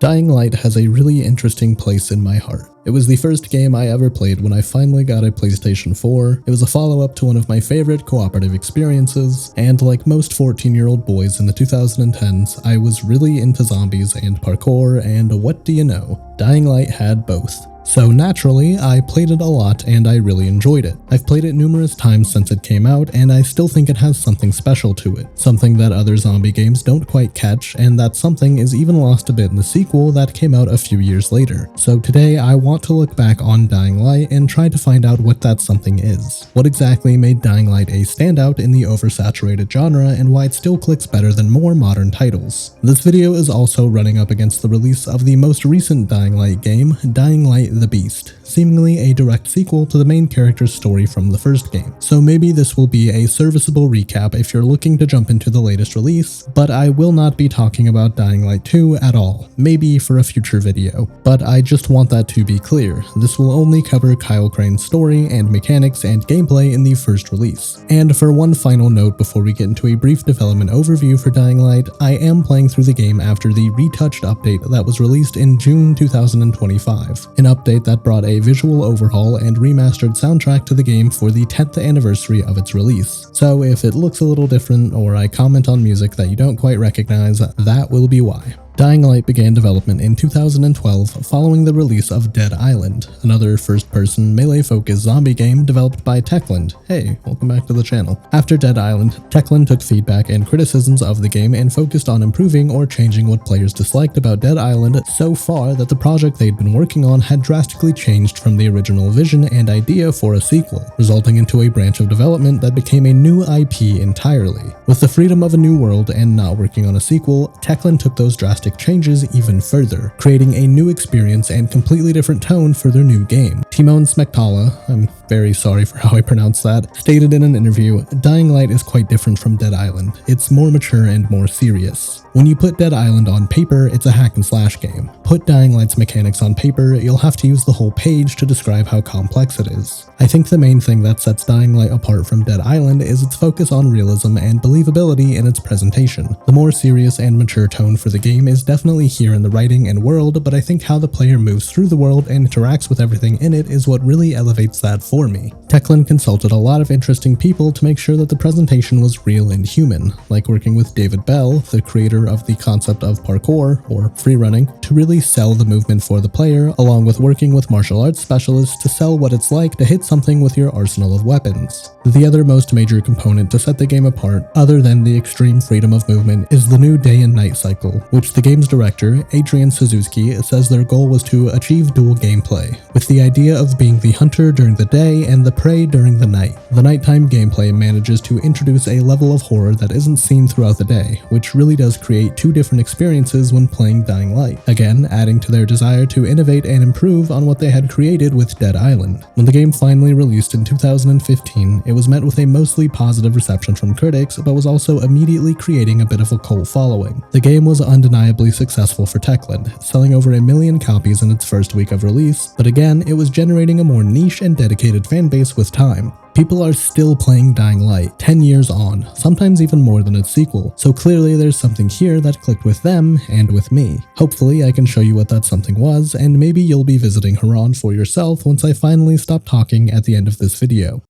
Dying Light has a really interesting place in my heart. It was the first game I ever played when I finally got a PlayStation 4, it was a follow-up to one of my favorite cooperative experiences, and like most 14-year-old boys in the 2010s, I was really into zombies and parkour, and what do you know? Dying Light had both. So naturally, I played it a lot and I really enjoyed it. I've played it numerous times since it came out and I still think it has something special to it. Something that other zombie games don't quite catch, and that something is even lost a bit in the sequel that came out a few years later. So today I want to look back on Dying Light and try to find out what that something is. What exactly made Dying Light a standout in the oversaturated genre and why it still clicks better than more modern titles. This video is also running up against the release of the most recent Dying Light game, Dying Light the Beast, seemingly a direct sequel to the main character's story from the first game. So maybe this will be a serviceable recap if you're looking to jump into the latest release, but I will not be talking about Dying Light 2 at all, maybe for a future video. But I just want that to be clear, this will only cover Kyle Crane's story and mechanics and gameplay in the first release. And for one final note before we get into a brief development overview for Dying Light, I am playing through the game after the retouched update that was released in June 2025, an update that brought a visual overhaul and remastered soundtrack to the game for the 10th anniversary of its release. So if it looks a little different or I comment on music that you don't quite recognize, that will be why. Dying Light began development in 2012 following the release of Dead Island, another first-person melee-focused zombie game developed by Techland. Hey, welcome back to the channel. After Dead Island, Techland took feedback and criticisms of the game and focused on improving or changing what players disliked about Dead Island so far that the project they'd been working on had drastically changed from the original vision and idea for a sequel, resulting into a branch of development that became a new IP entirely. With the freedom of a new world and not working on a sequel, Techland took those drastic changes even further, creating a new experience and completely different tone for their new game. Timon Smektala, I'm very sorry for how I pronounced that, stated in an interview, Dying Light is quite different from Dead Island. It's more mature and more serious. When you put Dead Island on paper, it's a hack and slash game. Put Dying Light's mechanics on paper, you'll have to use the whole page to describe how complex it is. I think the main thing that sets Dying Light apart from Dead Island is its focus on realism and believability in its presentation. The more serious and mature tone for the game is definitely here in the writing and world, but I think how the player moves through the world and interacts with everything in it is what really elevates that for me. Techland consulted a lot of interesting people to make sure that the presentation was real and human, like working with David Bell, the creator of the concept of parkour, or freerunning, to really sell the movement for the player, along with working with martial arts specialists to sell what it's like to hit something with your arsenal of weapons. The other most major component to set the game apart, other than the extreme freedom of movement, is the new day and night cycle, which the game's director, Adrian Suzuki, says their goal was to achieve dual gameplay, with the idea of being the hunter during the day and the prey during the night. The nighttime gameplay manages to introduce a level of horror that isn't seen throughout the day, which really does create two different experiences when playing Dying Light, again adding to their desire to innovate and improve on what they had created with Dead Island. When the game finally released in 2015, it was met with a mostly positive reception from critics, but was also immediately creating a bit of a cult following. The game was undeniably successful for Techland, selling over 1 million copies in its first week of release, but again, it was generating a more niche and dedicated fanbase with time. People are still playing Dying Light 10 years on, sometimes even more than its sequel, so clearly there's something here that clicked with them and with me. Hopefully I can show you what that something was, and maybe you'll be visiting Haran for yourself once I finally stop talking at the end of this video.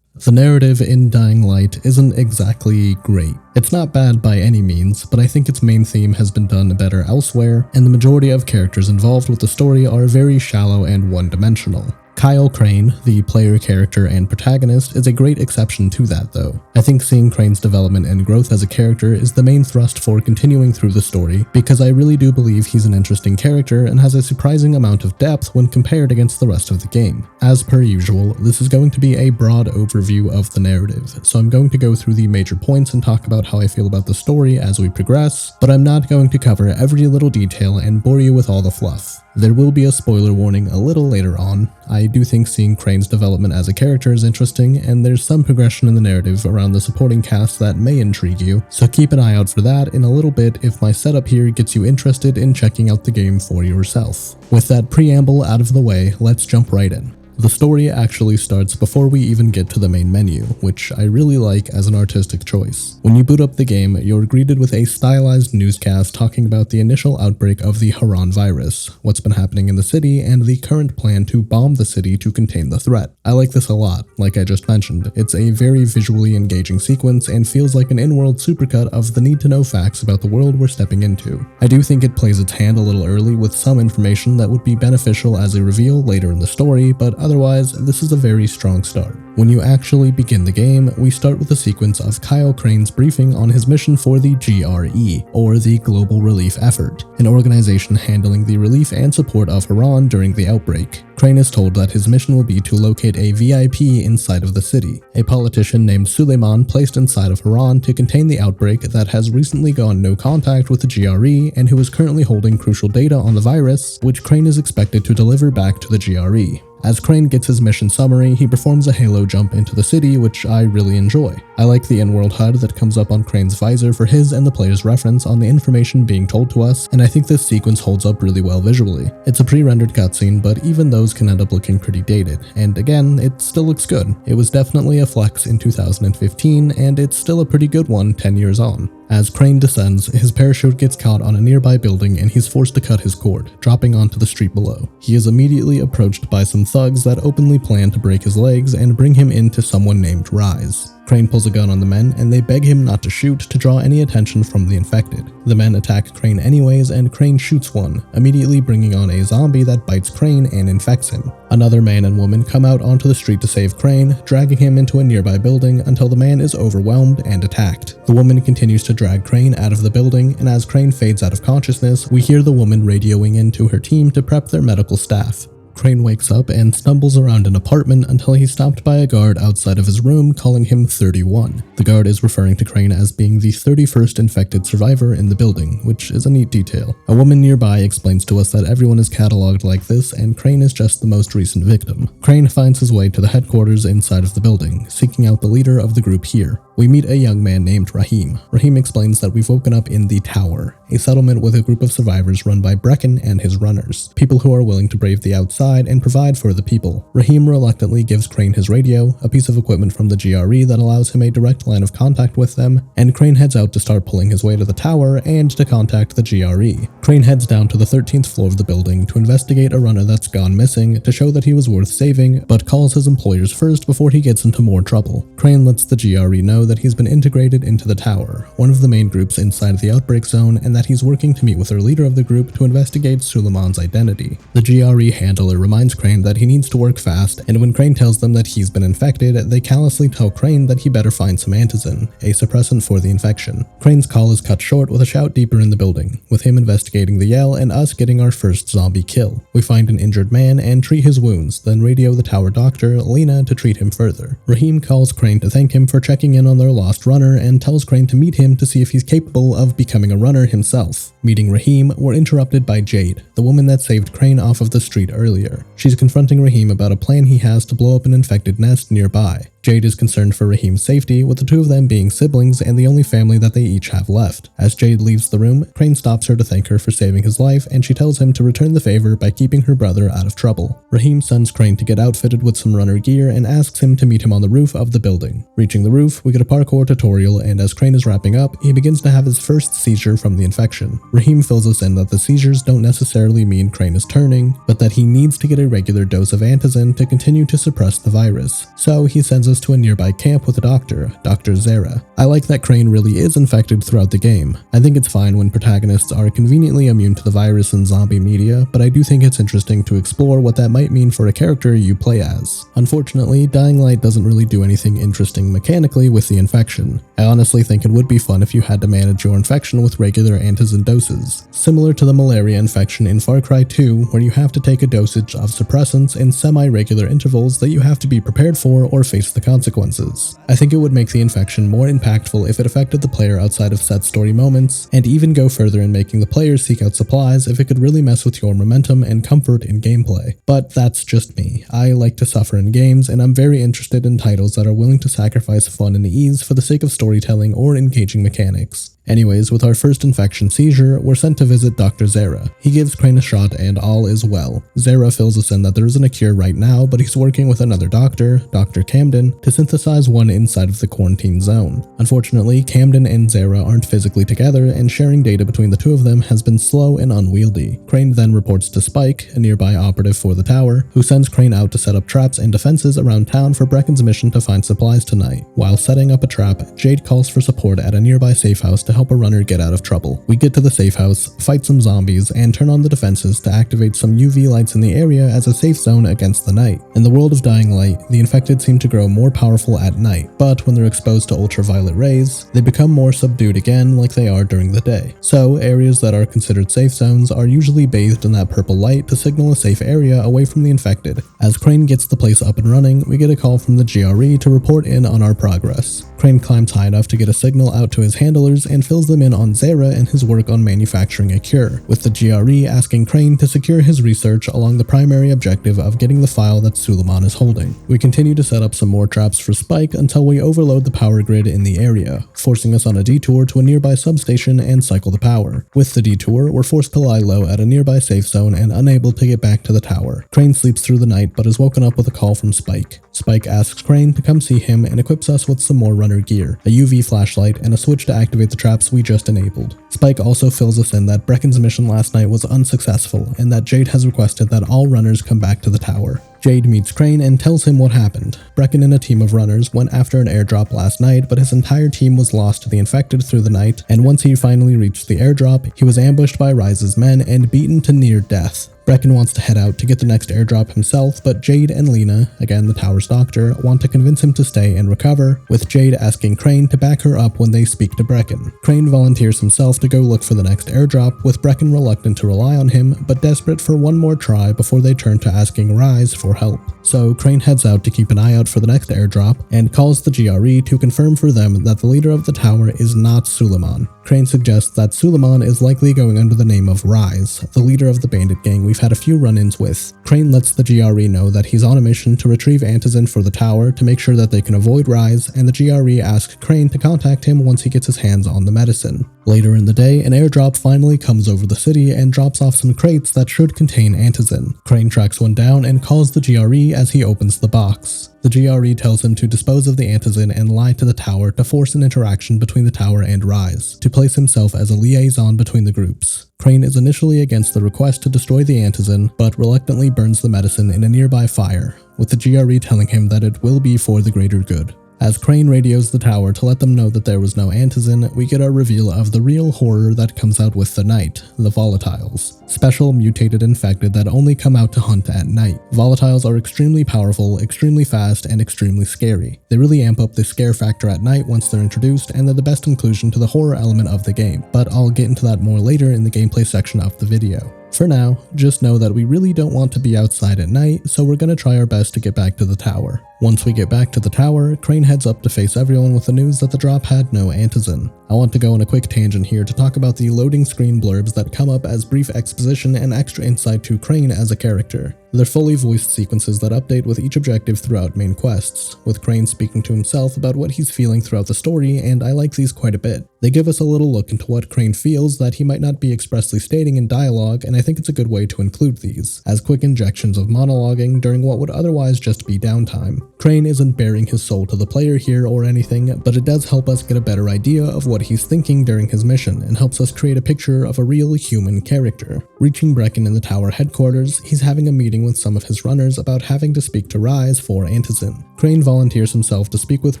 The narrative in Dying Light isn't exactly great. It's not bad by any means, but I think its main theme has been done better elsewhere, and the majority of characters involved with the story are very shallow and one-dimensional. Kyle Crane, the player character and protagonist, is a great exception to that though. I think seeing Crane's development and growth as a character is the main thrust for continuing through the story, because I really do believe he's an interesting character and has a surprising amount of depth when compared against the rest of the game. As per usual, this is going to be a broad overview of the narrative, so I'm going to go through the major points and talk about how I feel about the story as we progress, but I'm not going to cover every little detail and bore you with all the fluff. There will be a spoiler warning a little later on. I do think seeing Crane's development as a character is interesting, and there's some progression in the narrative around the supporting cast that may intrigue you, so keep an eye out for that in a little bit if my setup here gets you interested in checking out the game for yourself. With that preamble out of the way, let's jump right in. The story actually starts before we even get to the main menu, which I really like as an artistic choice. When you boot up the game, you're greeted with a stylized newscast talking about the initial outbreak of the Haran virus, what's been happening in the city, and the current plan to bomb the city to contain the threat. I like this a lot, like I just mentioned. It's a very visually engaging sequence and feels like an in-world supercut of the need-to-know facts about the world we're stepping into. I do think it plays its hand a little early with some information that would be beneficial as a reveal later in the story, but otherwise, this is a very strong start. When you actually begin the game, we start with a sequence of Kyle Crane's briefing on his mission for the GRE, or the Global Relief Effort, an organization handling the relief and support of Haran during the outbreak. Crane is told that his mission will be to locate a VIP inside of the city, a politician named Suleiman placed inside of Haran to contain the outbreak that has recently gone no contact with the GRE and who is currently holding crucial data on the virus, which Crane is expected to deliver back to the GRE. As Crane gets his mission summary, he performs a halo jump into the city, which I really enjoy. I like the in-world HUD that comes up on Crane's visor for his and the player's reference on the information being told to us, and I think this sequence holds up really well visually. It's a pre-rendered cutscene, but even those can end up looking pretty dated, and again, it still looks good. It was definitely a flex in 2015, and it's still a pretty good one 10 years on. As Crane descends, his parachute gets caught on a nearby building and he's forced to cut his cord, dropping onto the street below. He is immediately approached by some thugs that openly plan to break his legs and bring him into someone named Rise. Crane pulls a gun on the men and they beg him not to shoot to draw any attention from the infected. The men attack Crane anyways and Crane shoots one, immediately bringing on a zombie that bites Crane and infects him. Another man and woman come out onto the street to save Crane, dragging him into a nearby building until the man is overwhelmed and attacked. The woman continues to drag Crane out of the building, and as Crane fades out of consciousness, we hear the woman radioing in to her team to prep their medical staff. Crane wakes up and stumbles around an apartment until he's stopped by a guard outside of his room calling him 31. The guard is referring to Crane as being the 31st infected survivor in the building, which is a neat detail. A woman nearby explains to us that everyone is cataloged like this and Crane is just the most recent victim. Crane finds his way to the headquarters inside of the building, seeking out the leader of the group here. We meet a young man named Rahim. Rahim explains that we've woken up in the Tower, a settlement with a group of survivors run by Brecken and his runners, people who are willing to brave the outside and provide for the people. Rahim reluctantly gives Crane his radio, a piece of equipment from the GRE that allows him a direct line of contact with them, and Crane heads out to start pulling his way to the tower and to contact the GRE. Crane heads down to the 13th floor of the building to investigate a runner that's gone missing to show that he was worth saving, but calls his employers first before he gets into more trouble. Crane lets the GRE know that he's been integrated into the tower, one of the main groups inside the outbreak zone, and that he's working to meet with their leader of the group to investigate Suleiman's identity. The GRE handler reminds Crane that he needs to work fast, and when Crane tells them that he's been infected, they callously tell Crane that he better find some antizin, a suppressant for the infection. Crane's call is cut short with a shout deeper in the building, with him investigating the yell and us getting our first zombie kill. We find an injured man and treat his wounds, then radio the tower doctor, Lena, to treat him further. Rahim calls Crane to thank him for checking in on their lost runner and tells Crane to meet him to see if he's capable of becoming a runner himself. Meeting Rahim, we're interrupted by Jade, the woman that saved Crane off of the street earlier. She's confronting Rahim about a plan he has to blow up an infected nest nearby. Jade is concerned for Rahim's safety, with the two of them being siblings and the only family that they each have left. As Jade leaves the room, Crane stops her to thank her for saving his life, and she tells him to return the favor by keeping her brother out of trouble. Rahim sends Crane to get outfitted with some runner gear and asks him to meet him on the roof of the building. Reaching the roof, we get a parkour tutorial, and as Crane is wrapping up, he begins to have his first seizure from the infection. Rahim fills us in that the seizures don't necessarily mean Crane is turning, but that he needs to get a regular dose of antizin to continue to suppress the virus. So he sends us to a nearby camp with a doctor, Dr. Zara. I like that Crane really is infected throughout the game. I think it's fine when protagonists are conveniently immune to the virus in zombie media, but I do think it's interesting to explore what that might mean for a character you play as. Unfortunately, Dying Light doesn't really do anything interesting mechanically with the infection. I honestly think it would be fun if you had to manage your infection with regular antizin doses, similar to the malaria infection in Far Cry 2, where you have to take a dosage of suppressants in semi-regular intervals that you have to be prepared for or face the consequences. I think it would make the infection more impactful if it affected the player outside of set story moments, and even go further in making the player seek out supplies if it could really mess with your momentum and comfort in gameplay. But that's just me. I like to suffer in games, and I'm very interested in titles that are willing to sacrifice fun and ease for the sake of storytelling or engaging mechanics. Anyways, with our first infection seizure, we're sent to visit Dr. Zera. He gives Crane a shot and all is well. Zera fills us in that there isn't a cure right now, but he's working with another doctor, Dr. Camden, to synthesize one inside of the quarantine zone. Unfortunately, Camden and Zera aren't physically together, and sharing data between the two of them has been slow and unwieldy. Crane then reports to Spike, a nearby operative for the tower, who sends Crane out to set up traps and defenses around town for Brecken's mission to find supplies tonight. While setting up a trap, Jade calls for support at a nearby safe house to help a runner get out of trouble. We get to the safe house, fight some zombies, and turn on the defenses to activate some UV lights in the area as a safe zone against the night. In the world of Dying Light, the infected seem to grow more powerful at night, but when they're exposed to ultraviolet rays, they become more subdued again like they are during the day. So, areas that are considered safe zones are usually bathed in that purple light to signal a safe area away from the infected. As Crane gets the place up and running, we get a call from the GRE to report in on our progress. Crane climbs high enough to get a signal out to his handlers and fills them in on Zera and his work on manufacturing a cure, with the GRE asking Crane to secure his research along the primary objective of getting the file that Suleiman is holding. We continue to set up some more traps for Spike until we overload the power grid in the area, forcing us on a detour to a nearby substation and cycle the power. With the detour, we're forced to lie low at a nearby safe zone and unable to get back to the tower. Crane sleeps through the night but is woken up with a call from Spike. Spike asks Crane to come see him and equips us with some more runner gear, a UV flashlight, and a switch to activate the traps we just enabled. Spike also fills us in that Brecken's mission last night was unsuccessful and that Jade has requested that all runners come back to the tower. Jade meets Crane and tells him what happened. Brecken and a team of runners went after an airdrop last night, but his entire team was lost to the infected through the night, and once he finally reached the airdrop, he was ambushed by Rise's men and beaten to near death. Brecken wants to head out to get the next airdrop himself, but Jade and Lena, again the tower's doctor, want to convince him to stay and recover, with Jade asking Crane to back her up when they speak to Brecken. Crane volunteers himself to go look for the next airdrop, with Brecken reluctant to rely on him, but desperate for one more try before they turn to asking Rise for help. So Crane heads out to keep an eye out for the next airdrop, and calls the GRE to confirm for them that the leader of the tower is not Suleiman. Crane suggests that Suleiman is likely going under the name of Rise, the leader of the bandit gang we've had a few run-ins with. Crane lets the GRE know that he's on a mission to retrieve antizin for the tower to make sure that they can avoid Rise, and the GRE asks Crane to contact him once he gets his hands on the medicine. Later in the day, an airdrop finally comes over the city and drops off some crates that should contain antizin. Crane tracks one down and calls the GRE as he opens the box. The GRE tells him to dispose of the antizin and lie to the tower to force an interaction between the tower and Rise, to place himself as a liaison between the groups. Crane is initially against the request to destroy the antizin, but reluctantly burns the medicine in a nearby fire, with the GRE telling him that it will be for the greater good. As Crane radios the tower to let them know that there was no antizin, we get our reveal of the real horror that comes out with the night, the volatiles. Special mutated infected that only come out to hunt at night. Volatiles are extremely powerful, extremely fast, and extremely scary. They really amp up the scare factor at night once they're introduced, and they're the best inclusion to the horror element of the game, but I'll get into that more later in the gameplay section of the video. For now, just know that we really don't want to be outside at night, so we're gonna try our best to get back to the tower. Once we get back to the tower, Crane heads up to face everyone with the news that the drop had no antizin. I want to go on a quick tangent here to talk about the loading screen blurbs that come up as brief exposition and extra insight to Crane as a character. They're fully voiced sequences that update with each objective throughout main quests, with Crane speaking to himself about what he's feeling throughout the story, and I like these quite a bit. They give us a little look into what Crane feels that he might not be expressly stating in dialogue, and I think it's a good way to include these, as quick injections of monologuing during what would otherwise just be downtime. Crane isn't bearing his soul to the player here or anything, but it does help us get a better idea of what he's thinking during his mission, and helps us create a picture of a real human character. Reaching Brecken in the tower headquarters, he's having a meeting with some of his runners about having to speak to Rise for antizin. Crane volunteers himself to speak with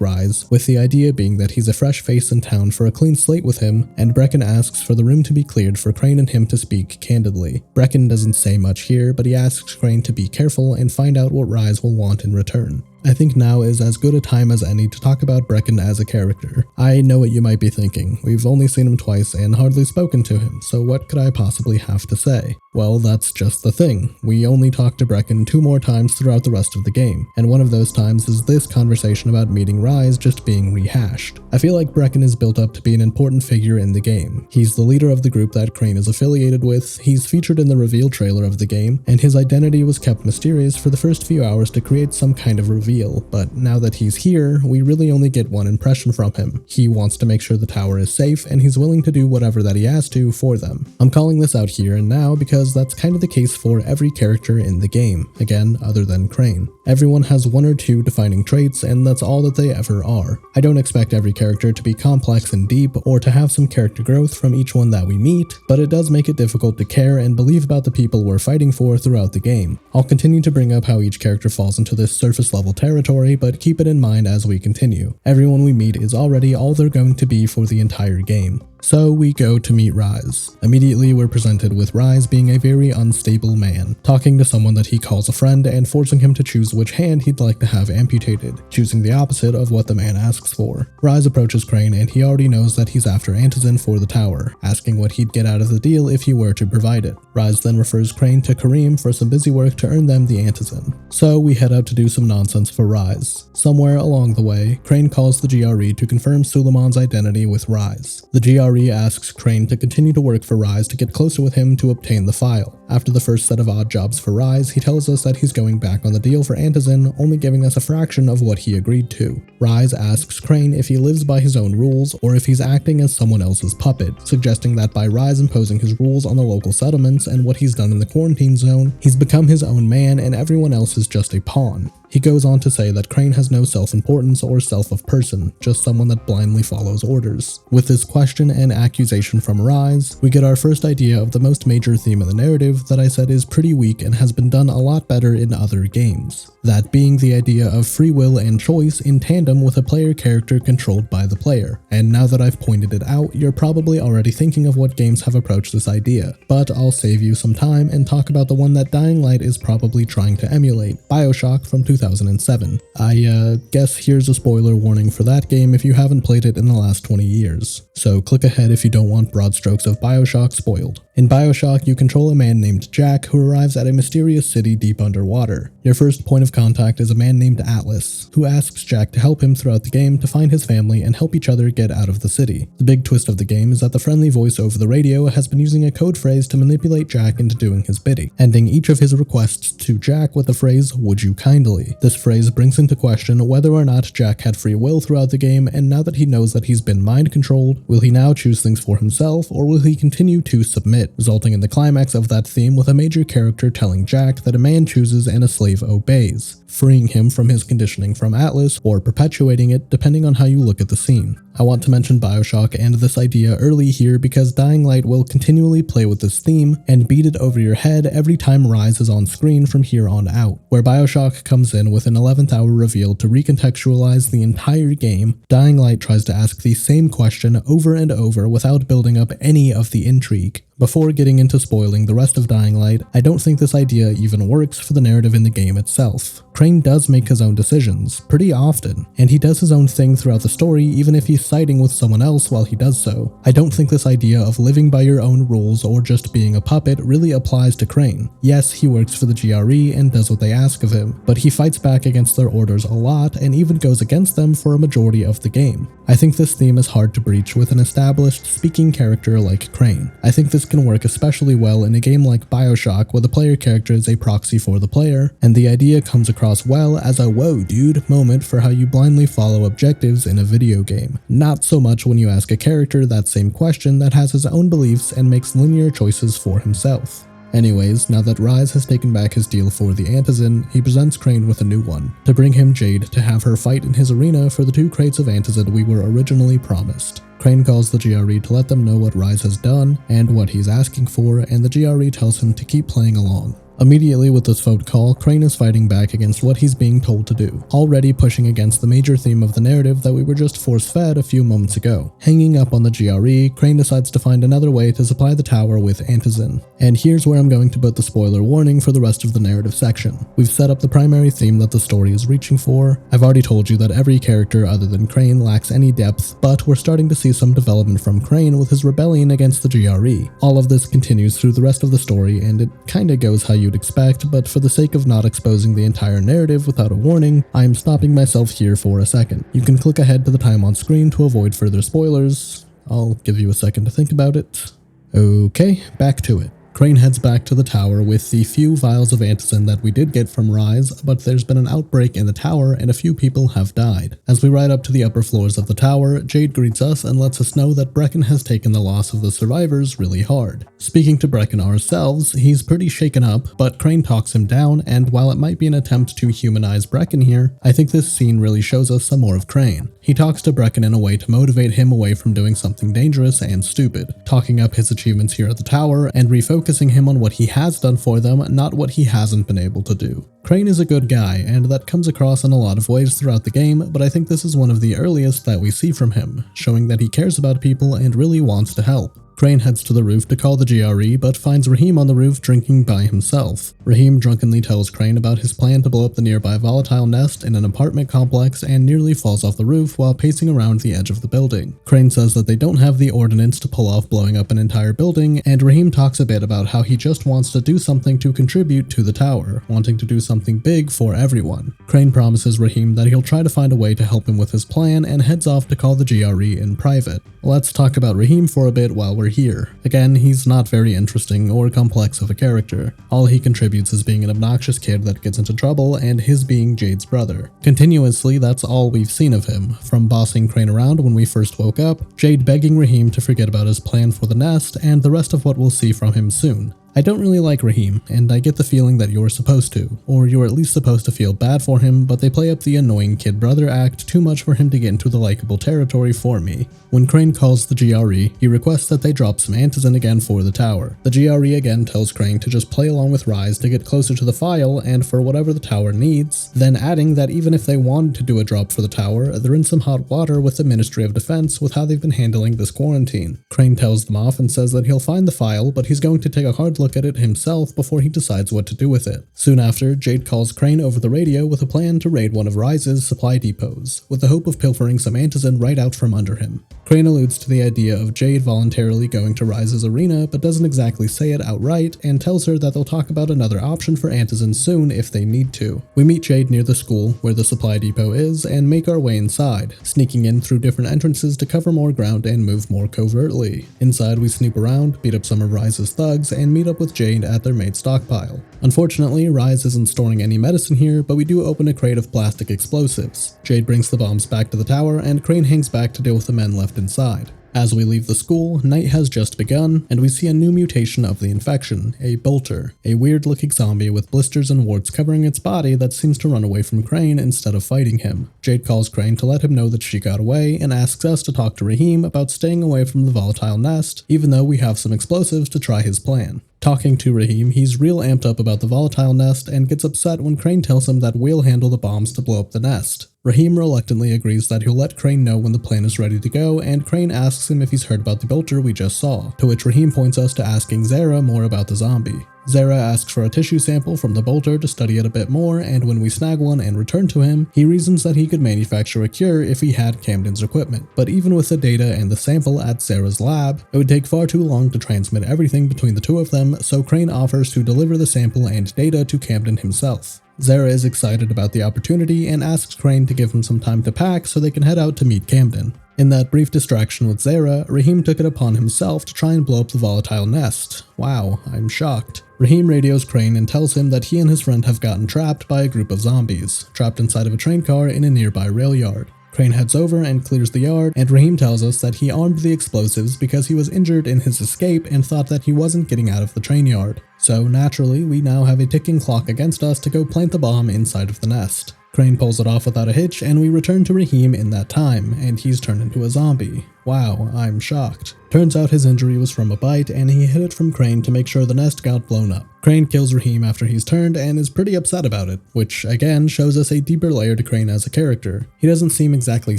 Rise, with the idea being that he's a fresh face in town for a clean slate with him, and Brecken asks for the room to be cleared for Crane and him to speak candidly. Brecken doesn't say much here, but he asks Crane to be careful and find out what Rise will want in return. I think now is as good a time as any to talk about Brecken as a character. I know what you might be thinking. We've only seen him twice and hardly spoken to him, so what could I possibly have to say? Well, that's just the thing. We only talk to Brecken 2 more times throughout the rest of the game, and one of those times is this conversation about meeting Rise just being rehashed. I feel like Brecken is built up to be an important figure in the game. He's the leader of the group that Crane is affiliated with, he's featured in the reveal trailer of the game, and his identity was kept mysterious for the first few hours to create some kind of reveal reveal, but now that he's here, we really only get one impression from him. He wants to make sure the tower is safe, and he's willing to do whatever that he has to for them. I'm calling this out here and now because that's kind of the case for every character in the game, again, other than Crane. Everyone has one or two defining traits, and that's all that they ever are. I don't expect every character to be complex and deep, or to have some character growth from each one that we meet, but it does make it difficult to care and believe about the people we're fighting for throughout the game. I'll continue to bring up how each character falls into this surface level territory, but keep it in mind as we continue. Everyone we meet is already all they're going to be for the entire game. So we go to meet Rise. Immediately we're presented with Rise being a very unstable man, talking to someone that he calls a friend and forcing him to choose which hand he'd like to have amputated, choosing the opposite of what the man asks for. Rise approaches Crane and he already knows that he's after Antizin for the tower, asking what he'd get out of the deal if he were to provide it. Rise then refers Crane to Kareem for some busy work to earn them the Antizin. So we head out to do some nonsense for Rise. Somewhere along the way, Crane calls the GRE to confirm Suleiman's identity with Rise. The GRE asks Crane to continue to work for Rise to get closer with him to obtain the file. After the first set of odd jobs for Rise, he tells us that he's going back on the deal for Antizin, only giving us a fraction of what he agreed to. Rise asks Crane if he lives by his own rules or if he's acting as someone else's puppet, suggesting that by Rise imposing his rules on the local settlements and what he's done in the quarantine zone, he's become his own man and everyone else is just a pawn. He goes on to say that Crane has no self-importance or self of person, just someone that blindly follows orders. With this question and accusation from Rise, we get our first idea of the most major theme of the narrative that I said is pretty weak and has been done a lot better in other games. That being the idea of free will and choice in tandem with a player character controlled by the player. And now that I've pointed it out, you're probably already thinking of what games have approached this idea, but I'll save you some time and talk about the one that Dying Light is probably trying to emulate, BioShock from 2007. I guess here's a spoiler warning for that game if you haven't played it in the last 20 years. So click ahead if you don't want broad strokes of BioShock spoiled. In BioShock, you control a man named Jack who arrives at a mysterious city deep underwater. Your first point of contact is a man named Atlas, who asks Jack to help him throughout the game to find his family and help each other get out of the city. The big twist of the game is that the friendly voice over the radio has been using a code phrase to manipulate Jack into doing his bidding, ending each of his requests to Jack with the phrase, "Would you kindly?" This phrase brings into question whether or not Jack had free will throughout the game, and now that he knows that he's been mind-controlled, will he now choose things for himself, or will he continue to submit, resulting in the climax of that theme with a major character telling Jack that a man chooses and a slave obeys, freeing him from his conditioning from Atlas, or perpetuating it depending on how you look at the scene. I want to mention BioShock and this idea early here because Dying Light will continually play with this theme and beat it over your head every time Rise is on screen from here on out. Where BioShock comes in with an 11th hour reveal to recontextualize the entire game, Dying Light tries to ask the same question over and over without building up any of the intrigue. Before getting into spoiling the rest of Dying Light, I don't think this idea even works for the narrative in the game itself. Crane does make his own decisions, pretty often, and he does his own thing throughout the story even if he's siding with someone else while he does so. I don't think this idea of living by your own rules or just being a puppet really applies to Crane. Yes, he works for the GRE and does what they ask of him, but he fights back against their orders a lot and even goes against them for a majority of the game. I think this theme is hard to breach with an established, speaking character like Crane. I think this can work especially well in a game like BioShock where the player character is a proxy for the player, and the idea comes across well as a "whoa dude" moment for how you blindly follow objectives in a video game. Not so much when you ask a character that same question that has his own beliefs and makes linear choices for himself. Anyways, now that Rise has taken back his deal for the Antizin, he presents Crane with a new one, to bring him Jade to have her fight in his arena for the 2 crates of Antizin we were originally promised. Crane calls the GRE to let them know what Rise has done and what he's asking for, and the GRE tells him to keep playing along. Immediately with this phone call, Crane is fighting back against what he's being told to do, already pushing against the major theme of the narrative that we were just force-fed a few moments ago. Hanging up on the GRE, Crane decides to find another way to supply the tower with Antizin. And here's where I'm going to put the spoiler warning for the rest of the narrative section. We've set up the primary theme that the story is reaching for. I've already told you that every character other than Crane lacks any depth, but we're starting to see some development from Crane with his rebellion against the GRE. All of this continues through the rest of the story, and it kinda goes how you'd expect, but for the sake of not exposing the entire narrative without a warning, I'm stopping myself here for a second. You can click ahead to the time on screen to avoid further spoilers. I'll give you a second to think about it. Okay, back to it. Crane heads back to the tower with the few vials of antizin that we did get from Rise, but there's been an outbreak in the tower and a few people have died. As we ride up to the upper floors of the tower, Jade greets us and lets us know that Brecken has taken the loss of the survivors really hard. Speaking to Brecken ourselves, he's pretty shaken up, but Crane talks him down, and while it might be an attempt to humanize Brecken here, I think this scene really shows us some more of Crane. He talks to Brecken in a way to motivate him away from doing something dangerous and stupid, talking up his achievements here at the tower and refocusing him on what he has done for them, not what he hasn't been able to do. Crane is a good guy, and that comes across in a lot of ways throughout the game, but I think this is one of the earliest that we see from him, showing that he cares about people and really wants to help. Crane heads to the roof to call the GRE, but finds Raheem on the roof drinking by himself. Raheem drunkenly tells Crane about his plan to blow up the nearby volatile nest in an apartment complex and nearly falls off the roof while pacing around the edge of the building. Crane says that they don't have the ordnance to pull off blowing up an entire building, and Raheem talks a bit about how he just wants to do something to contribute to the tower, wanting to do something big for everyone. Crane promises Raheem that he'll try to find a way to help him with his plan and heads off to call the GRE in private. Let's talk about Raheem for a bit while we're here. Again, he's not very interesting or complex of a character. All he contributes is being an obnoxious kid that gets into trouble and his being Jade's brother. Continuously, that's all we've seen of him, from bossing Crane around when we first woke up, Jade begging Raheem to forget about his plan for the nest, and the rest of what we'll see from him soon. I don't really like Raheem, and I get the feeling that you're supposed to, or you're at least supposed to feel bad for him, but they play up the annoying kid brother act too much for him to get into the likable territory for me. When Crane calls the GRE, he requests that they drop some antizin again for the tower. The GRE again tells Crane to just play along with Rise to get closer to the file and for whatever the tower needs, then adding that even if they wanted to do a drop for the tower, they're in some hot water with the Ministry of Defense with how they've been handling this quarantine. Crane tells them off and says that he'll find the file, but he's going to take a hard look at it himself before he decides what to do with it. Soon after, Jade calls Crane over the radio with a plan to raid one of Rise's supply depots, with the hope of pilfering some antizin right out from under him. Crane alludes to the idea of Jade voluntarily going to Rise's arena, but doesn't exactly say it outright, and tells her that they'll talk about another option for antizin soon if they need to. We meet Jade near the school, where the supply depot is, and make our way inside, sneaking in through different entrances to cover more ground and move more covertly. Inside, we snoop around, beat up some of Rise's thugs, and meet up with Jade at their maid stockpile. Unfortunately, Rise isn't storing any medicine here, but we do open a crate of plastic explosives. Jade brings the bombs back to the tower, and Crane hangs back to deal with the men left inside. As we leave the school, night has just begun, and we see a new mutation of the infection, a bolter, a weird-looking zombie with blisters and warts covering its body that seems to run away from Crane instead of fighting him. Jade calls Crane to let him know that she got away, and asks us to talk to Raheem about staying away from the volatile nest, even though we have some explosives to try his plan. Talking to Raheem, he's real amped up about the volatile nest and gets upset when Crane tells him that we'll handle the bombs to blow up the nest. Raheem reluctantly agrees that he'll let Crane know when the plan is ready to go, and Crane asks him if he's heard about the bolter we just saw, to which Raheem points us to asking Zara more about the zombie. Zara asks for a tissue sample from the bolter to study it a bit more, and when we snag one and return to him, he reasons that he could manufacture a cure if he had Camden's equipment. But even with the data and the sample at Zara's lab, it would take far too long to transmit everything between the two of them, so Crane offers to deliver the sample and data to Camden himself. Zara is excited about the opportunity and asks Crane to give him some time to pack so they can head out to meet Camden. In that brief distraction with Zara, Raheem took it upon himself to try and blow up the volatile nest. Wow, I'm shocked. Raheem radios Crane and tells him that he and his friend have gotten trapped by a group of zombies, trapped inside of a train car in a nearby rail yard. Crane heads over and clears the yard, and Raheem tells us that he armed the explosives because he was injured in his escape and thought that he wasn't getting out of the train yard. So naturally, we now have a ticking clock against us to go plant the bomb inside of the nest. Crane pulls it off without a hitch, and we return to Raheem in that time, and he's turned into a zombie. Wow, I'm shocked. Turns out his injury was from a bite, and he hid it from Crane to make sure the nest got blown up. Crane kills Raheem after he's turned and is pretty upset about it, which again shows us a deeper layer to Crane as a character. He doesn't seem exactly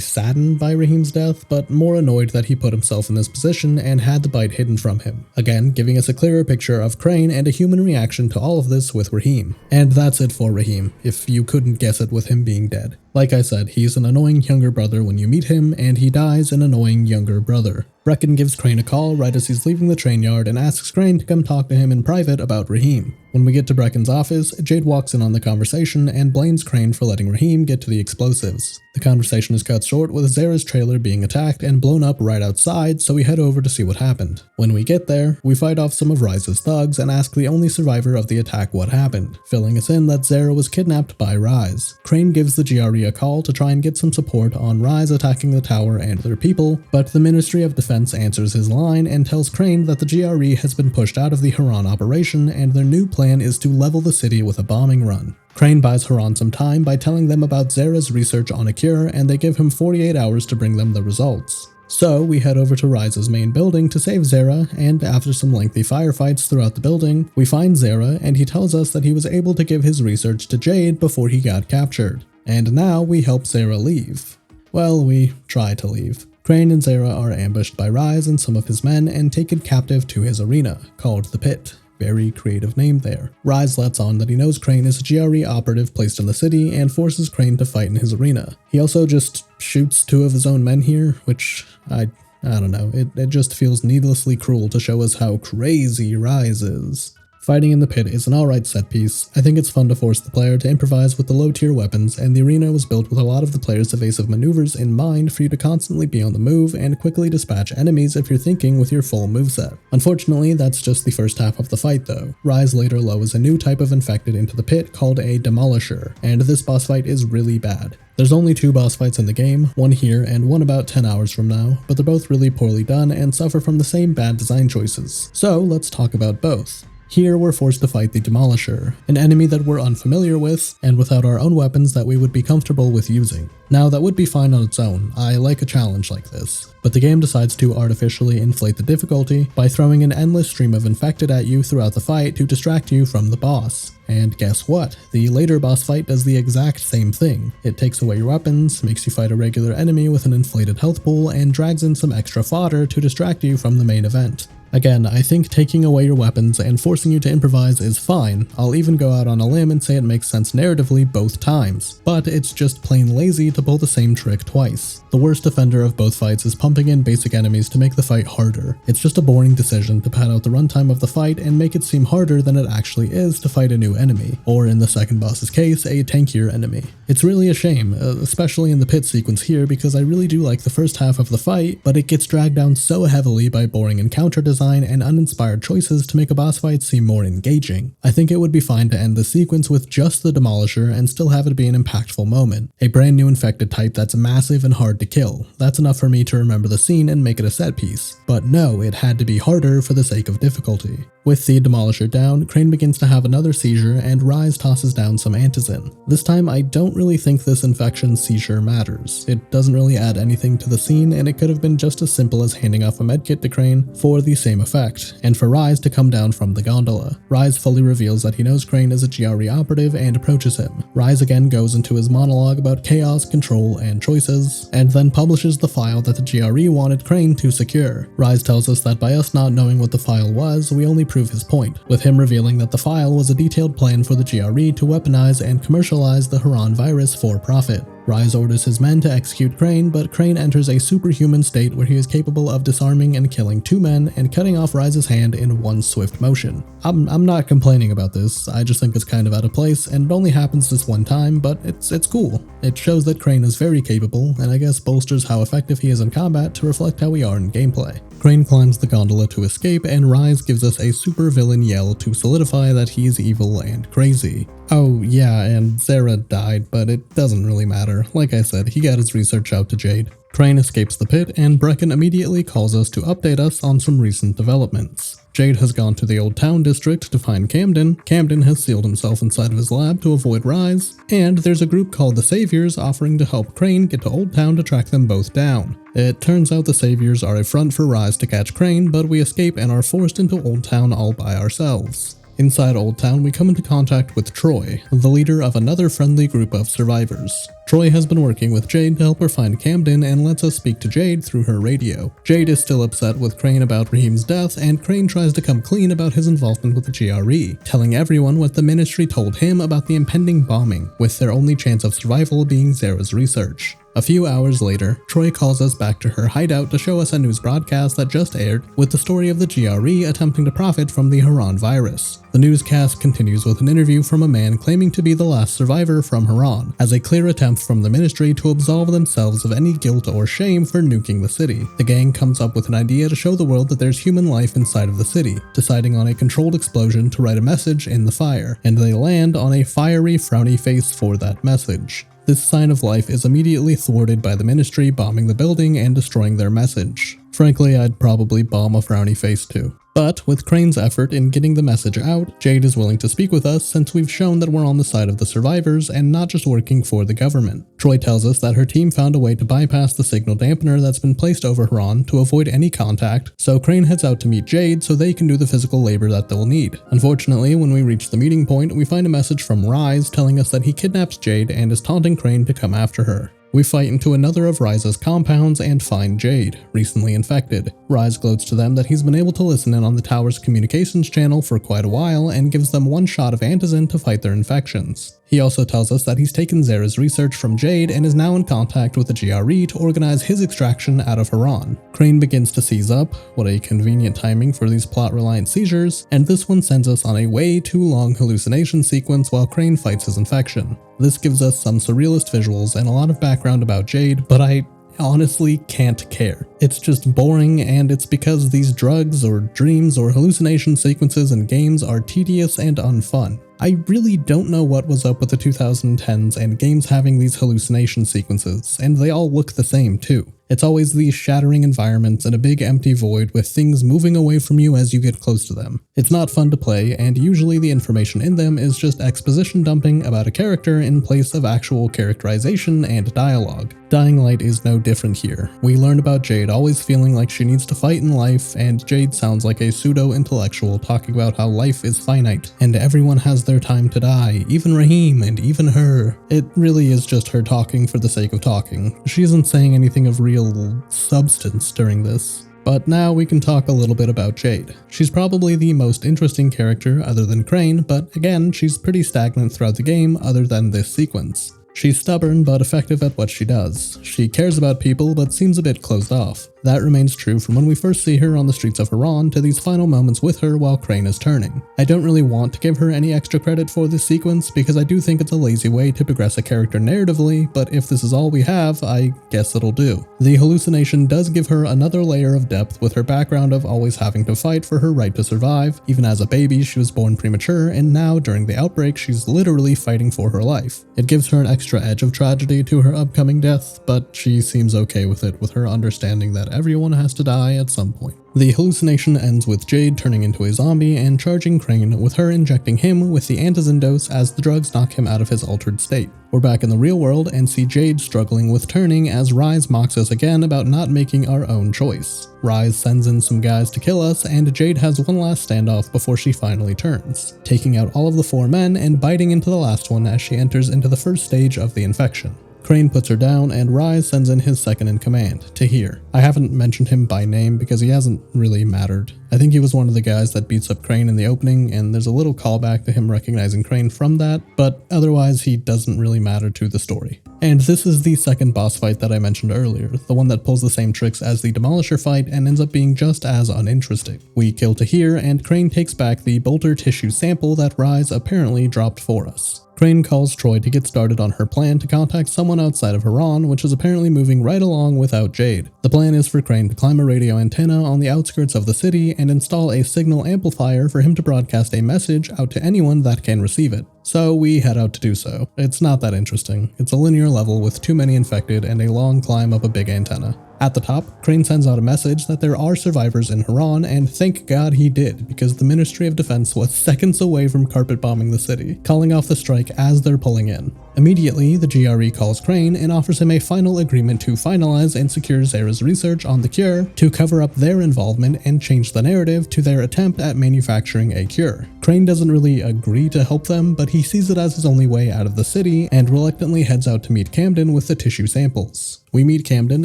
saddened by Raheem's death, but more annoyed that he put himself in this position and had the bite hidden from him. Again, giving us a clearer picture of Crane and a human reaction to all of this with Raheem. And that's it for Raheem, if you couldn't guess it with him being dead. Like I said, he's an annoying younger brother when you meet him, and he dies an annoying younger brother. Brecken gives Crane a call right as he's leaving the train yard and asks Crane to come talk to him in private about Raheem. When we get to Brecken's office, Jade walks in on the conversation and blames Crane for letting Raheem get to the explosives. The conversation is cut short with Zara's trailer being attacked and blown up right outside, so we head over to see what happened. When we get there, we fight off some of Ryze's thugs and ask the only survivor of the attack what happened, filling us in that Zara was kidnapped by Ryze. Crane gives the GRE a call to try and get some support on Ryze attacking the tower and their people, but the Ministry of Defense answers his line and tells Crane that the GRE has been pushed out of the Haran operation and their new plan is to level the city with a bombing run. Crane buys Haran some time by telling them about Zara's research on a cure, and they give him 48 hours to bring them the results. So we head over to Ryze's main building to save Zara, and after some lengthy firefights throughout the building, we find Zara and he tells us that he was able to give his research to Jade before he got captured. And now we help Zara leave. Well, we try to leave. Crane and Zara are ambushed by Ryze and some of his men and taken captive to his arena, called the Pit. Very creative name there. Ryze lets on that he knows Crane is a GRE operative placed in the city and forces Crane to fight in his arena. He also just shoots 2 of his own men here, which I don't know, it just feels needlessly cruel to show us how crazy Ryze is. Fighting in the pit is an alright set piece. I think it's fun to force the player to improvise with the low tier weapons, and the arena was built with a lot of the player's evasive maneuvers in mind for you to constantly be on the move and quickly dispatch enemies if you're thinking with your full moveset. Unfortunately, that's just the first half of the fight though. Ryze later lowers a new type of infected into the pit called a Demolisher, and this boss fight is really bad. There's only 2 boss fights in the game, one here and one about 10 hours from now, but they're both really poorly done and suffer from the same bad design choices. So let's talk about both. Here we're forced to fight the Demolisher, an enemy that we're unfamiliar with, and without our own weapons that we would be comfortable with using. Now that would be fine on its own, I like a challenge like this, but the game decides to artificially inflate the difficulty by throwing an endless stream of infected at you throughout the fight to distract you from the boss. And guess what? The later boss fight does the exact same thing. It takes away your weapons, makes you fight a regular enemy with an inflated health pool, and drags in some extra fodder to distract you from the main event. Again, I think taking away your weapons and forcing you to improvise is fine. I'll even go out on a limb and say it makes sense narratively both times, but it's just plain lazy to pull the same trick twice. The worst offender of both fights is pumping in basic enemies to make the fight harder. It's just a boring decision to pad out the runtime of the fight and make it seem harder than it actually is to fight a new enemy, or in the second boss's case, a tankier enemy. It's really a shame, especially in the pit sequence here, because I really do like the first half of the fight, but it gets dragged down so heavily by boring encounter design and uninspired choices to make a boss fight seem more engaging. I think it would be fine to end the sequence with just the Demolisher and still have it be an impactful moment. A brand new infected type that's massive and hard to kill. That's enough for me to remember the scene and make it a set piece. But no, it had to be harder for the sake of difficulty. With the Demolisher down, Crane begins to have another seizure and Ryze tosses down some antizin. This time I don't really think this infection seizure matters. It doesn't really add anything to the scene and it could have been just as simple as handing off a medkit to Crane for the same effect, and for Ryze to come down from the gondola. Ryze fully reveals that he knows Crane is a GRE operative and approaches him. Ryze again goes into his monologue about chaos, control, and choices, and then publishes the file that the GRE wanted Crane to secure. Ryze tells us that by us not knowing what the file was, we only prove his point, with him revealing that the file was a detailed plan for the GRE to weaponize and commercialize the Haran virus for profit. Ryze orders his men to execute Crane, but Crane enters a superhuman state where he is capable of disarming and killing 2 men and cutting off Ryze's hand in one swift motion. I'm not complaining about this, I just think it's kind of out of place, and it only happens this one time, but it's cool. It shows that Crane is very capable, and I guess bolsters how effective he is in combat to reflect how we are in gameplay. Crane climbs the gondola to escape, and Ryze gives us a super villain yell to solidify that he's evil and crazy. Oh yeah, and Zara died, but it doesn't really matter. Like I said, he got his research out to Jade. Crane escapes the pit, and Brecken immediately calls us to update us on some recent developments. Jade has gone to the Old Town district to find Camden, Camden has sealed himself inside of his lab to avoid Ryze, and there's a group called the Saviors offering to help Crane get to Old Town to track them both down. It turns out the Saviors are a front for Ryze to catch Crane, but we escape and are forced into Old Town all by ourselves. Inside Old Town, we come into contact with Troy, the leader of another friendly group of survivors. Troy has been working with Jade to help her find Camden and lets us speak to Jade through her radio. Jade is still upset with Crane about Raheem's death, and Crane tries to come clean about his involvement with the GRE, telling everyone what the Ministry told him about the impending bombing, with their only chance of survival being Zara's research. A few hours later, Troy calls us back to her hideout to show us a news broadcast that just aired with the story of the GRE attempting to profit from the Haran virus. The newscast continues with an interview from a man claiming to be the last survivor from Haran, as a clear attempt from the ministry to absolve themselves of any guilt or shame for nuking the city. The gang comes up with an idea to show the world that there's human life inside of the city, deciding on a controlled explosion to write a message in the fire, and they land on a fiery, frowny face for that message. This sign of life is immediately thwarted by the ministry bombing the building and destroying their message. Frankly, I'd probably bomb a frowny face too. But with Crane's effort in getting the message out, Jade is willing to speak with us since we've shown that we're on the side of the survivors and not just working for the government. Troy tells us that her team found a way to bypass the signal dampener that's been placed over Haran to avoid any contact, so Crane heads out to meet Jade so they can do the physical labor that they'll need. Unfortunately, when we reach the meeting point, we find a message from Rise telling us that he kidnapped Jade and is taunting Crane to come after her. We fight into another of Rise's compounds and find Jade, recently infected. Rise gloats to them that he's been able to listen in on the tower's communications channel for quite a while and gives them one shot of antizin to fight their infections. He also tells us that he's taken Zera's research from Jade and is now in contact with the GRE to organize his extraction out of Haran. Crane begins to seize up, what a convenient timing for these plot-reliant seizures, and this one sends us on a way too long hallucination sequence while Crane fights his infection. This gives us some surrealist visuals and a lot of background about Jade, but I honestly can't care. It's just boring, and it's because these drugs or dreams or hallucination sequences in games are tedious and unfun. I really don't know what was up with the 2010s and games having these hallucination sequences, and they all look the same too. It's always these shattering environments and a big empty void with things moving away from you as you get close to them. It's not fun to play, and usually the information in them is just exposition dumping about a character in place of actual characterization and dialogue. Dying Light is no different here. We learn about Jade always feeling like she needs to fight in life, and Jade sounds like a pseudo-intellectual talking about how life is finite, and everyone has their time to die, even Raheem and even her. It really is just her talking for the sake of talking. She isn't saying anything of real substance during this. But now we can talk a little bit about Jade. She's probably the most interesting character other than Crane, but again, she's pretty stagnant throughout the game other than this sequence. She's stubborn but effective at what she does. She cares about people but seems a bit closed off. That remains true from when we first see her on the streets of Haran to these final moments with her while Crane is turning. I don't really want to give her any extra credit for this sequence because I do think it's a lazy way to progress a character narratively, but if this is all we have, I guess it'll do. The hallucination does give her another layer of depth with her background of always having to fight for her right to survive. Even as a baby, she was born premature, and now during the outbreak, she's literally fighting for her life. It gives her an extra edge of tragedy to her upcoming death, but she seems okay with it with her understanding that everyone has to die at some point. The hallucination ends with Jade turning into a zombie and charging Crane, with her injecting him with the antizin dose as the drugs knock him out of his altered state. We're back in the real world and see Jade struggling with turning as Rise mocks us again about not making our own choice. Rise sends in some guys to kill us, and Jade has one last standoff before she finally turns, taking out all of the 4 men and biting into the last one as she enters into the first stage of the infection. Crane puts her down, and Rise sends in his second-in-command, Tahir. I haven't mentioned him by name because he hasn't really mattered. I think he was one of the guys that beats up Crane in the opening, and there's a little callback to him recognizing Crane from that, but otherwise he doesn't really matter to the story. And this is the second boss fight that I mentioned earlier, the one that pulls the same tricks as the Demolisher fight and ends up being just as uninteresting. We kill Tahir, and Crane takes back the bolter tissue sample that Rise apparently dropped for us. Crane calls Troy to get started on her plan to contact someone outside of Haran, which is apparently moving right along without Jade. The plan is for Crane to climb a radio antenna on the outskirts of the city and install a signal amplifier for him to broadcast a message out to anyone that can receive it. So we head out to do so. It's not that interesting. It's a linear level with too many infected and a long climb up a big antenna. At the top, Crane sends out a message that there are survivors in Haran, and thank God he did, because the Ministry of Defense was seconds away from carpet bombing the city, calling off the strike as they're pulling in. Immediately, the GRE calls Crane and offers him a final agreement to finalize and secure Zera's research on the cure to cover up their involvement and change the narrative to their attempt at manufacturing a cure. Crane doesn't really agree to help them, but he sees it as his only way out of the city and reluctantly heads out to meet Camden with the tissue samples. We meet Camden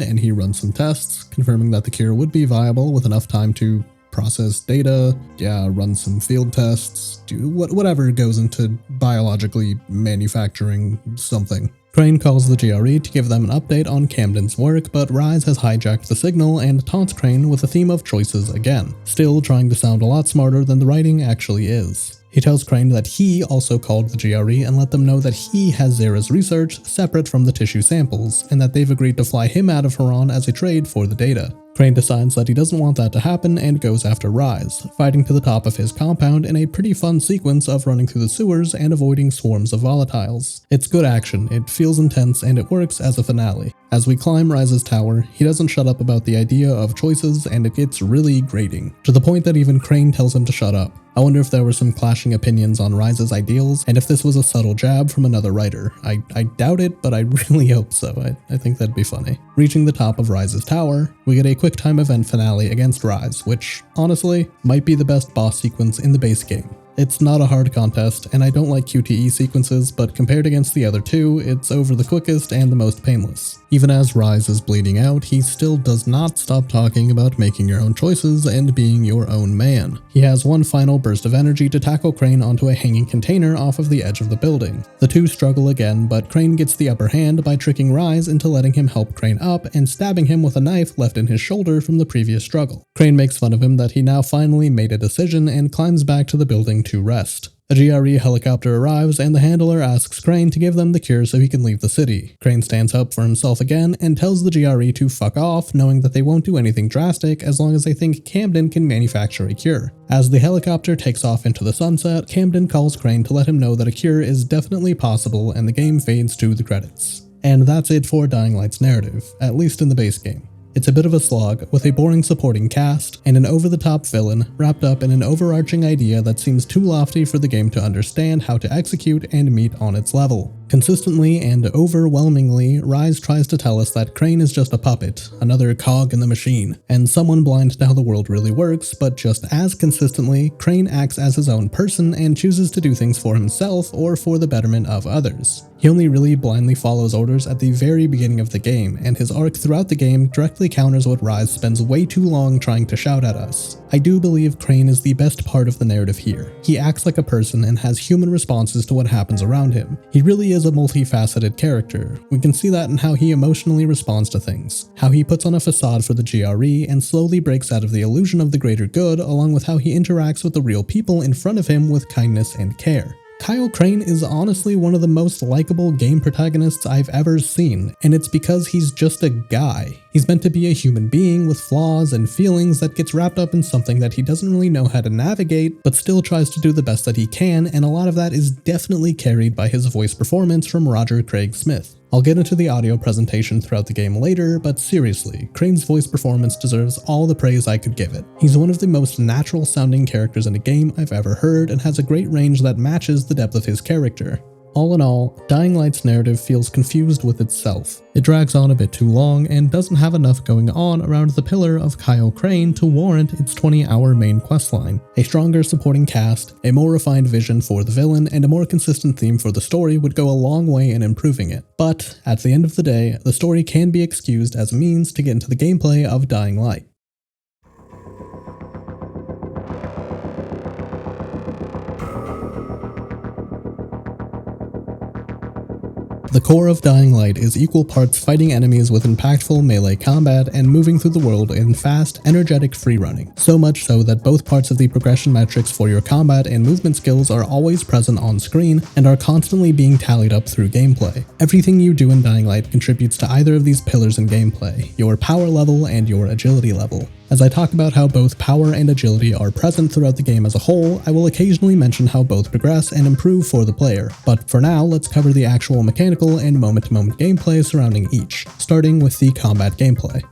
and he runs some tests, confirming that the cure would be viable with enough time to process data, run some field tests, do whatever goes into biologically manufacturing something. Crane calls the GRE to give them an update on Camden's work, but Rise has hijacked the signal and taunts Crane with a theme of choices again, still trying to sound a lot smarter than the writing actually is. He tells Crane that he also called the GRE and let them know that he has Zera's research separate from the tissue samples, and that they've agreed to fly him out of Haran as a trade for the data. Crane decides that he doesn't want that to happen and goes after Rise, fighting to the top of his compound in a pretty fun sequence of running through the sewers and avoiding swarms of volatiles. It's good action, it feels intense, and it works as a finale. As we climb Rise's tower, he doesn't shut up about the idea of choices, and it gets really grating, to the point that even Crane tells him to shut up. I wonder if there were some clashing opinions on Rise's ideals, and if this was a subtle jab from another writer. I doubt it, but I really hope so. I think that'd be funny. Reaching the top of Rise's tower, we get a quick time event finale against Rise, which, honestly, might be the best boss sequence in the base game. It's not a hard contest, and I don't like QTE sequences, but compared against the other two, it's over the quickest and the most painless. Even as Rise is bleeding out, he still does not stop talking about making your own choices and being your own man. He has one final burst of energy to tackle Crane onto a hanging container off of the edge of the building. The two struggle again, but Crane gets the upper hand by tricking Rise into letting him help Crane up and stabbing him with a knife left in his shoulder from the previous struggle. Crane makes fun of him that he now finally made a decision and climbs back to the building to rest. A GRE helicopter arrives and the handler asks Crane to give them the cure so he can leave the city. Crane stands up for himself again and tells the GRE to fuck off, knowing that they won't do anything drastic as long as they think Camden can manufacture a cure. As the helicopter takes off into the sunset, Camden calls Crane to let him know that a cure is definitely possible, and the game fades to the credits. And that's it for Dying Light's narrative, at least in the base game. It's a bit of a slog, with a boring supporting cast, and an over-the-top villain wrapped up in an overarching idea that seems too lofty for the game to understand how to execute and meet on its level. Consistently and overwhelmingly, Rise tries to tell us that Crane is just a puppet, another cog in the machine, and someone blind to how the world really works, but just as consistently, Crane acts as his own person and chooses to do things for himself or for the betterment of others. He only really blindly follows orders at the very beginning of the game, and his arc throughout the game directly counters what Rise spends way too long trying to shout at us. I do believe Crane is the best part of the narrative here. He acts like a person and has human responses to what happens around him. He really is a multifaceted character. We can see that in how he emotionally responds to things, how he puts on a facade for the GRE and slowly breaks out of the illusion of the greater good, along with how he interacts with the real people in front of him with kindness and care. Kyle Crane is honestly one of the most likable game protagonists I've ever seen, and it's because he's just a guy. He's meant to be a human being with flaws and feelings that gets wrapped up in something that he doesn't really know how to navigate, but still tries to do the best that he can, and a lot of that is definitely carried by his voice performance from Roger Craig Smith. I'll get into the audio presentation throughout the game later, but seriously, Crane's voice performance deserves all the praise I could give it. He's one of the most natural sounding characters in a game I've ever heard and has a great range that matches the depth of his character. All in all, Dying Light's narrative feels confused with itself. It drags on a bit too long and doesn't have enough going on around the pillar of Kyle Crane to warrant its 20-hour main questline. A stronger supporting cast, a more refined vision for the villain, and a more consistent theme for the story would go a long way in improving it. But, at the end of the day, the story can be excused as a means to get into the gameplay of Dying Light. The core of Dying Light is equal parts fighting enemies with impactful melee combat and moving through the world in fast, energetic freerunning. So much so that both parts of the progression metrics for your combat and movement skills are always present on screen and are constantly being tallied up through gameplay. Everything you do in Dying Light contributes to either of these pillars in gameplay, your power level and your agility level. As I talk about how both power and agility are present throughout the game as a whole, I will occasionally mention how both progress and improve for the player. But for now, let's cover the actual mechanical and moment-to-moment gameplay surrounding each, starting with the combat gameplay.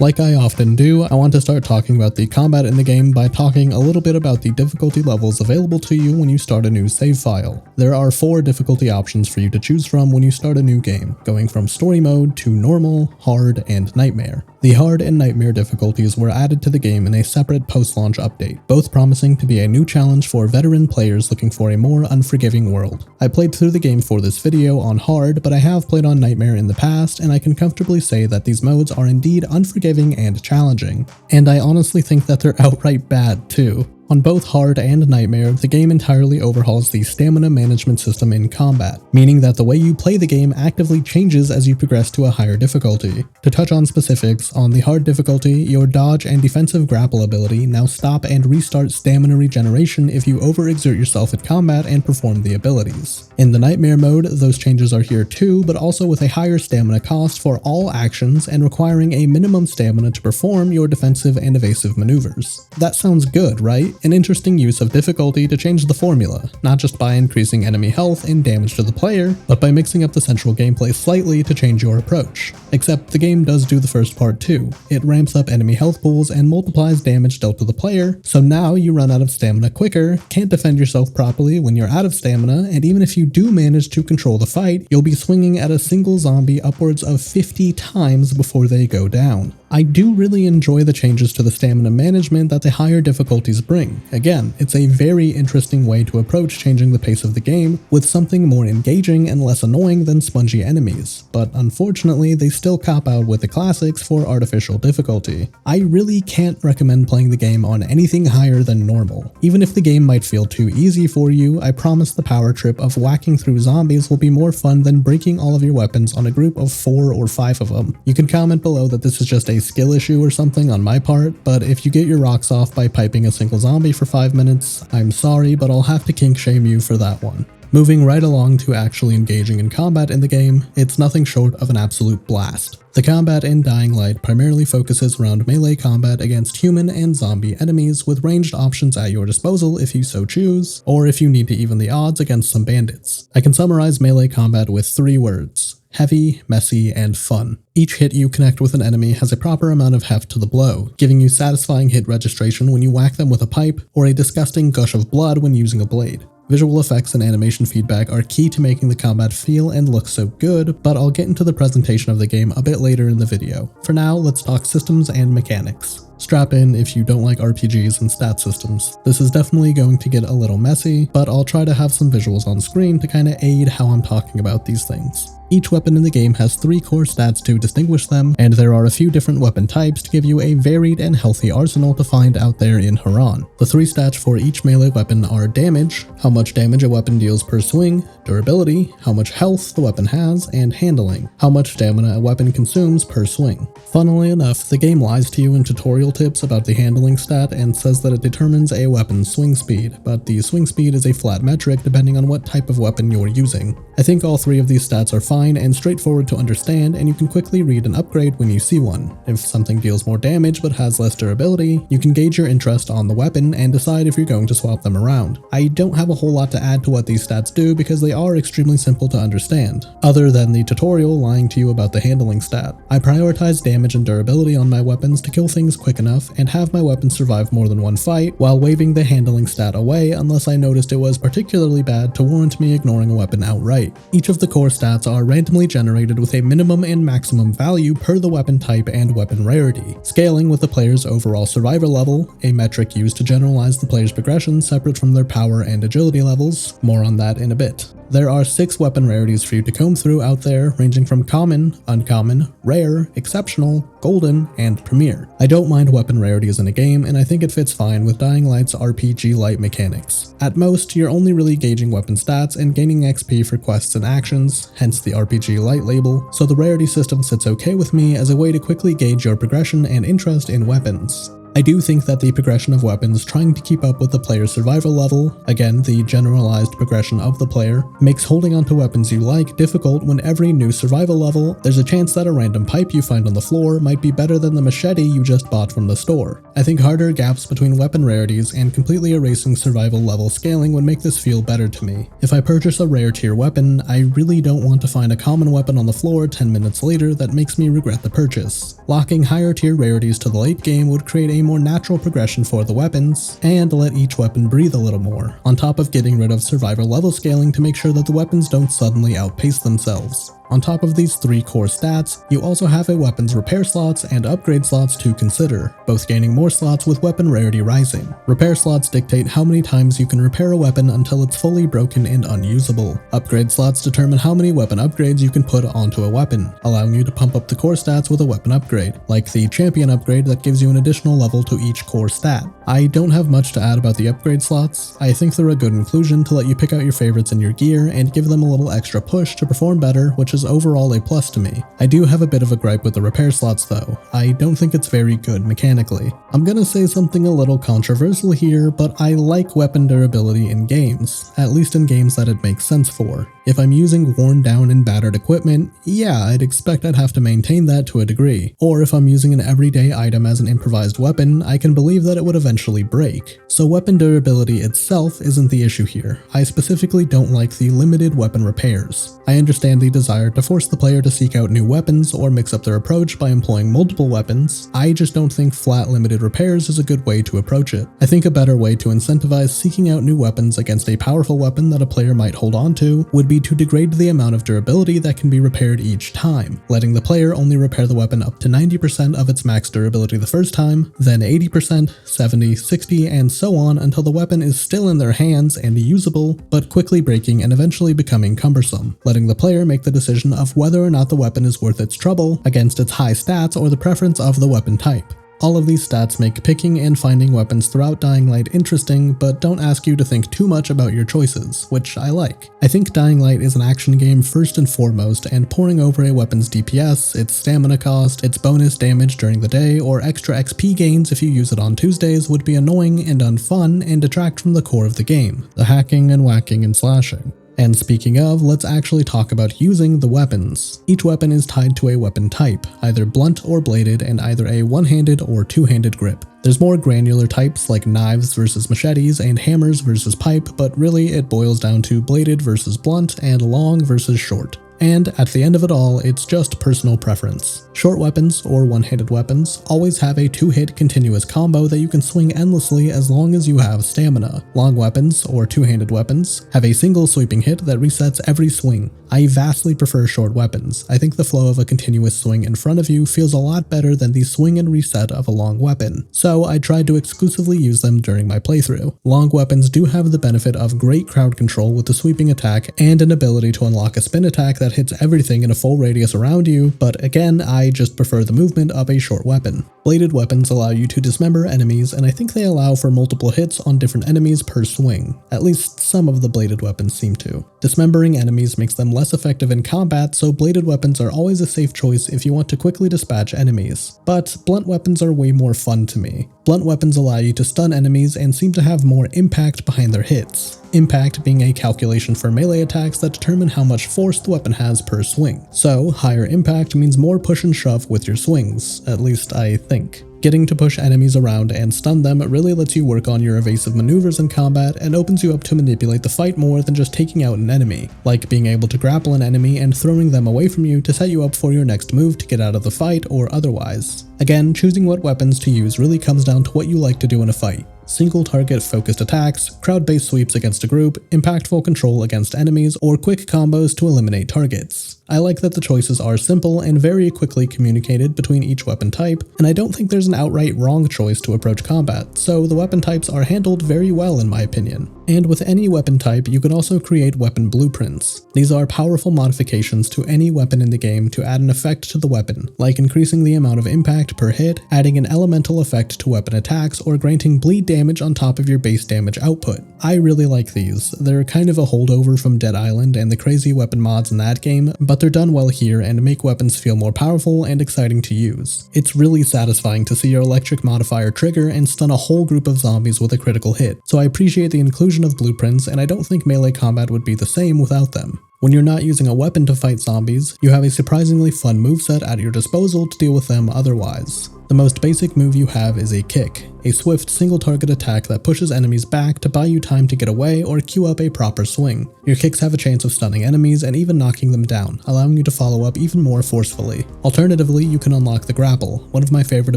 Like I often do, I want to start talking about the combat in the game by talking a little bit about the difficulty levels available to you when you start a new save file. There are 4 difficulty options for you to choose from when you start a new game, going from story mode to normal, hard, and nightmare. The hard and nightmare difficulties were added to the game in a separate post-launch update, both promising to be a new challenge for veteran players looking for a more unforgiving world. I played through the game for this video on hard, but I have played on nightmare in the past, and I can comfortably say that these modes are indeed unforgiving and challenging. And I honestly think that they're outright bad too. On both Hard and Nightmare, the game entirely overhauls the stamina management system in combat, meaning that the way you play the game actively changes as you progress to a higher difficulty. To touch on specifics, on the Hard difficulty, your dodge and defensive grapple ability now stop and restart stamina regeneration if you overexert yourself at combat and perform the abilities. In the Nightmare mode, those changes are here too, but also with a higher stamina cost for all actions and requiring a minimum stamina to perform your defensive and evasive maneuvers. That sounds good, right? An interesting use of difficulty to change the formula, not just by increasing enemy health and damage to the player, but by mixing up the central gameplay slightly to change your approach. Except the game does do the first part too. It ramps up enemy health pools and multiplies damage dealt to the player, so now you run out of stamina quicker, can't defend yourself properly when you're out of stamina, and even if you do manage to control the fight, you'll be swinging at a single zombie upwards of 50 times before they go down. I do really enjoy the changes to the stamina management that the higher difficulties bring. Again, it's a very interesting way to approach changing the pace of the game with something more engaging and less annoying than spongy enemies, but unfortunately they still cop out with the classics for artificial difficulty. I really can't recommend playing the game on anything higher than normal. Even if the game might feel too easy for you, I promise the power trip of whacking through zombies will be more fun than breaking all of your weapons on a group of 4 or 5 of them. You can comment below that this is just a skill issue or something on my part, but if you get your rocks off by piping a single zombie for 5 minutes, I'm sorry, but I'll have to kink shame you for that one. Moving right along to actually engaging in combat in the game, it's nothing short of an absolute blast. The combat in Dying Light primarily focuses around melee combat against human and zombie enemies with ranged options at your disposal if you so choose, or if you need to even the odds against some bandits. I can summarize melee combat with 3 words: heavy, messy, and fun. Each hit you connect with an enemy has a proper amount of heft to the blow, giving you satisfying hit registration when you whack them with a pipe, or a disgusting gush of blood when using a blade. Visual effects and animation feedback are key to making the combat feel and look so good, but I'll get into the presentation of the game a bit later in the video. For now, let's talk systems and mechanics. Strap in if you don't like RPGs and stat systems. This is definitely going to get a little messy, but I'll try to have some visuals on screen to kinda aid how I'm talking about these things. Each weapon in the game has 3 core stats to distinguish them, and there are a few different weapon types to give you a varied and healthy arsenal to find out there in Haran. The 3 stats for each melee weapon are damage, how much damage a weapon deals per swing, durability, how much health the weapon has, and handling, how much stamina a weapon consumes per swing. Funnily enough, the game lies to you in tutorial tips about the handling stat and says that it determines a weapon's swing speed, but the swing speed is a flat metric depending on what type of weapon you're using. I think all 3 of these stats are fine and straightforward to understand, and you can quickly read an upgrade when you see one. If something deals more damage but has less durability, you can gauge your interest on the weapon and decide if you're going to swap them around. I don't have a whole lot to add to what these stats do because they are extremely simple to understand, other than the tutorial lying to you about the handling stat. I prioritize damage and durability on my weapons to kill things quick enough and have my weapons survive more than one fight, while waving the handling stat away unless I noticed it was particularly bad to warrant me ignoring a weapon outright. Each of the core stats are randomly generated with a minimum and maximum value per the weapon type and weapon rarity, scaling with the player's overall survivor level, a metric used to generalize the player's progression separate from their power and agility levels. More on that in a bit. There are 6 weapon rarities for you to comb through out there, ranging from common, uncommon, rare, exceptional, golden, and premier. I don't mind weapon rarities in a game, and I think it fits fine with Dying Light's RPG-light mechanics. At most, you're only really gauging weapon stats and gaining XP for quests and actions, hence the RPG-light label, so the rarity system sits okay with me as a way to quickly gauge your progression and interest in weapons. I do think that the progression of weapons trying to keep up with the player's survival level, again the generalized progression of the player, makes holding onto weapons you like difficult when every new survival level, there's a chance that a random pipe you find on the floor might be better than the machete you just bought from the store. I think harder gaps between weapon rarities and completely erasing survival level scaling would make this feel better to me. If I purchase a rare tier weapon, I really don't want to find a common weapon on the floor 10 minutes later that makes me regret the purchase. Locking higher tier rarities to the late game would create a more natural progression for the weapons, and let each weapon breathe a little more, on top of getting rid of survivor level scaling to make sure that the weapons don't suddenly outpace themselves. On top of these 3 core stats, you also have a weapon's repair slots and upgrade slots to consider, both gaining more slots with weapon rarity rising. Repair slots dictate how many times you can repair a weapon until it's fully broken and unusable. Upgrade slots determine how many weapon upgrades you can put onto a weapon, allowing you to pump up the core stats with a weapon upgrade, like the champion upgrade that gives you an additional level to each core stat. I don't have much to add about the upgrade slots. I think they're a good inclusion to let you pick out your favorites in your gear and give them a little extra push to perform better, which is overall a plus to me. I do have a bit of a gripe with the repair slots though. I don't think it's very good mechanically. I'm gonna say something a little controversial here, but I like weapon durability in games, at least in games that it makes sense for. If I'm using worn down and battered equipment, yeah, I'd expect I'd have to maintain that to a degree. Or if I'm using an everyday item as an improvised weapon, I can believe that it would eventually break. So weapon durability itself isn't the issue here. I specifically don't like the limited weapon repairs. I understand the desire to force the player to seek out new weapons or mix up their approach by employing multiple weapons. I just don't think flat limited repairs is a good way to approach it. I think a better way to incentivize seeking out new weapons against a powerful weapon that a player might hold on to would be to degrade the amount of durability that can be repaired each time, letting the player only repair the weapon up to 90% of its max durability the first time, then 80%, 70, 60, and so on until the weapon is still in their hands and usable, but quickly breaking and eventually becoming cumbersome, letting the player make the decision of whether or not the weapon is worth its trouble against its high stats or the preference of the weapon type. All of these stats make picking and finding weapons throughout Dying Light interesting, but don't ask you to think too much about your choices, which I like. I think Dying Light is an action game first and foremost, and poring over a weapon's DPS, its stamina cost, its bonus damage during the day, or extra XP gains if you use it on Tuesdays would be annoying and unfun and detract from the core of the game, the hacking and whacking and slashing. And speaking of, let's actually talk about using the weapons. Each weapon is tied to a weapon type, either blunt or bladed, and either a one-handed or two-handed grip. There's more granular types like knives versus machetes and hammers versus pipe, but really it boils down to bladed versus blunt and long versus short. And at the end of it all, it's just personal preference. Short weapons, or one-handed weapons, always have a 2-hit continuous combo that you can swing endlessly as long as you have stamina. Long weapons, or two-handed weapons, have a single sweeping hit that resets every swing. I vastly prefer short weapons. I think the flow of a continuous swing in front of you feels a lot better than the swing and reset of a long weapon, so I tried to exclusively use them during my playthrough. Long weapons do have the benefit of great crowd control with the sweeping attack and an ability to unlock a spin attack that hits everything in a full radius around you, but again, I just prefer the movement of a short weapon. Bladed weapons allow you to dismember enemies, and I think they allow for multiple hits on different enemies per swing. At least some of the bladed weapons seem to. Dismembering enemies makes them less effective in combat, so bladed weapons are always a safe choice if you want to quickly dispatch enemies. But blunt weapons are way more fun to me. Blunt weapons allow you to stun enemies and seem to have more impact behind their hits. Impact being a calculation for melee attacks that determine how much force the weapon has per swing. So, higher impact means more push and shove with your swings, at least I think. Getting to push enemies around and stun them really lets you work on your evasive maneuvers in combat and opens you up to manipulate the fight more than just taking out an enemy, like being able to grapple an enemy and throwing them away from you to set you up for your next move to get out of the fight or otherwise. Again, choosing what weapons to use really comes down to what you like to do in a fight. Single target focused attacks, crowd-based sweeps against a group, impactful control against enemies, or quick combos to eliminate targets. I like that the choices are simple and very quickly communicated between each weapon type, and I don't think there's an outright wrong choice to approach combat, so the weapon types are handled very well in my opinion. And with any weapon type, you can also create weapon blueprints. These are powerful modifications to any weapon in the game to add an effect to the weapon, like increasing the amount of impact per hit, adding an elemental effect to weapon attacks, or granting bleed damage on top of your base damage output. I really like these. They're kind of a holdover from Dead Island and the crazy weapon mods in that game, but they're done well here and make weapons feel more powerful and exciting to use. It's really satisfying to see your electric modifier trigger and stun a whole group of zombies with a critical hit, so I appreciate the inclusion of blueprints, and I don't think melee combat would be the same without them. When you're not using a weapon to fight zombies, you have a surprisingly fun moveset at your disposal to deal with them otherwise. The most basic move you have is a kick, a swift single-target attack that pushes enemies back to buy you time to get away or queue up a proper swing. Your kicks have a chance of stunning enemies and even knocking them down, allowing you to follow up even more forcefully. Alternatively, you can unlock the grapple, one of my favorite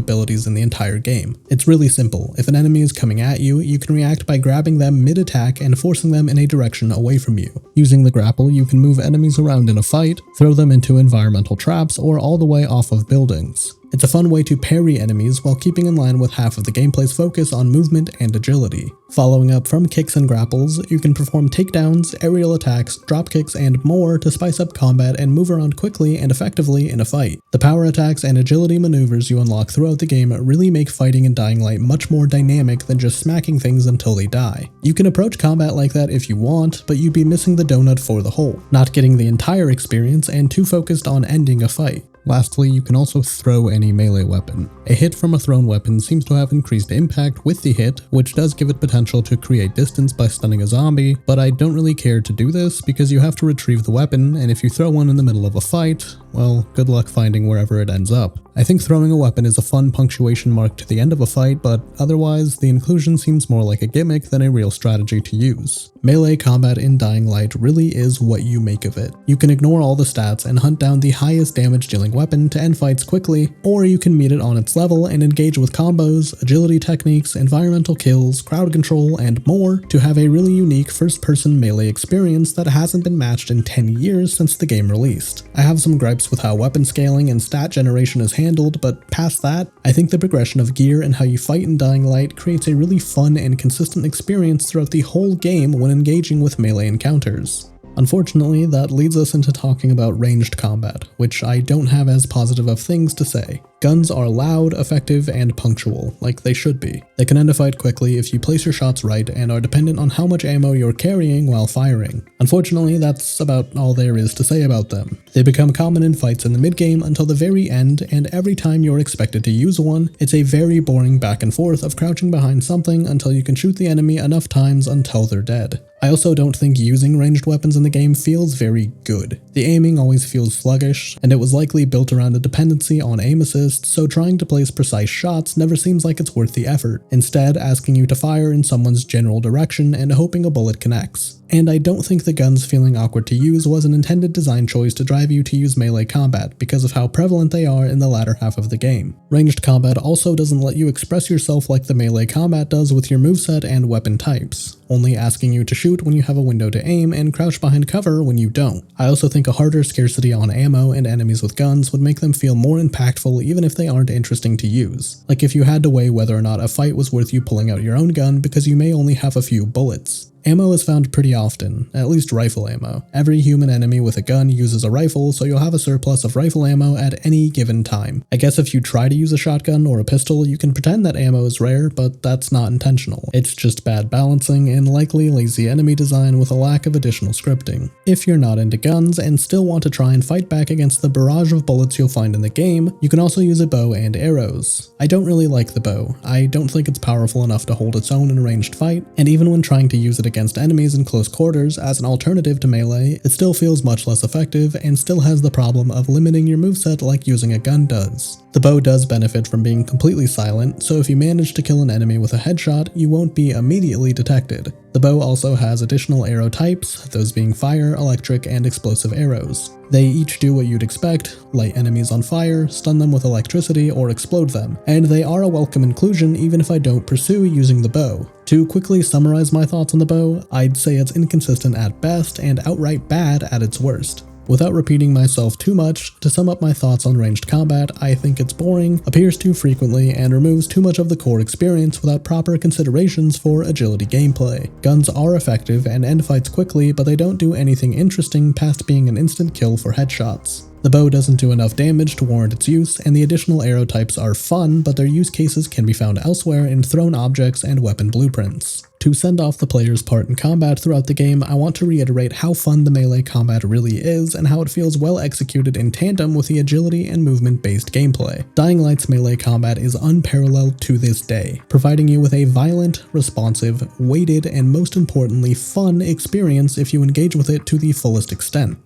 abilities in the entire game. It's really simple. If an enemy is coming at you, you can react by grabbing them mid-attack and forcing them in a direction away from you. Using the grapple, you can move enemies around in a fight, throw them into environmental traps, or all the way off of buildings. It's a fun way to parry enemies while keeping in line with half of the gameplay's focus on movement and agility. Following up from kicks and grapples, you can perform takedowns, aerial attacks, drop kicks, and more to spice up combat and move around quickly and effectively in a fight. The power attacks and agility maneuvers you unlock throughout the game really make fighting in Dying Light much more dynamic than just smacking things until they die. You can approach combat like that if you want, but you'd be missing the donut for the hole, not getting the entire experience and too focused on ending a fight. Lastly, you can also throw any melee weapon. A hit from a thrown weapon seems to have increased impact with the hit, which does give it potential to create distance by stunning a zombie, but I don't really care to do this because you have to retrieve the weapon, and if you throw one in the middle of a fight, well, good luck finding wherever it ends up. I think throwing a weapon is a fun punctuation mark to the end of a fight, but otherwise, the inclusion seems more like a gimmick than a real strategy to use. Melee combat in Dying Light really is what you make of it. You can ignore all the stats and hunt down the highest damage dealing weapon to end fights quickly, or you can meet it on its level and engage with combos, agility techniques, environmental kills, crowd control, and more to have a really unique first-person melee experience that hasn't been matched in 10 years since the game released. I have some gripes with how weapon scaling and stat generation is handled, but past that, I think the progression of gear and how you fight in Dying Light creates a really fun and consistent experience throughout the whole game when engaging with melee encounters. Unfortunately, that leads us into talking about ranged combat, which I don't have as positive of things to say. Guns are loud, effective, and punctual, like they should be. They can end a fight quickly if you place your shots right and are dependent on how much ammo you're carrying while firing. Unfortunately, that's about all there is to say about them. They become common in fights in the mid-game until the very end, and every time you're expected to use one, it's a very boring back and forth of crouching behind something until you can shoot the enemy enough times until they're dead. I also don't think using ranged weapons in the game feels very good. The aiming always feels sluggish, and it was likely built around a dependency on aim assist, so trying to place precise shots never seems like it's worth the effort, instead asking you to fire in someone's general direction and hoping a bullet connects. And I don't think the guns feeling awkward to use was an intended design choice to drive you to use melee combat because of how prevalent they are in the latter half of the game. Ranged combat also doesn't let you express yourself like the melee combat does with your moveset and weapon types, only asking you to shoot when you have a window to aim and crouch behind cover when you don't. I also think a harder scarcity on ammo and enemies with guns would make them feel more impactful even if they aren't interesting to use. Like if you had to weigh whether or not a fight was worth you pulling out your own gun because you may only have a few bullets. Ammo is found pretty often, at least rifle ammo. Every human enemy with a gun uses a rifle, so you'll have a surplus of rifle ammo at any given time. I guess if you try to use a shotgun or a pistol, you can pretend that ammo is rare, but that's not intentional. It's just bad balancing and likely lazy enemy design with a lack of additional scripting. If you're not into guns and still want to try and fight back against the barrage of bullets you'll find in the game, you can also use a bow and arrows. I don't really like the bow. I don't think it's powerful enough to hold its own in a ranged fight, and even when trying to use it against enemies in close quarters as an alternative to melee, it still feels much less effective and still has the problem of limiting your moveset like using a gun does. The bow does benefit from being completely silent, so if you manage to kill an enemy with a headshot, you won't be immediately detected. The bow also has additional arrow types, those being fire, electric, and explosive arrows. They each do what you'd expect: light enemies on fire, stun them with electricity, or explode them, and they are a welcome inclusion even if I don't pursue using the bow. To quickly summarize my thoughts on the bow, I'd say it's inconsistent at best and outright bad at its worst. Without repeating myself too much, to sum up my thoughts on ranged combat, I think it's boring, appears too frequently, and removes too much of the core experience without proper considerations for agility gameplay. Guns are effective and end fights quickly, but they don't do anything interesting past being an instant kill for headshots. The bow doesn't do enough damage to warrant its use, and the additional arrow types are fun, but their use cases can be found elsewhere in thrown objects and weapon blueprints. To send off the player's part in combat throughout the game, I want to reiterate how fun the melee combat really is and how it feels well executed in tandem with the agility and movement-based gameplay. Dying Light's melee combat is unparalleled to this day, providing you with a violent, responsive, weighted, and most importantly fun experience if you engage with it to the fullest extent.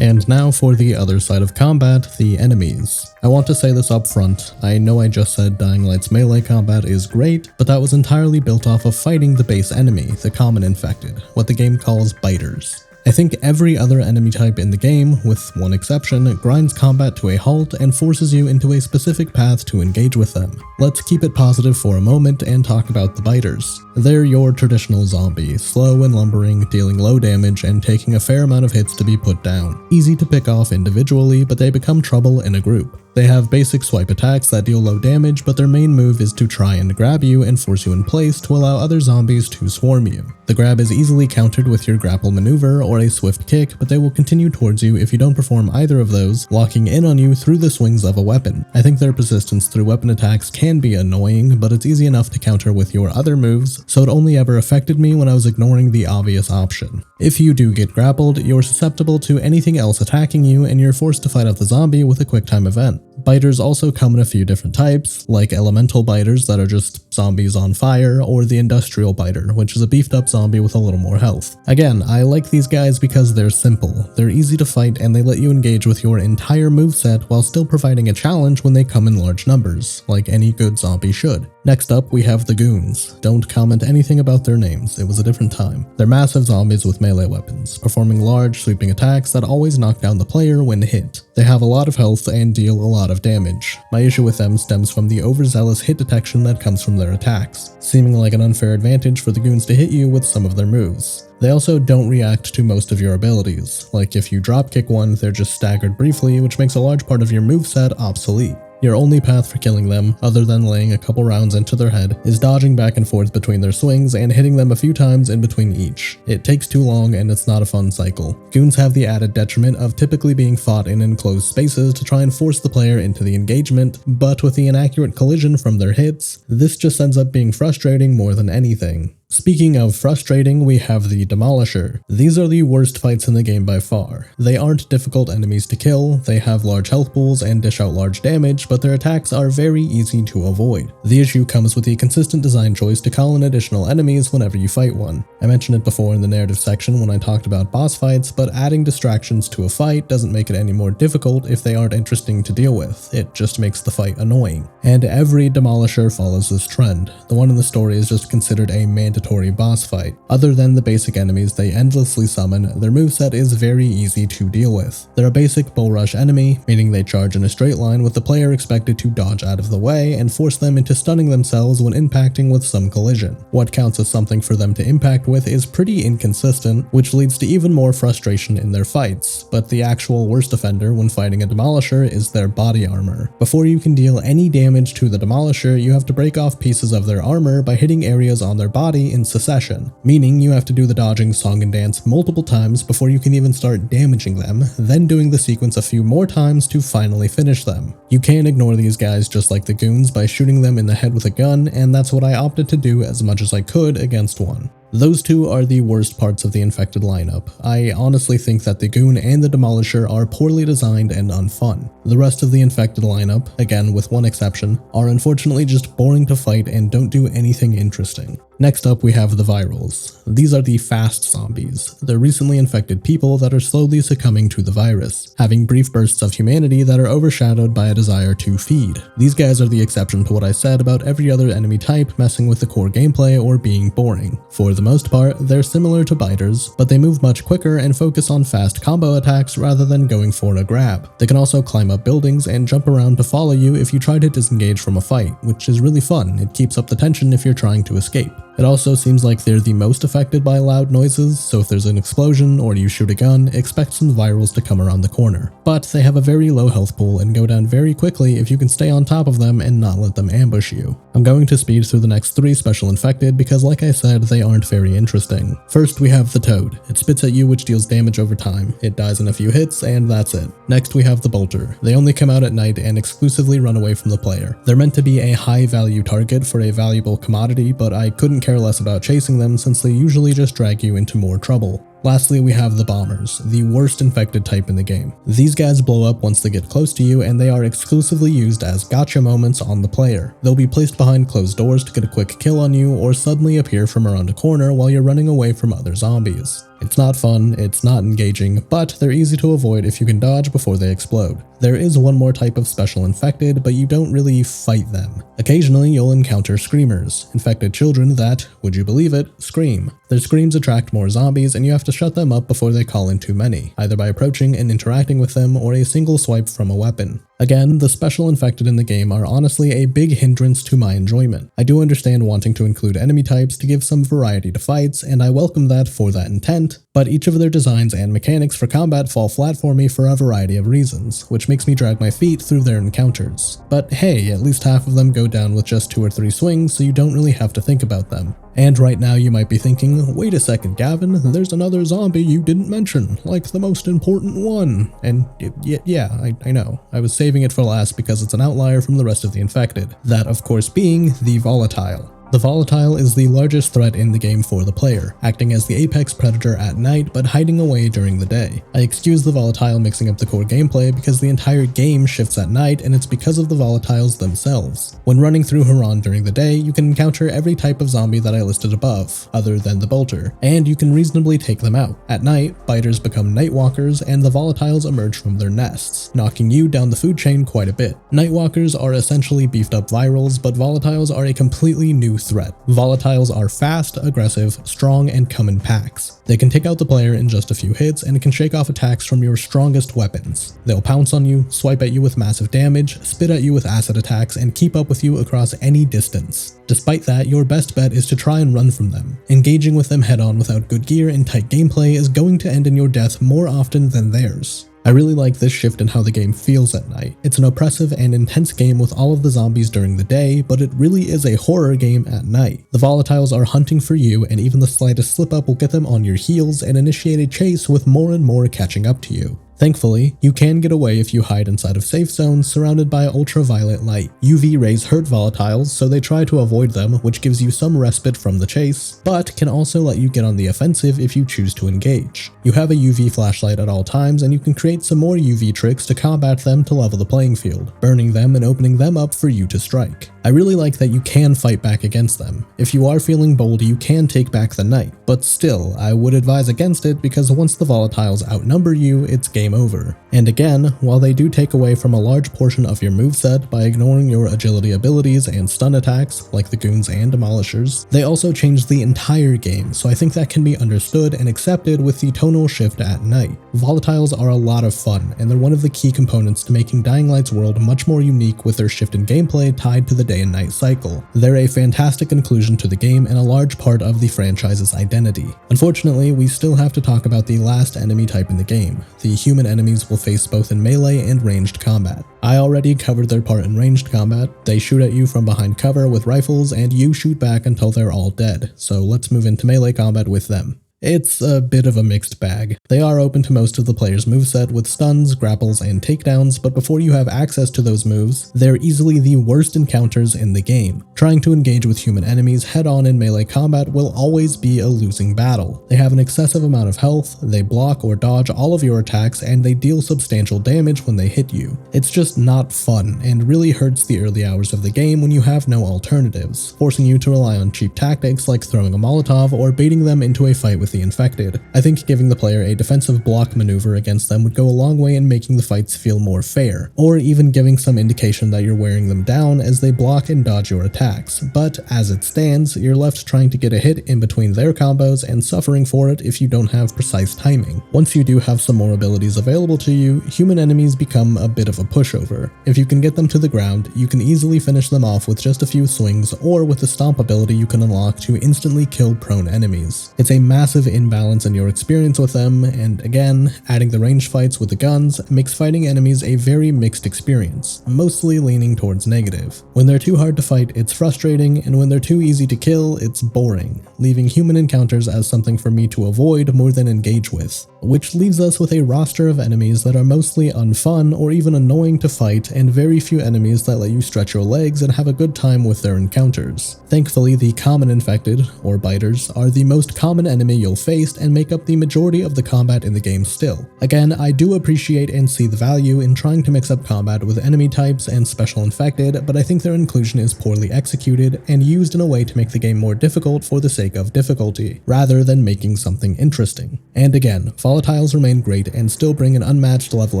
And now for the other side of combat, the enemies. I want to say this up front, I know I just said Dying Light's melee combat is great, but that was entirely built off of fighting the base enemy, the common infected, what the game calls biters. I think every other enemy type in the game, with one exception, grinds combat to a halt and forces you into a specific path to engage with them. Let's keep it positive for a moment and talk about the biters. They're your traditional zombie, slow and lumbering, dealing low damage and taking a fair amount of hits to be put down. Easy to pick off individually, but they become trouble in a group. They have basic swipe attacks that deal low damage, but their main move is to try and grab you and force you in place to allow other zombies to swarm you. The grab is easily countered with your grapple maneuver or a swift kick, but they will continue towards you if you don't perform either of those, locking in on you through the swings of a weapon. I think their persistence through weapon attacks can be annoying, but it's easy enough to counter with your other moves, so it only ever affected me when I was ignoring the obvious option. If you do get grappled, you're susceptible to anything else attacking you and you're forced to fight off the zombie with a quick time event. Biters also come in a few different types, like elemental biters that are just zombies on fire, or the industrial biter, which is a beefed up zombie with a little more health. Again, I like these guys because they're simple, they're easy to fight, and they let you engage with your entire moveset while still providing a challenge when they come in large numbers, like any good zombie should. Next up, we have the goons. Don't comment anything about their names, it was a different time. They're massive zombies with melee weapons, performing large, sweeping attacks that always knock down the player when hit. They have a lot of health and deal a lot of damage. My issue with them stems from the overzealous hit detection that comes from their attacks, seeming like an unfair advantage for the goons to hit you with some of their moves. They also don't react to most of your abilities, like if you dropkick one, they're just staggered briefly, which makes a large part of your moveset obsolete. Your only path for killing them, other than laying a couple rounds into their head, is dodging back and forth between their swings and hitting them a few times in between each. It takes too long and it's not a fun cycle. Goons have the added detriment of typically being fought in enclosed spaces to try and force the player into the engagement, but with the inaccurate collision from their hits, this just ends up being frustrating more than anything. Speaking of frustrating, we have the Demolisher. These are the worst fights in the game by far. They aren't difficult enemies to kill, they have large health pools and dish out large damage, but their attacks are very easy to avoid. The issue comes with the consistent design choice to call in additional enemies whenever you fight one. I mentioned it before in the narrative section when I talked about boss fights, but adding distractions to a fight doesn't make it any more difficult if they aren't interesting to deal with, it just makes the fight annoying. And every Demolisher follows this trend. The one in the story is just considered a mandatory boss fight. Other than the basic enemies they endlessly summon, their moveset is very easy to deal with. They're a basic bull rush enemy, meaning they charge in a straight line with the player expected to dodge out of the way and force them into stunning themselves when impacting with some collision. What counts as something for them to impact with is pretty inconsistent, which leads to even more frustration in their fights, but the actual worst offender when fighting a Demolisher is their body armor. Before you can deal any damage to the Demolisher, you have to break off pieces of their armor by hitting areas on their body in succession, meaning you have to do the dodging song and dance multiple times before you can even start damaging them, then doing the sequence a few more times to finally finish them. You can ignore these guys just like the goons by shooting them in the head with a gun, and that's what I opted to do as much as I could against one. Those two are the worst parts of the infected lineup. I honestly think that the Goon and the Demolisher are poorly designed and unfun. The rest of the infected lineup, again with one exception, are unfortunately just boring to fight and don't do anything interesting. Next up we have the Virals. These are the fast zombies. They're recently infected people that are slowly succumbing to the virus, having brief bursts of humanity that are overshadowed by a desire to feed. These guys are the exception to what I said about every other enemy type messing with the core gameplay or being boring. For the most part, they're similar to biters, but they move much quicker and focus on fast combo attacks rather than going for a grab. They can also climb up buildings and jump around to follow you if you try to disengage from a fight, which is really fun. It keeps up the tension if you're trying to escape. It also seems like they're the most affected by loud noises, so if there's an explosion or you shoot a gun, expect some virals to come around the corner. But they have a very low health pool and go down very quickly if you can stay on top of them and not let them ambush you. I'm going to speed through the next 3 special infected because like I said, they aren't very interesting. First we have the Toad. It spits at you which deals damage over time. It dies in a few hits and that's it. Next we have the Bolter. They only come out at night and exclusively run away from the player. They're meant to be a high value target for a valuable commodity, but I couldn't care less about chasing them since they usually just drag you into more trouble. Lastly, we have the Bombers, the worst infected type in the game. These guys blow up once they get close to you and they are exclusively used as gotcha moments on the player. They'll be placed behind closed doors to get a quick kill on you or suddenly appear from around a corner while you're running away from other zombies. It's not fun, it's not engaging, but they're easy to avoid if you can dodge before they explode. There is one more type of special infected, but you don't really fight them. Occasionally, you'll encounter screamers, infected children that, would you believe it, scream. Their screams attract more zombies, and you have to shut them up before they call in too many, either by approaching and interacting with them or a single swipe from a weapon. Again, the special infected in the game are honestly a big hindrance to my enjoyment. I do understand wanting to include enemy types to give some variety to fights, and I welcome that for that intent, but each of their designs and mechanics for combat fall flat for me for a variety of reasons, which makes me drag my feet through their encounters. But hey, at least half of them go down with just 2 or 3 swings, so you don't really have to think about them. And right now you might be thinking, wait a second Gavin, there's another zombie you didn't mention, like the most important one. And yeah, I know. I was saving it for last because it's an outlier from the rest of the infected. That of course being the volatile. The volatile is the largest threat in the game for the player, acting as the apex predator at night but hiding away during the day. I excuse the volatile mixing up the core gameplay because the entire game shifts at night and it's because of the volatiles themselves. When running through Haran during the day, you can encounter every type of zombie that I listed above, other than the bolter, and you can reasonably take them out. At night, biters become nightwalkers and the volatiles emerge from their nests, knocking you down the food chain quite a bit. Nightwalkers are essentially beefed up virals, but volatiles are a completely new threat. Volatiles are fast, aggressive, strong, and come in packs. They can take out the player in just a few hits and can shake off attacks from your strongest weapons. They'll pounce on you, swipe at you with massive damage, spit at you with acid attacks, and keep up with you across any distance. Despite that, your best bet is to try and run from them. Engaging with them head-on without good gear and tight gameplay is going to end in your death more often than theirs. I really like this shift in how the game feels at night. It's an oppressive and intense game with all of the zombies during the day, but it really is a horror game at night. The volatiles are hunting for you, and even the slightest slip up will get them on your heels and initiate a chase with more and more catching up to you. Thankfully, you can get away if you hide inside of safe zones surrounded by ultraviolet light. UV rays hurt volatiles, so they try to avoid them, which gives you some respite from the chase, but can also let you get on the offensive if you choose to engage. You have a UV flashlight at all times, and you can create some more UV tricks to combat them to level the playing field, burning them and opening them up for you to strike. I really like that you can fight back against them. If you are feeling bold, you can take back the night, but still, I would advise against it because once the volatiles outnumber you, it's game over. And again, while they do take away from a large portion of your moveset by ignoring your agility abilities and stun attacks, like the goons and demolishers, they also change the entire game, so I think that can be understood and accepted with the tonal shift at night. Volatiles are a lot of fun, and they're one of the key components to making Dying Light's world much more unique with their shift in gameplay tied to the day and night cycle. They're a fantastic inclusion to the game and a large part of the franchise's identity. Unfortunately, we still have to talk about the last enemy type in the game. The human enemies will face both in melee and ranged combat. I already covered their part in ranged combat. They shoot at you from behind cover with rifles and you shoot back until they're all dead, so let's move into melee combat with them. It's a bit of a mixed bag. They are open to most of the player's moveset with stuns, grapples, and takedowns, but before you have access to those moves, they're easily the worst encounters in the game. Trying to engage with human enemies head-on in melee combat will always be a losing battle. They have an excessive amount of health, they block or dodge all of your attacks, and they deal substantial damage when they hit you. It's just not fun, and really hurts the early hours of the game when you have no alternatives, forcing you to rely on cheap tactics like throwing a Molotov or baiting them into a fight with the infected. I think giving the player a defensive block maneuver against them would go a long way in making the fights feel more fair, or even giving some indication that you're wearing them down as they block and dodge your attacks, but as it stands, you're left trying to get a hit in between their combos and suffering for it if you don't have precise timing. Once you do have some more abilities available to you, human enemies become a bit of a pushover. If you can get them to the ground, you can easily finish them off with just a few swings, or with the stomp ability you can unlock to instantly kill prone enemies. It's a massive imbalance in your experience with them, and again, adding the ranged fights with the guns makes fighting enemies a very mixed experience, mostly leaning towards negative. When they're too hard to fight, it's frustrating, and when they're too easy to kill, it's boring, leaving human encounters as something for me to avoid more than engage with. Which leaves us with a roster of enemies that are mostly unfun or even annoying to fight, and very few enemies that let you stretch your legs and have a good time with their encounters. Thankfully, the common infected, or biters, are the most common enemy you'll you'll face and make up the majority of the combat in the game still. Again, I do appreciate and see the value in trying to mix up combat with enemy types and special infected, but I think their inclusion is poorly executed and used in a way to make the game more difficult for the sake of difficulty, rather than making something interesting. And again, volatiles remain great and still bring an unmatched level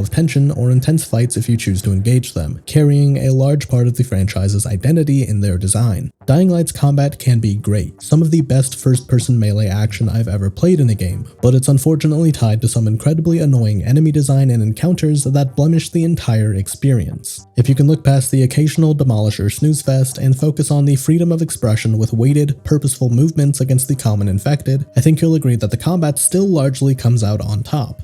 of tension or intense fights if you choose to engage them, carrying a large part of the franchise's identity in their design. Dying Light's combat can be great, some of the best first-person melee action I've ever played in a game, but it's unfortunately tied to some incredibly annoying enemy design and encounters that blemish the entire experience. If you can look past the occasional demolisher snooze fest and focus on the freedom of expression with weighted, purposeful movements against the common infected, I think you'll agree that the combat still largely comes out on top.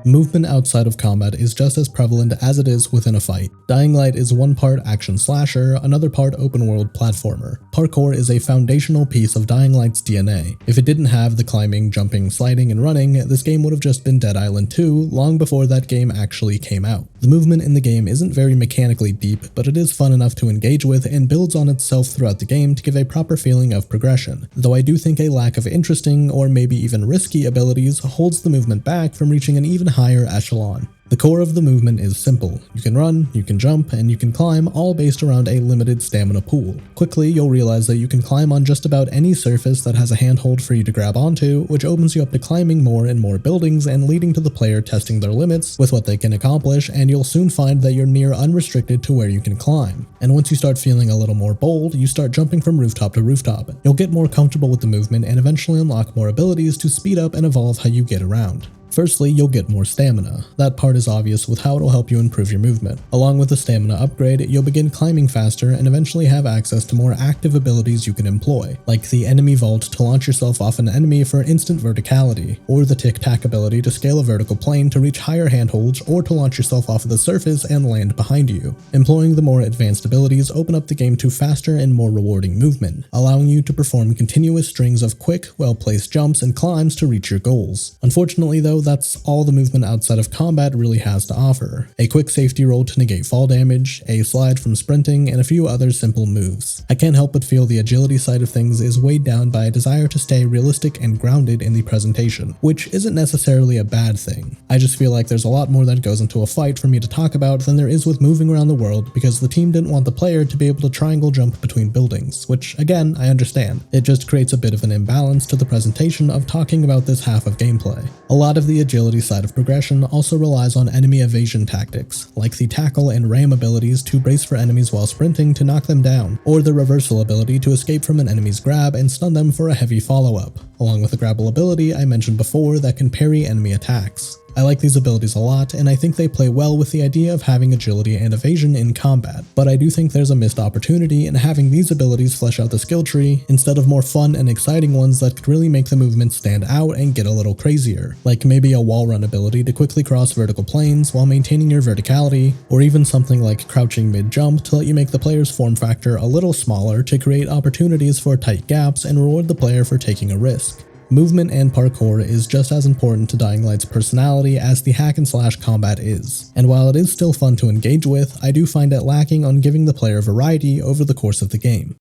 Movement outside of combat is just as prevalent as it is within a fight. Dying Light is one part action slasher, another part open world platformer. Parkour is a foundational piece of Dying Light's DNA. If it didn't have the climbing, jumping, sliding, and running, this game would have just been Dead Island 2 long before that game actually came out. The movement in the game isn't very mechanically deep, but it is fun enough to engage with and builds on itself throughout the game to give a proper feeling of progression, though I do think a lack of interesting, or maybe even risky abilities holds the movement back from reaching an even higher echelon. The core of the movement is simple. You can run, you can jump, and you can climb, all based around a limited stamina pool. Quickly, you'll realize that you can climb on just about any surface that has a handhold for you to grab onto, which opens you up to climbing more and more buildings and leading to the player testing their limits with what they can accomplish, and you'll soon find that you're near unrestricted to where you can climb. And once you start feeling a little more bold, you start jumping from rooftop to rooftop. You'll get more comfortable with the movement and eventually unlock more abilities to speed up and evolve how you get around. Firstly, you'll get more stamina. That part is obvious with how it'll help you improve your movement. Along with the stamina upgrade, you'll begin climbing faster and eventually have access to more active abilities you can employ, like the enemy vault to launch yourself off an enemy for instant verticality, or the tic-tac ability to scale a vertical plane to reach higher handholds or to launch yourself off of the surface and land behind you. Employing the more advanced abilities open up the game to faster and more rewarding movement, allowing you to perform continuous strings of quick, well-placed jumps and climbs to reach your goals. Unfortunately though, that's all the movement outside of combat really has to offer. A quick safety roll to negate fall damage, a slide from sprinting, and a few other simple moves. I can't help but feel the agility side of things is weighed down by a desire to stay realistic and grounded in the presentation, which isn't necessarily a bad thing. I just feel like there's a lot more that goes into a fight for me to talk about than there is with moving around the world because the team didn't want the player to be able to triangle jump between buildings, which again, I understand. It just creates a bit of an imbalance to the presentation of talking about this half of gameplay. A lot of the agility side of progression also relies on enemy evasion tactics, like the tackle and ram abilities to brace for enemies while sprinting to knock them down, or the reversal ability to escape from an enemy's grab and stun them for a heavy follow-up, along with the grapple ability I mentioned before that can parry enemy attacks. I like these abilities a lot, and I think they play well with the idea of having agility and evasion in combat, but I do think there's a missed opportunity in having these abilities flesh out the skill tree instead of more fun and exciting ones that could really make the movement stand out and get a little crazier, like maybe a wall run ability to quickly cross vertical planes while maintaining your verticality, or even something like crouching mid-jump to let you make the player's form factor a little smaller to create opportunities for tight gaps and reward the player for taking a risk. Movement and parkour is just as important to Dying Light's personality as the hack and slash combat is, and while it is still fun to engage with, I do find it lacking on giving the player variety over the course of the game.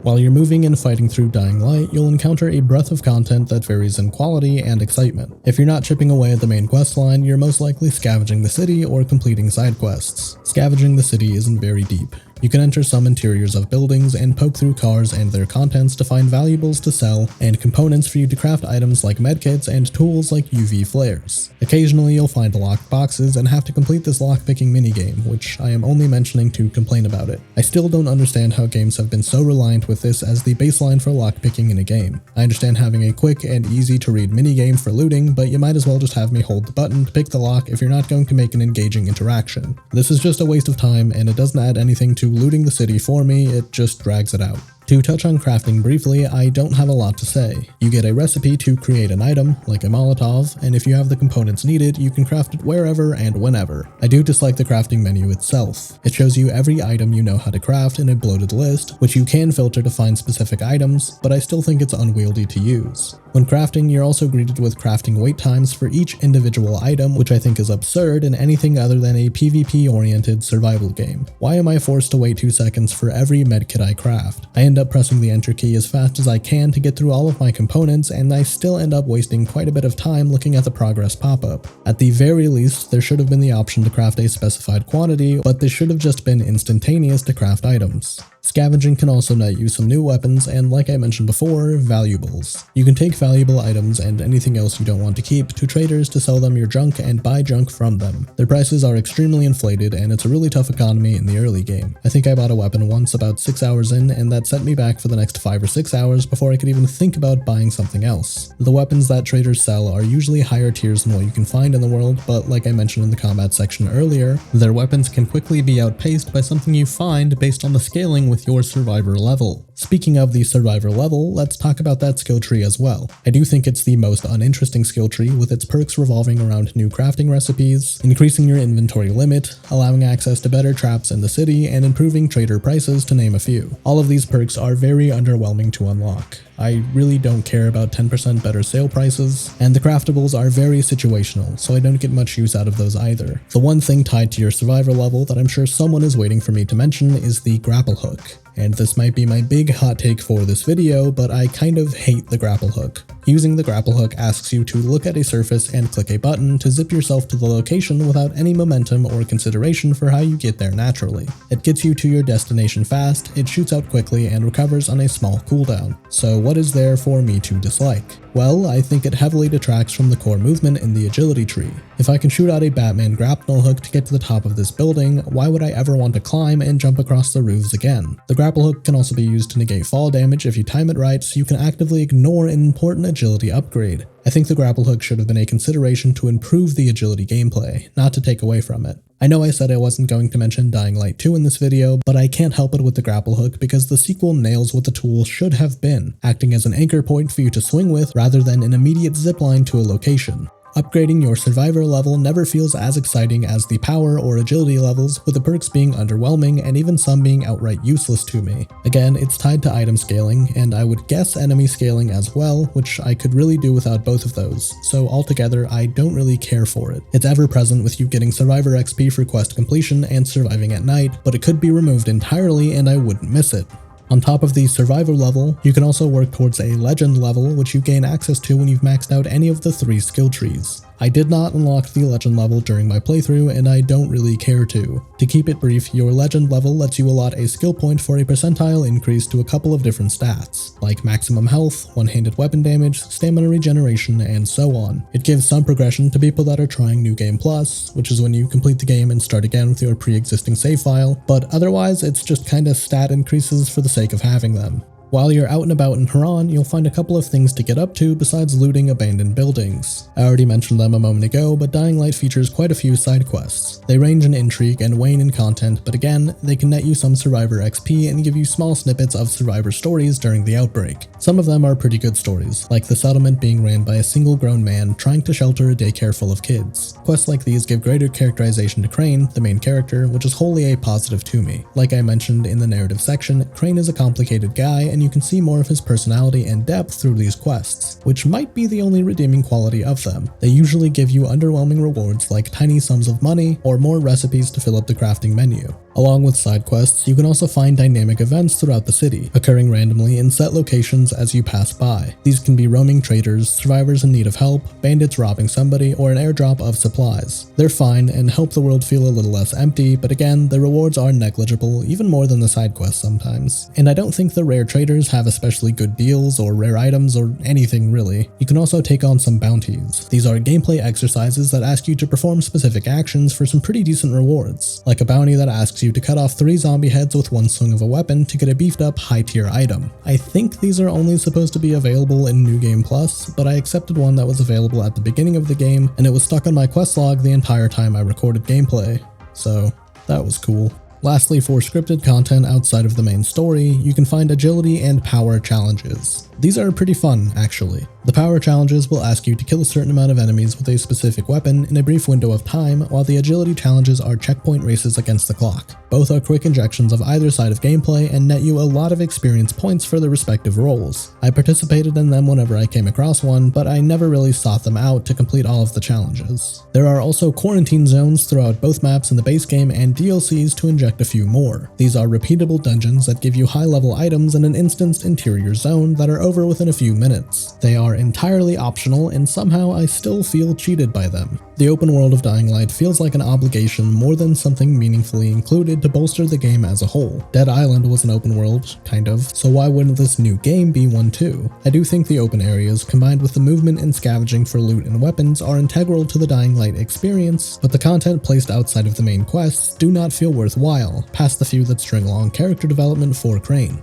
While you're moving and fighting through Dying Light, you'll encounter a breadth of content that varies in quality and excitement. If you're not chipping away at the main questline, you're most likely scavenging the city or completing side quests. Scavenging the city isn't very deep. You can enter some interiors of buildings and poke through cars and their contents to find valuables to sell and components for you to craft items like medkits and tools like UV flares. Occasionally you'll find locked boxes and have to complete this lockpicking minigame, which I am only mentioning to complain about it. I still don't understand how games have been so reliant with this as the baseline for lockpicking in a game. I understand having a quick and easy to read minigame for looting, but you might as well just have me hold the button to pick the lock if you're not going to make an engaging interaction. This is just a waste of time and it doesn't add anything to looting the city for me, it just drags it out. To touch on crafting briefly, I don't have a lot to say. You get a recipe to create an item, like a Molotov, and if you have the components needed, you can craft it wherever and whenever. I do dislike the crafting menu itself. It shows you every item you know how to craft in a bloated list, which you can filter to find specific items, but I still think it's unwieldy to use. When crafting, you're also greeted with crafting wait times for each individual item, which I think is absurd in anything other than a PvP-oriented survival game. Why am I forced to wait 2 seconds for every medkit I craft? I end up pressing the enter key as fast as I can to get through all of my components, and I still end up wasting quite a bit of time looking at the progress pop-up. At the very least, there should have been the option to craft a specified quantity, but this should have just been instantaneous to craft items. Scavenging can also net you some new weapons and, like I mentioned before, valuables. You can take valuable items and anything else you don't want to keep to traders to sell them your junk and buy junk from them. Their prices are extremely inflated and it's a really tough economy in the early game. I think I bought a weapon once about 6 hours in, and that set me back for the next 5 or 6 hours before I could even think about buying something else. The weapons that traders sell are usually higher tiers than what you can find in the world, but like I mentioned in the combat section earlier, their weapons can quickly be outpaced by something you find based on the scaling with your survivor level. Speaking of the survivor level, let's talk about that skill tree as well. I do think it's the most uninteresting skill tree, with its perks revolving around new crafting recipes, increasing your inventory limit, allowing access to better traps in the city, and improving trader prices, to name a few. All of these perks are very underwhelming to unlock. I really don't care about 10% better sale prices, and the craftables are very situational, so I don't get much use out of those either. The one thing tied to your survivor level that I'm sure someone is waiting for me to mention is the grapple hook. And this might be my big hot take for this video, but I kind of hate the grapple hook. Using the grapple hook asks you to look at a surface and click a button to zip yourself to the location without any momentum or consideration for how you get there naturally. It gets you to your destination fast, it shoots out quickly, and recovers on a small cooldown. So what is there for me to dislike? Well, I think it heavily detracts from the core movement in the agility tree. If I can shoot out a Batman grapple hook to get to the top of this building, why would I ever want to climb and jump across the roofs again? The grapple hook can also be used to negate fall damage if you time it right, so you can actively ignore an important agility upgrade. I think the grapple hook should have been a consideration to improve the agility gameplay, not to take away from it. I know I said I wasn't going to mention Dying Light 2 in this video, but I can't help it with the grapple hook because the sequel nails what the tool should have been, acting as an anchor point for you to swing with rather than an immediate zipline to a location. Upgrading your survivor level never feels as exciting as the power or agility levels, with the perks being underwhelming and even some being outright useless to me. Again, it's tied to item scaling, and I would guess enemy scaling as well, which I could really do without both of those, so altogether I don't really care for it. It's ever present with you getting survivor XP for quest completion and surviving at night, but it could be removed entirely and I wouldn't miss it. On top of the survivor level, you can also work towards a legend level, which you gain access to when you've maxed out any of the 3 skill trees. I did not unlock the legend level during my playthrough, and I don't really care to. To keep it brief, your legend level lets you allot a skill point for a percentile increase to a couple of different stats, like maximum health, one-handed weapon damage, stamina regeneration, and so on. It gives some progression to people that are trying New Game Plus, which is when you complete the game and start again with your pre-existing save file, but otherwise it's just kinda stat increases for the sake of having them. While you're out and about in Haran, you'll find a couple of things to get up to besides looting abandoned buildings. I already mentioned them a moment ago, but Dying Light features quite a few side quests. They range in intrigue and wane in content, but again, they can net you some survivor XP and give you small snippets of survivor stories during the outbreak. Some of them are pretty good stories, like the settlement being ran by a single grown man trying to shelter a daycare full of kids. Quests like these give greater characterization to Crane, the main character, which is wholly a positive to me. Like I mentioned in the narrative section, Crane is a complicated guy, and you can see more of his personality and depth through these quests, which might be the only redeeming quality of them. They usually give you underwhelming rewards like tiny sums of money or more recipes to fill up the crafting menu. Along with side quests, you can also find dynamic events throughout the city, occurring randomly in set locations as you pass by. These can be roaming traders, survivors in need of help, bandits robbing somebody, or an airdrop of supplies. They're fine and help the world feel a little less empty, but again, the rewards are negligible, even more than the side quests sometimes. And I don't think the rare traders have especially good deals or rare items or anything really. You can also take on some bounties. These are gameplay exercises that ask you to perform specific actions for some pretty decent rewards, like a bounty that asks you to cut off 3 zombie heads with one swing of a weapon to get a beefed up high tier item. I think these are only supposed to be available in New Game Plus, but I accepted one that was available at the beginning of the game, and it was stuck on my quest log the entire time I recorded gameplay, so that was cool. Lastly, for scripted content outside of the main story, you can find agility and power challenges. These are pretty fun, actually. The power challenges will ask you to kill a certain amount of enemies with a specific weapon in a brief window of time, while the agility challenges are checkpoint races against the clock. Both are quick injections of either side of gameplay and net you a lot of experience points for the respective roles. I participated in them whenever I came across one, but I never really sought them out to complete all of the challenges. There are also quarantine zones throughout both maps in the base game and DLCs to inject a few more. These are repeatable dungeons that give you high-level items in an instanced interior zone that are over within a few minutes. They are entirely optional, and somehow I still feel cheated by them. The open world of Dying Light feels like an obligation more than something meaningfully included to bolster the game as a whole. Dead Island was an open world, kind of, so why wouldn't this new game be one too? I do think the open areas, combined with the movement and scavenging for loot and weapons, are integral to the Dying Light experience, but the content placed outside of the main quests do not feel worthwhile, past the few that string along character development for Crane.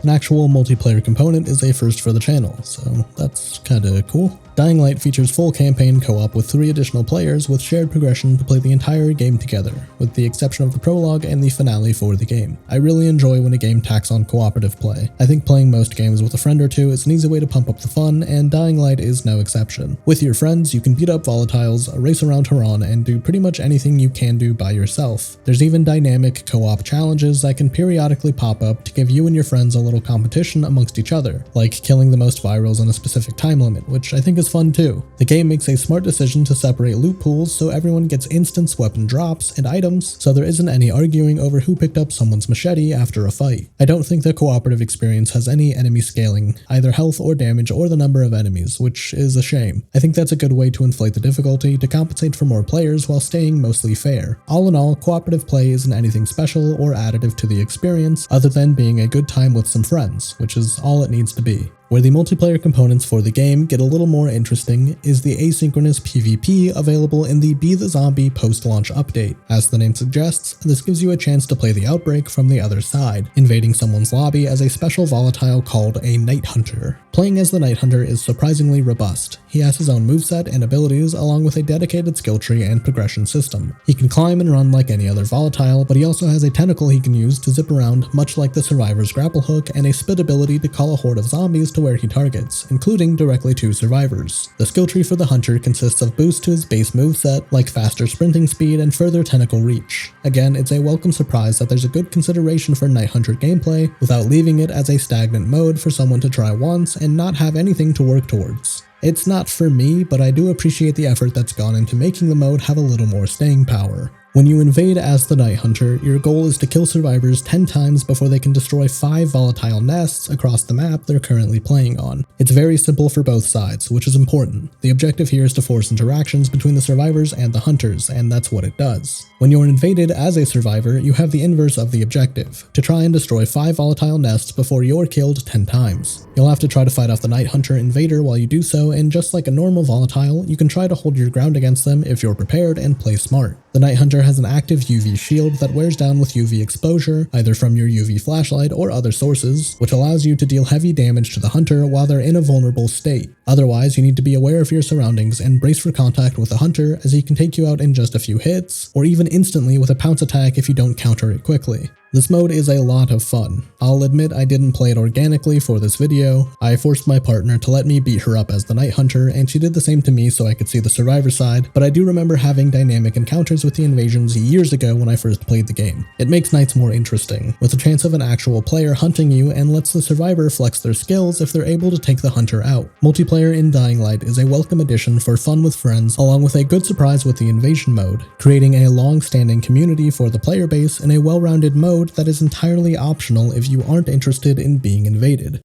An actual multiplayer component is a first for the channel, so that's kinda cool. Dying Light features full campaign co-op with 3 additional players with shared progression to play the entire game together, with the exception of the prologue and the finale for the game. I really enjoy when a game tacks on cooperative play. I think playing most games with a friend or two is an easy way to pump up the fun, and Dying Light is no exception. With your friends, you can beat up volatiles, race around Tehran, and do pretty much anything you can do by yourself. There's even dynamic co-op challenges that can periodically pop up to give you and your friends a little competition amongst each other, like killing the most virals in a specific time limit, which I think is fun too. The game makes a smart decision to separate loot pools so everyone gets instance weapon drops and items, so there isn't any arguing over who picked up someone's machete after a fight. I don't think the cooperative experience has any enemy scaling, either health or damage or the number of enemies, which is a shame. I think that's a good way to inflate the difficulty to compensate for more players while staying mostly fair. All in all, cooperative play isn't anything special or additive to the experience other than being a good time with some friends, which is all it needs to be. Where the multiplayer components for the game get a little more interesting is the asynchronous PvP available in the Be the Zombie post-launch update. As the name suggests, this gives you a chance to play the outbreak from the other side, invading someone's lobby as a special volatile called a Night Hunter. Playing as the Night Hunter is surprisingly robust. He has his own moveset and abilities along with a dedicated skill tree and progression system. He can climb and run like any other volatile, but he also has a tentacle he can use to zip around much like the Survivor's grapple hook and a spit ability to call a horde of zombies to where he targets, including directly to survivors. The skill tree for the Hunter consists of boosts to his base moveset, like faster sprinting speed and further tentacle reach. Again, it's a welcome surprise that there's a good consideration for Night Hunter gameplay without leaving it as a stagnant mode for someone to try once and not have anything to work towards. It's not for me, but I do appreciate the effort that's gone into making the mode have a little more staying power. When you invade as the Night Hunter, your goal is to kill survivors 10 times before they can destroy 5 volatile nests across the map they're currently playing on. It's very simple for both sides, which is important. The objective here is to force interactions between the survivors and the hunters, and that's what it does. When you're invaded as a survivor, you have the inverse of the objective, to try and destroy 5 volatile nests before you're killed 10 times. You'll have to try to fight off the Night Hunter invader while you do so, and just like a normal volatile, you can try to hold your ground against them if you're prepared and play smart. The Night Hunter has an active UV shield that wears down with UV exposure, either from your UV flashlight or other sources, which allows you to deal heavy damage to the hunter while they're in a vulnerable state. Otherwise, you need to be aware of your surroundings and brace for contact with the hunter, as he can take you out in just a few hits, or even instantly with a pounce attack if you don't counter it quickly. This mode is a lot of fun. I'll admit I didn't play it organically for this video. I forced my partner to let me beat her up as the Night Hunter, and she did the same to me so I could see the survivor side, but I do remember having dynamic encounters with the invasions years ago when I first played the game. It makes nights more interesting, with a chance of an actual player hunting you and lets the survivor flex their skills if they're able to take the hunter out. Multiplayer in Dying Light is a welcome addition for fun with friends, along with a good surprise with the invasion mode, creating a long-standing community for the player base in a well-rounded mode that is entirely optional if you aren't interested in being invaded.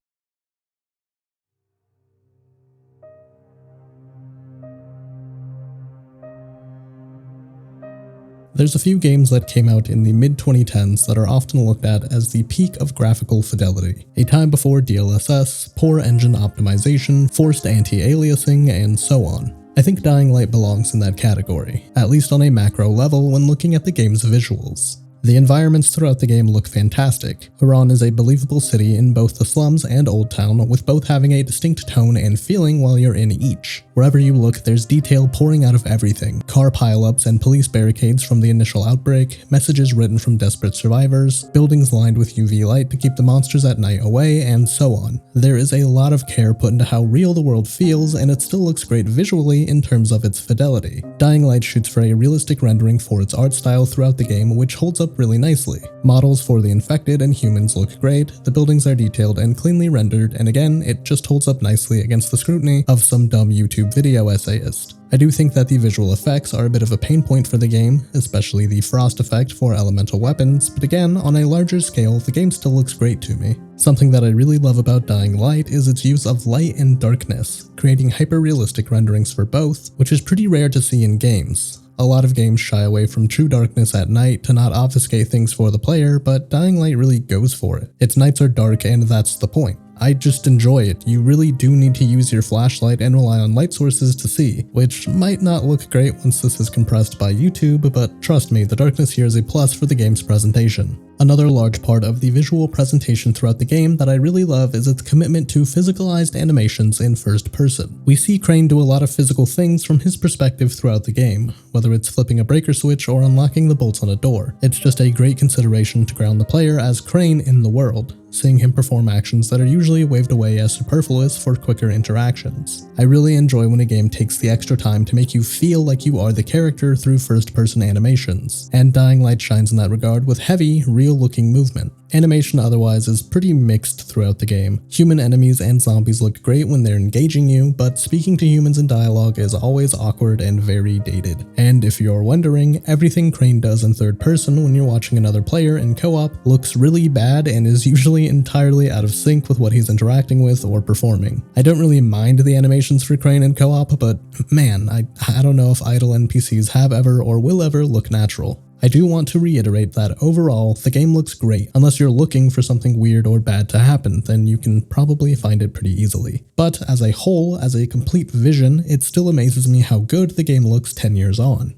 There's a few games that came out in the mid-2010s that are often looked at as the peak of graphical fidelity, a time before DLSS, poor engine optimization, forced anti-aliasing, and so on. I think Dying Light belongs in that category, at least on a macro level when looking at the game's visuals. The environments throughout the game look fantastic. Haran is a believable city in both the slums and Old Town, with both having a distinct tone and feeling while you're in each. Wherever you look, there's detail pouring out of everything. Car pileups and police barricades from the initial outbreak, messages written from desperate survivors, buildings lined with UV light to keep the monsters at night away, and so on. There is a lot of care put into how real the world feels, and it still looks great visually in terms of its fidelity. Dying Light shoots for a realistic rendering for its art style throughout the game, which holds up really nicely. Models for the infected and humans look great, the buildings are detailed and cleanly rendered, and again, it just holds up nicely against the scrutiny of some dumb YouTube video essayist. I do think that the visual effects are a bit of a pain point for the game, especially the frost effect for elemental weapons, but again, on a larger scale, the game still looks great to me. Something that I really love about Dying Light is its use of light and darkness, creating hyper-realistic renderings for both, which is pretty rare to see in games. A lot of games shy away from true darkness at night to not obfuscate things for the player, but Dying Light really goes for it. Its nights are dark and that's the point. I just enjoy it. You really do need to use your flashlight and rely on light sources to see, which might not look great once this is compressed by YouTube, but trust me, the darkness here is a plus for the game's presentation. Another large part of the visual presentation throughout the game that I really love is its commitment to physicalized animations in first person. We see Crane do a lot of physical things from his perspective throughout the game, whether it's flipping a breaker switch or unlocking the bolts on a door. It's just a great consideration to ground the player as Crane in the world, seeing him perform actions that are usually waved away as superfluous for quicker interactions. I really enjoy when a game takes the extra time to make you feel like you are the character through first-person animations, and Dying Light shines in that regard with heavy, real-looking movement. Animation otherwise is pretty mixed throughout the game. Human enemies and zombies look great when they're engaging you, but speaking to humans in dialogue is always awkward and very dated. And if you're wondering, everything Crane does in third person when you're watching another player in co-op looks really bad and is usually entirely out of sync with what he's interacting with or performing. I don't really mind the animations for Crane in co-op, but man, I don't know if idle NPCs have ever or will ever look natural. I do want to reiterate that overall, the game looks great. Unless you're looking for something weird or bad to happen, then you can probably find it pretty easily. But as a whole, as a complete vision, it still amazes me how good the game looks 10 years on.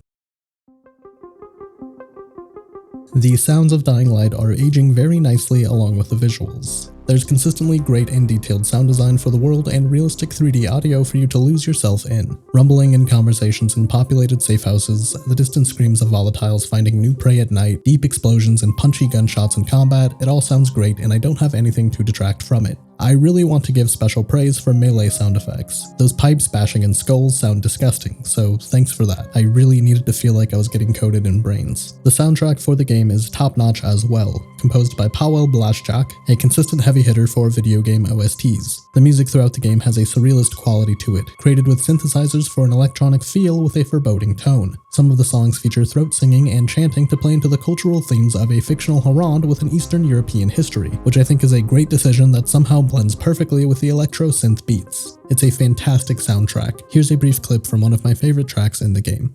The sounds of Dying Light are aging very nicely along with the visuals. There's consistently great and detailed sound design for the world and realistic 3D audio for you to lose yourself in. Rumbling in conversations in populated safe houses, the distant screams of volatiles finding new prey at night, deep explosions and punchy gunshots in combat, it all sounds great and I don't have anything to detract from it. I really want to give special praise for melee sound effects. Those pipes bashing in skulls sound disgusting, so thanks for that. I really needed to feel like I was getting coated in brains. The soundtrack for the game is top-notch as well, composed by Paweł Blaszczak, a consistent heavy hitter for video game OSTs. The music throughout the game has a surrealist quality to it, created with synthesizers for an electronic feel with a foreboding tone. Some of the songs feature throat singing and chanting to play into the cultural themes of a fictional Hellraid with an Eastern European history, which I think is a great decision that somehow blends perfectly with the electro-synth beats. It's a fantastic soundtrack. Here's a brief clip from one of my favorite tracks in the game.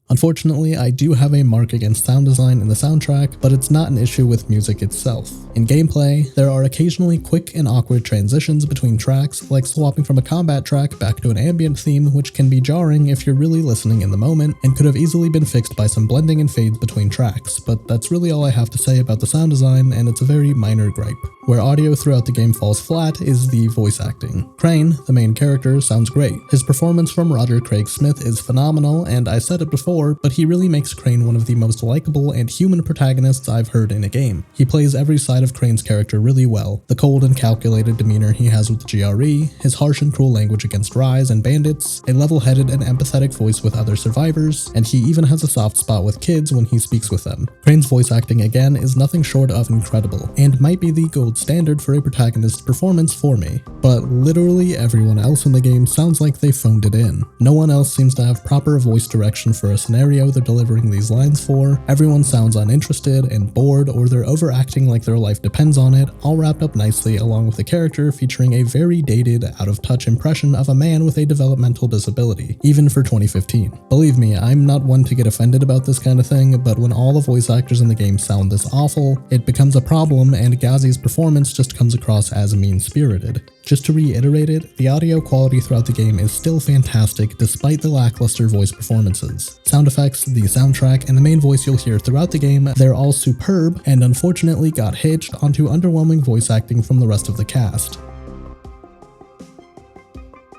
Unfortunately, I do have a mark against sound design in the soundtrack, but it's not an issue with music itself. In gameplay, there are occasionally quick and awkward transitions between tracks, like swapping from a combat track back to an ambient theme, which can be jarring if you're really listening in the moment, and could have easily been fixed by some blending and fades between tracks, but that's really all I have to say about the sound design, and it's a very minor gripe. Where audio throughout the game falls flat is the voice acting. Crane, the main character, sounds great. His performance from Roger Craig Smith is phenomenal, and I said it before, but he really makes Crane one of the most likable and human protagonists I've heard in a game. He plays every side of Crane's character really well. The cold and calculated demeanor he has with the GRE, his harsh and cruel language against Rise and bandits, a level-headed and empathetic voice with other survivors, and he even has a soft spot with kids when he speaks with them. Crane's voice acting again is nothing short of incredible, and might be the gold standard for a protagonist performance for me. But literally everyone else in the game sounds like they phoned it in. No one else seems to have proper voice direction for a scenario they're delivering these lines for. Everyone sounds uninterested and bored, or they're overacting like their life depends on it, all wrapped up nicely along with a character featuring a very dated, out-of-touch impression of a man with a developmental disability, even for 2015. Believe me, I'm not one to get offended about this kind of thing, but when all the voice actors in the game sound this awful, it becomes a problem, and Ghazi's performance performance just comes across as mean-spirited. Just to reiterate it, the audio quality throughout the game is still fantastic despite the lackluster voice performances. Sound effects, the soundtrack, and the main voice you'll hear throughout the game, they're all superb and unfortunately got hitched onto underwhelming voice acting from the rest of the cast.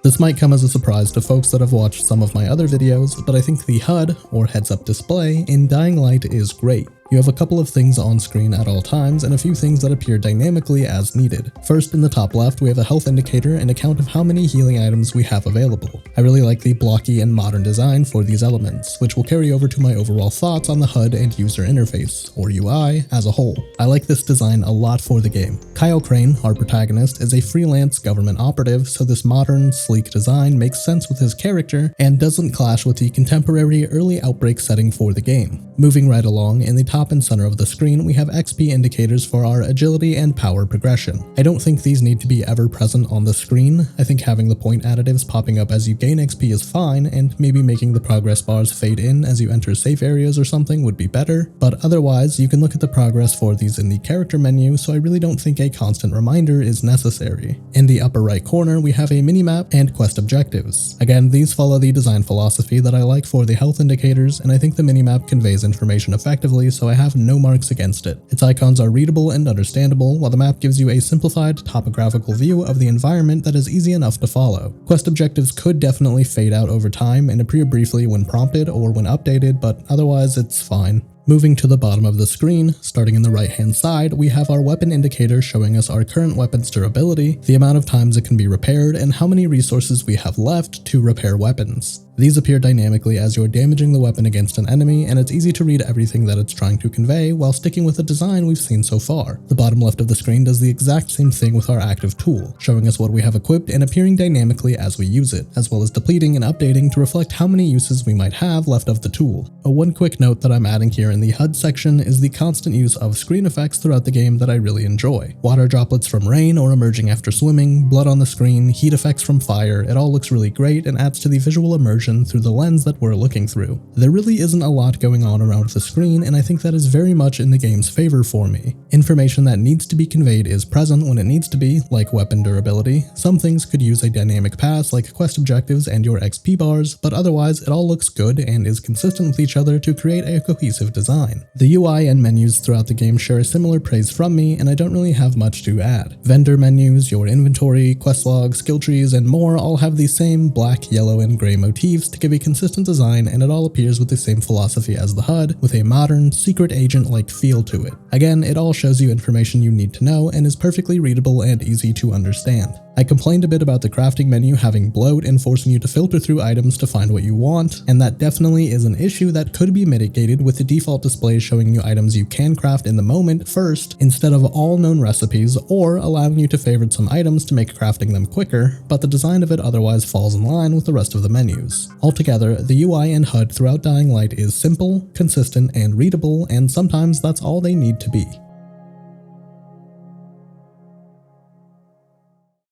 This might come as a surprise to folks that have watched some of my other videos, but I think the HUD, or heads-up display, in Dying Light is great. You have a couple of things on screen at all times and a few things that appear dynamically as needed. First, in the top left, we have a health indicator and a count of how many healing items we have available. I really like the blocky and modern design for these elements, which will carry over to my overall thoughts on the HUD and user interface, or UI, as a whole. I like this design a lot for the game. Kyle Crane, our protagonist, is a freelance government operative, so this modern, sleek design makes sense with his character and doesn't clash with the contemporary early Outbreak setting for the game. Moving right along, in the top and center of the screen, we have XP indicators for our agility and power progression. I don't think these need to be ever present on the screen. I think having the point additives popping up as you gain XP is fine, and maybe making the progress bars fade in as you enter safe areas or something would be better, but otherwise you can look at the progress for these in the character menu, so I really don't think a constant reminder is necessary. In the upper right corner, we have a minimap and quest objectives. Again, these follow the design philosophy that I like for the health indicators, and I think the minimap conveys information effectively, so I have no marks against it. Its icons are readable and understandable, while the map gives you a simplified topographical view of the environment that is easy enough to follow. Quest objectives could definitely fade out over time and appear briefly when prompted or when updated, but otherwise it's fine. Moving to the bottom of the screen, starting in the right hand side, we have our weapon indicator showing us our current weapon's durability, the amount of times it can be repaired, and how many resources we have left to repair weapons. These appear dynamically as you're damaging the weapon against an enemy, and it's easy to read everything that it's trying to convey while sticking with the design we've seen so far. The bottom left of the screen does the exact same thing with our active tool, showing us what we have equipped and appearing dynamically as we use it, as well as depleting and updating to reflect how many uses we might have left of the tool. One quick note that I'm adding here in the HUD section is the constant use of screen effects throughout the game that I really enjoy. Water droplets from rain or emerging after swimming, blood on the screen, heat effects from fire, it all looks really great and adds to the visual immersion through the lens that we're looking through. There really isn't a lot going on around the screen, and I think that is very much in the game's favor for me. Information that needs to be conveyed is present when it needs to be, like weapon durability. Some things could use a dynamic pass like quest objectives and your XP bars, but otherwise it all looks good and is consistent with each other to create a cohesive design. The UI and menus throughout the game share a similar praise from me, and I don't really have much to add. Vendor menus, your inventory, quest logs, skill trees, and more all have the same black, yellow, and gray motifs to give a consistent design, and it all appears with the same philosophy as the HUD, with a modern, secret agent-like feel to it. Again, it all shows you information you need to know and is perfectly readable and easy to understand. I complained a bit about the crafting menu having bloat and forcing you to filter through items to find what you want, and that definitely is an issue that could be mitigated with the default display showing you items you can craft in the moment first, instead of all known recipes, or allowing you to favorite some items to make crafting them quicker, but the design of it otherwise falls in line with the rest of the menus. Altogether, the UI and HUD throughout Dying Light is simple, consistent, and readable, and sometimes that's all they need to be.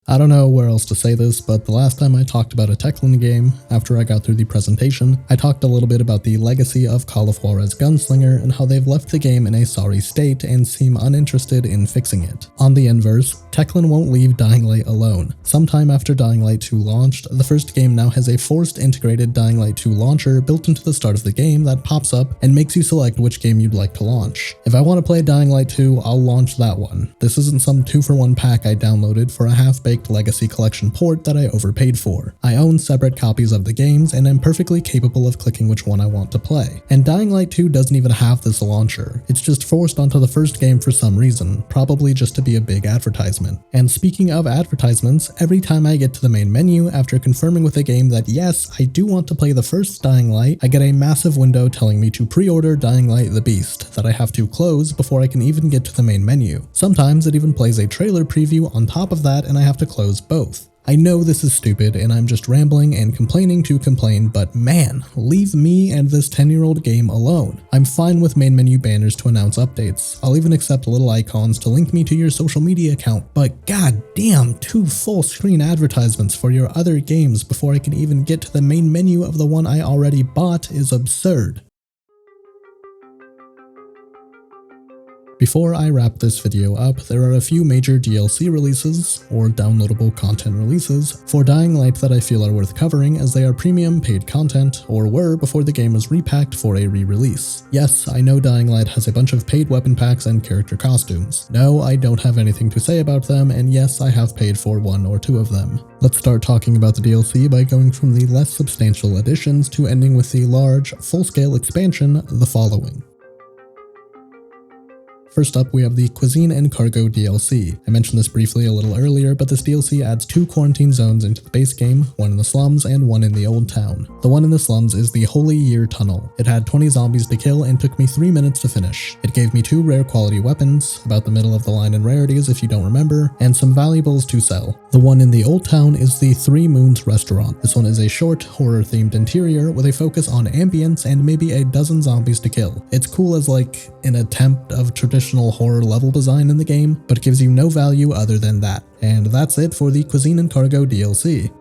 I don't know where else to say this, but the last time I talked about a Techland game, after I got through the presentation, I talked a little bit about the legacy of Call of Juarez Gunslinger and how they've left the game in a sorry state and seem uninterested in fixing it. On the inverse, Techland won't leave Dying Light alone. Sometime after Dying Light 2 launched, the first game now has a forced integrated Dying Light 2 launcher built into the start of the game that pops up and makes you select which game you'd like to launch. If I want to play Dying Light 2, I'll launch that one. This isn't some 2-for-1 pack I downloaded for a half-baked Legacy Collection port that I overpaid for. I own separate copies of the games, and I'm perfectly capable of clicking which one I want to play. And Dying Light 2 doesn't even have this launcher. It's just forced onto the first game for some reason, probably just to be a big advertisement. And speaking of advertisements, every time I get to the main menu after confirming with the game that yes, I do want to play the first Dying Light, I get a massive window telling me to pre-order Dying Light the Beast that I have to close before I can even get to the main menu. Sometimes it even plays a trailer preview on top of that, and I have to close both. I know this is stupid and I'm just rambling and complaining to complain, but man, leave me and this 10-year-old game alone. I'm fine with main menu banners to announce updates. I'll even accept little icons to link me to your social media account, but goddamn, 2 full screen advertisements for your other games before I can even get to the main menu of the one I already bought is absurd. Before I wrap this video up, there are a few major DLC releases, or downloadable content releases, for Dying Light that I feel are worth covering as they are premium paid content, or were before the game was repacked for a re-release. Yes, I know Dying Light has a bunch of paid weapon packs and character costumes. No, I don't have anything to say about them, and yes, I have paid for one or two of them. Let's start talking about the DLC by going from the less substantial additions to ending with the large, full-scale expansion, the following. First up, we have the Cuisine and Cargo DLC. I mentioned this briefly a little earlier, but this DLC adds 2 quarantine zones into the base game, one in the slums and one in the old town. The one in the slums is the Holy Year Tunnel. It had 20 zombies to kill and took me 3 minutes to finish. It gave me 2 rare quality weapons, about the middle of the line in rarities if you don't remember, and some valuables to sell. The one in the old town is the 3 Moons restaurant. This one is a short, horror-themed interior with a focus on ambience and maybe a dozen zombies to kill. It's cool as like an attempt of traditional horror level design in the game, but gives you no value other than that. And that's it for the Cuisine and Cargo DLC.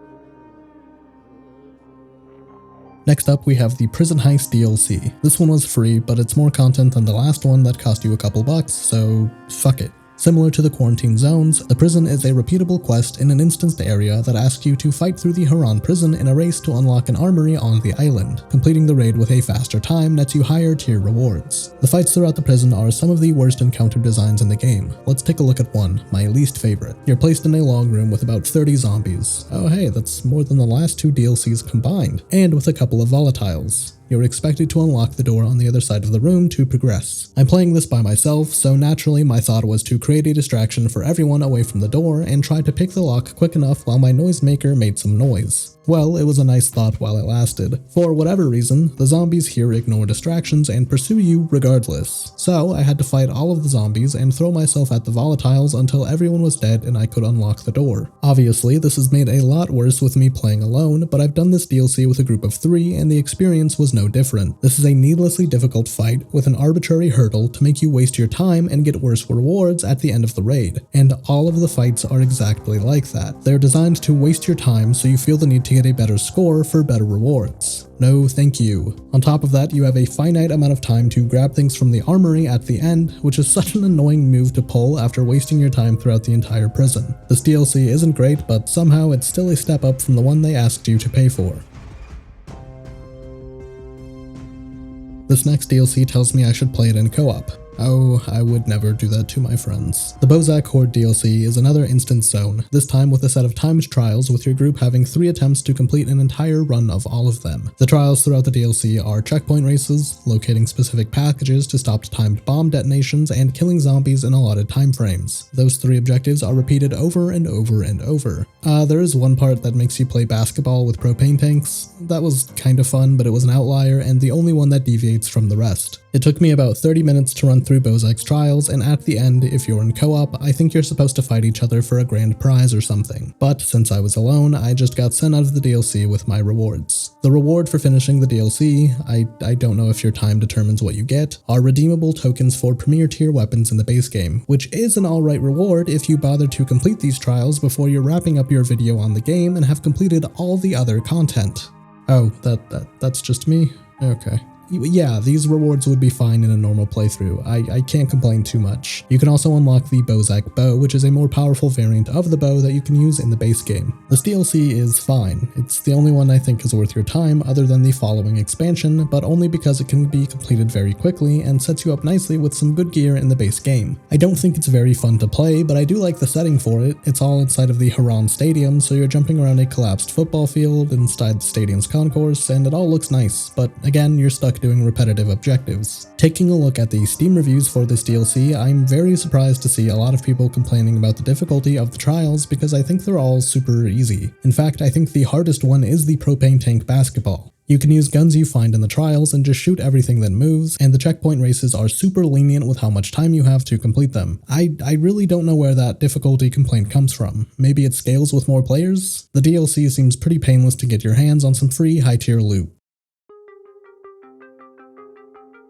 Next up, we have the Prison Heist DLC. This one was free, but it's more content than the last one that cost you a couple bucks, so fuck it. Similar to the quarantine zones, the prison is a repeatable quest in an instanced area that asks you to fight through the Haran prison in a race to unlock an armory on the island. Completing the raid with a faster time nets you higher tier rewards. The fights throughout the prison are some of the worst encounter designs in the game. Let's take a look at one, my least favorite. You're placed in a long room with about 30 zombies. Oh hey, that's more than the last 2 DLCs combined, and with a couple of volatiles. You're expected to unlock the door on the other side of the room to progress. I'm playing this by myself, so naturally my thought was to create a distraction for everyone away from the door and try to pick the lock quick enough while my noisemaker made some noise. Well, it was a nice thought while it lasted. For whatever reason, the zombies here ignore distractions and pursue you regardless. So I had to fight all of the zombies and throw myself at the volatiles until everyone was dead and I could unlock the door. Obviously, this is made a lot worse with me playing alone, but I've done this DLC with a group of 3 and the experience was no different. This is a needlessly difficult fight with an arbitrary hurdle to make you waste your time and get worse rewards at the end of the raid. And all of the fights are exactly like that. They're designed to waste your time so you feel the need to get a better score for better rewards. No thank you. On top of that, you have a finite amount of time to grab things from the armory at the end, which is such an annoying move to pull after wasting your time throughout the entire prison. This DLC isn't great, but somehow it's still a step up from the one they asked you to pay for. This next DLC tells me I should play it in co-op. Oh, I would never do that to my friends. The Bozak Horde DLC is another instance zone, this time with a set of timed trials with your group having 3 attempts to complete an entire run of all of them. The trials throughout the DLC are checkpoint races, locating specific packages to stop timed bomb detonations, and killing zombies in allotted time frames. Those 3 objectives are repeated over and over and over. There is one part that makes you play basketball with propane tanks. That was kind of fun, but it was an outlier and the only one that deviates from the rest. It took me about 30 minutes to run through Bozak's trials, and at the end, if you're in co-op, I think you're supposed to fight each other for a grand prize or something. But since I was alone, I just got sent out of the DLC with my rewards. The reward for finishing the DLC, I don't know if your time determines what you get, are redeemable tokens for premier tier weapons in the base game, which is an alright reward if you bother to complete these trials before you're wrapping up your video on the game and have completed all the other content. Oh, that's just me? Okay. Yeah, these rewards would be fine in a normal playthrough. I can't complain too much. You can also unlock the Bozak bow, which is a more powerful variant of the bow that you can use in the base game. This DLC is fine. It's the only one I think is worth your time other than the following expansion, but only because it can be completed very quickly and sets you up nicely with some good gear in the base game. I don't think it's very fun to play, but I do like the setting for it. It's all inside of the Haran Stadium, so you're jumping around a collapsed football field inside the stadium's concourse, and it all looks nice, but again, you're stuck doing repetitive objectives. Taking a look at the Steam reviews for this DLC, I'm very surprised to see a lot of people complaining about the difficulty of the trials because I think they're all super easy. In fact, I think the hardest one is the propane tank basketball. You can use guns you find in the trials and just shoot everything that moves, and the checkpoint races are super lenient with how much time you have to complete them. I really don't know where that difficulty complaint comes from. Maybe it scales with more players? The DLC seems pretty painless to get your hands on some free high-tier loot.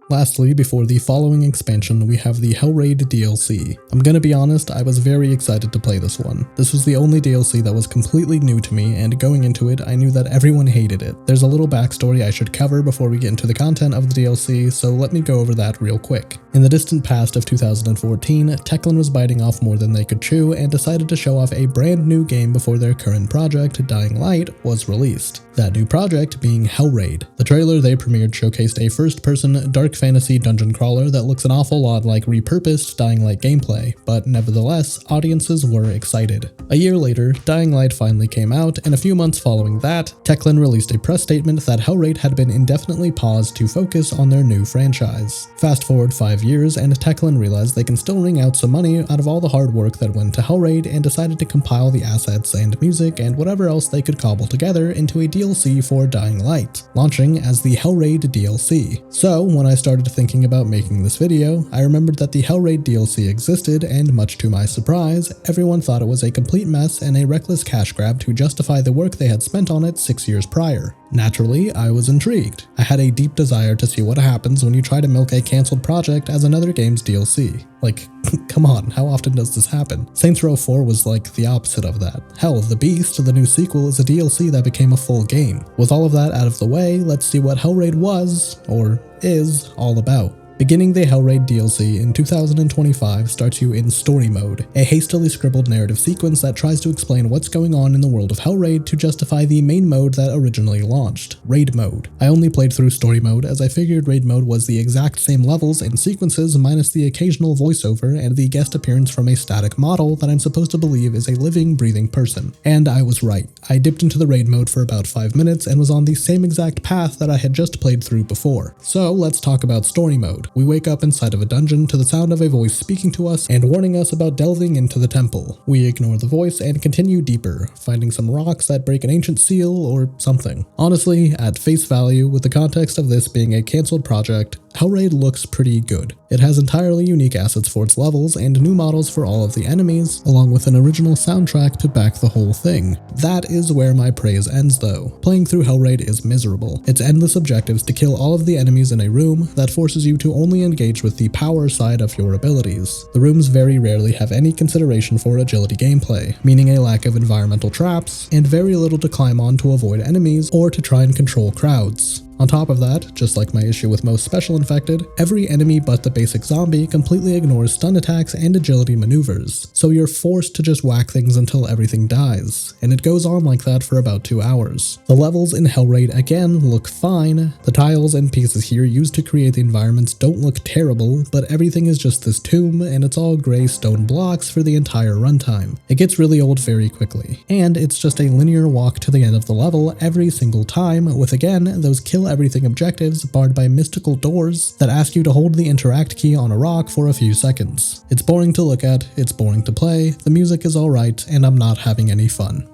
Lastly, before the following expansion, we have the Hellraid DLC. I'm gonna be honest, I was very excited to play this one. This was the only DLC that was completely new to me, and going into it, I knew that everyone hated it. There's a little backstory I should cover before we get into the content of the DLC, so let me go over that real quick. In the distant past of 2014, Techland was biting off more than they could chew and decided to show off a brand new game before their current project, Dying Light, was released. That new project being Hellraid. The trailer they premiered showcased a first-person dark fantasy dungeon crawler that looks an awful lot like repurposed Dying Light gameplay, but nevertheless, audiences were excited. A year later, Dying Light finally came out, and a few months following that, Techland released a press statement that Hellraid had been indefinitely paused to focus on their new franchise. Fast forward 5 years, and Techland realized they can still wring out some money out of all the hard work that went to Hellraid and decided to compile the assets and music and whatever else they could cobble together into a DLC for Dying Light, launching as the Hellraid DLC. So, when I started thinking about making this video, I remembered that the Hellraid DLC existed, and much to my surprise, everyone thought it was a complete mess and a reckless cash grab to justify the work they had spent on it 6 years prior. Naturally, I was intrigued. I had a deep desire to see what happens when you try to milk a cancelled project as another game's DLC. Like, come on, how often does this happen? Saints Row 4 was like the opposite of that. Hell, The Beast, the new sequel, is a DLC that became a full game. With all of that out of the way, let's see what Hellraid was, or is, all about. Beginning the Hellraid DLC in 2025 starts you in Story Mode, a hastily scribbled narrative sequence that tries to explain what's going on in the world of Hellraid to justify the main mode that originally launched, Raid Mode. I only played through Story Mode as I figured Raid Mode was the exact same levels and sequences minus the occasional voiceover and the guest appearance from a static model that I'm supposed to believe is a living, breathing person. And I was right. I dipped into the Raid Mode for about 5 minutes and was on the same exact path that I had just played through before. So let's talk about Story Mode. We wake up inside of a dungeon to the sound of a voice speaking to us and warning us about delving into the temple. We ignore the voice and continue deeper, finding some rocks that break an ancient seal or something. Honestly, at face value, with the context of this being a cancelled project, Hellraid looks pretty good. It has entirely unique assets for its levels and new models for all of the enemies, along with an original soundtrack to back the whole thing. That is where my praise ends though. Playing through Hellraid is miserable. Its endless objectives to kill all of the enemies in a room that forces you to only engage with the power side of your abilities. The rooms very rarely have any consideration for agility gameplay, meaning a lack of environmental traps, and very little to climb on to avoid enemies or to try and control crowds. On top of that, just like my issue with most special infected, every enemy but the basic zombie completely ignores stun attacks and agility maneuvers, so you're forced to just whack things until everything dies, and it goes on like that for about 2 hours. The levels in Hellraid again look fine. The tiles and pieces here used to create the environments don't look terrible, but everything is just this tomb, and it's all grey stone blocks for the entire runtime. It gets really old very quickly, and it's just a linear walk to the end of the level every single time, with again those kill everything objectives barred by mystical doors that ask you to hold the interact key on a rock for a few seconds. It's boring to look at, it's boring to play, the music is alright, and I'm not having any fun.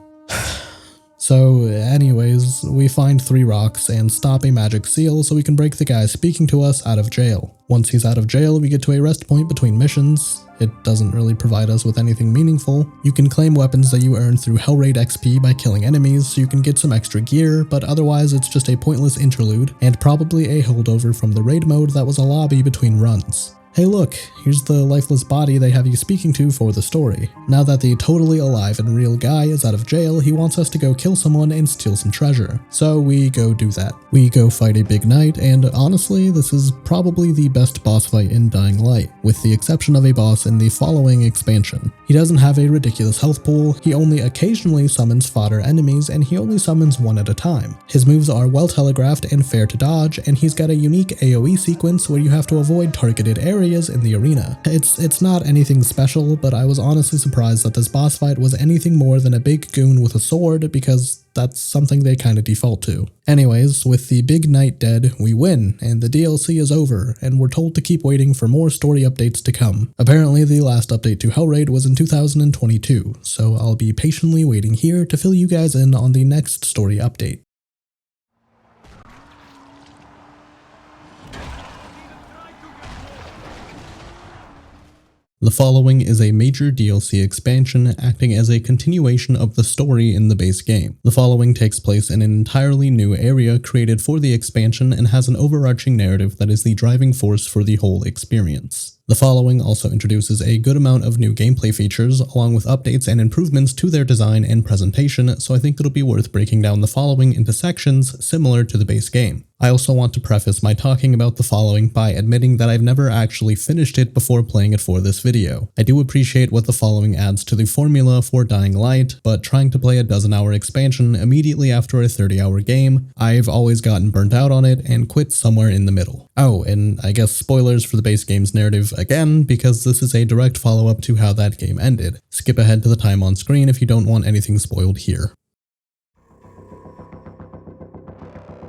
So anyways, we find 3 rocks and stop a magic seal so we can break the guy speaking to us out of jail. Once he's out of jail, we get to a rest point between missions. It doesn't really provide us with anything meaningful. You can claim weapons that you earn through Hellraid XP by killing enemies, so you can get some extra gear, but otherwise it's just a pointless interlude, and probably a holdover from the raid mode that was a lobby between runs. Hey look, here's the lifeless body they have you speaking to for the story. Now that the totally alive and real guy is out of jail, he wants us to go kill someone and steal some treasure. So we go do that. We go fight a big knight, and honestly, this is probably the best boss fight in Dying Light, with the exception of a boss in the following expansion. He doesn't have a ridiculous health pool, he only occasionally summons fodder enemies, and he only summons one at a time. His moves are well telegraphed and fair to dodge, and he's got a unique AoE sequence where you have to avoid targeted areas in the arena. It's not anything special, but I was honestly surprised that this boss fight was anything more than a big goon with a sword, because that's something they kinda default to. Anyways, with the big knight dead, we win, and the DLC is over, and we're told to keep waiting for more story updates to come. Apparently the last update to Hellraid was in 2022, so I'll be patiently waiting here to fill you guys in on the next story update. The following is a major DLC expansion acting as a continuation of the story in the base game. The following takes place in an entirely new area created for the expansion and has an overarching narrative that is the driving force for the whole experience. The following also introduces a good amount of new gameplay features, along with updates and improvements to their design and presentation, so I think it'll be worth breaking down the following into sections similar to the base game. I also want to preface my talking about the following by admitting that I've never actually finished it before playing it for this video. I do appreciate what the following adds to the formula for Dying Light, but trying to play a dozen-hour expansion immediately after a 30-hour game, I've always gotten burnt out on it and quit somewhere in the middle. Oh, and I guess spoilers for the base game's narrative again, because this is a direct follow-up to how that game ended. Skip ahead to the time on screen if you don't want anything spoiled here.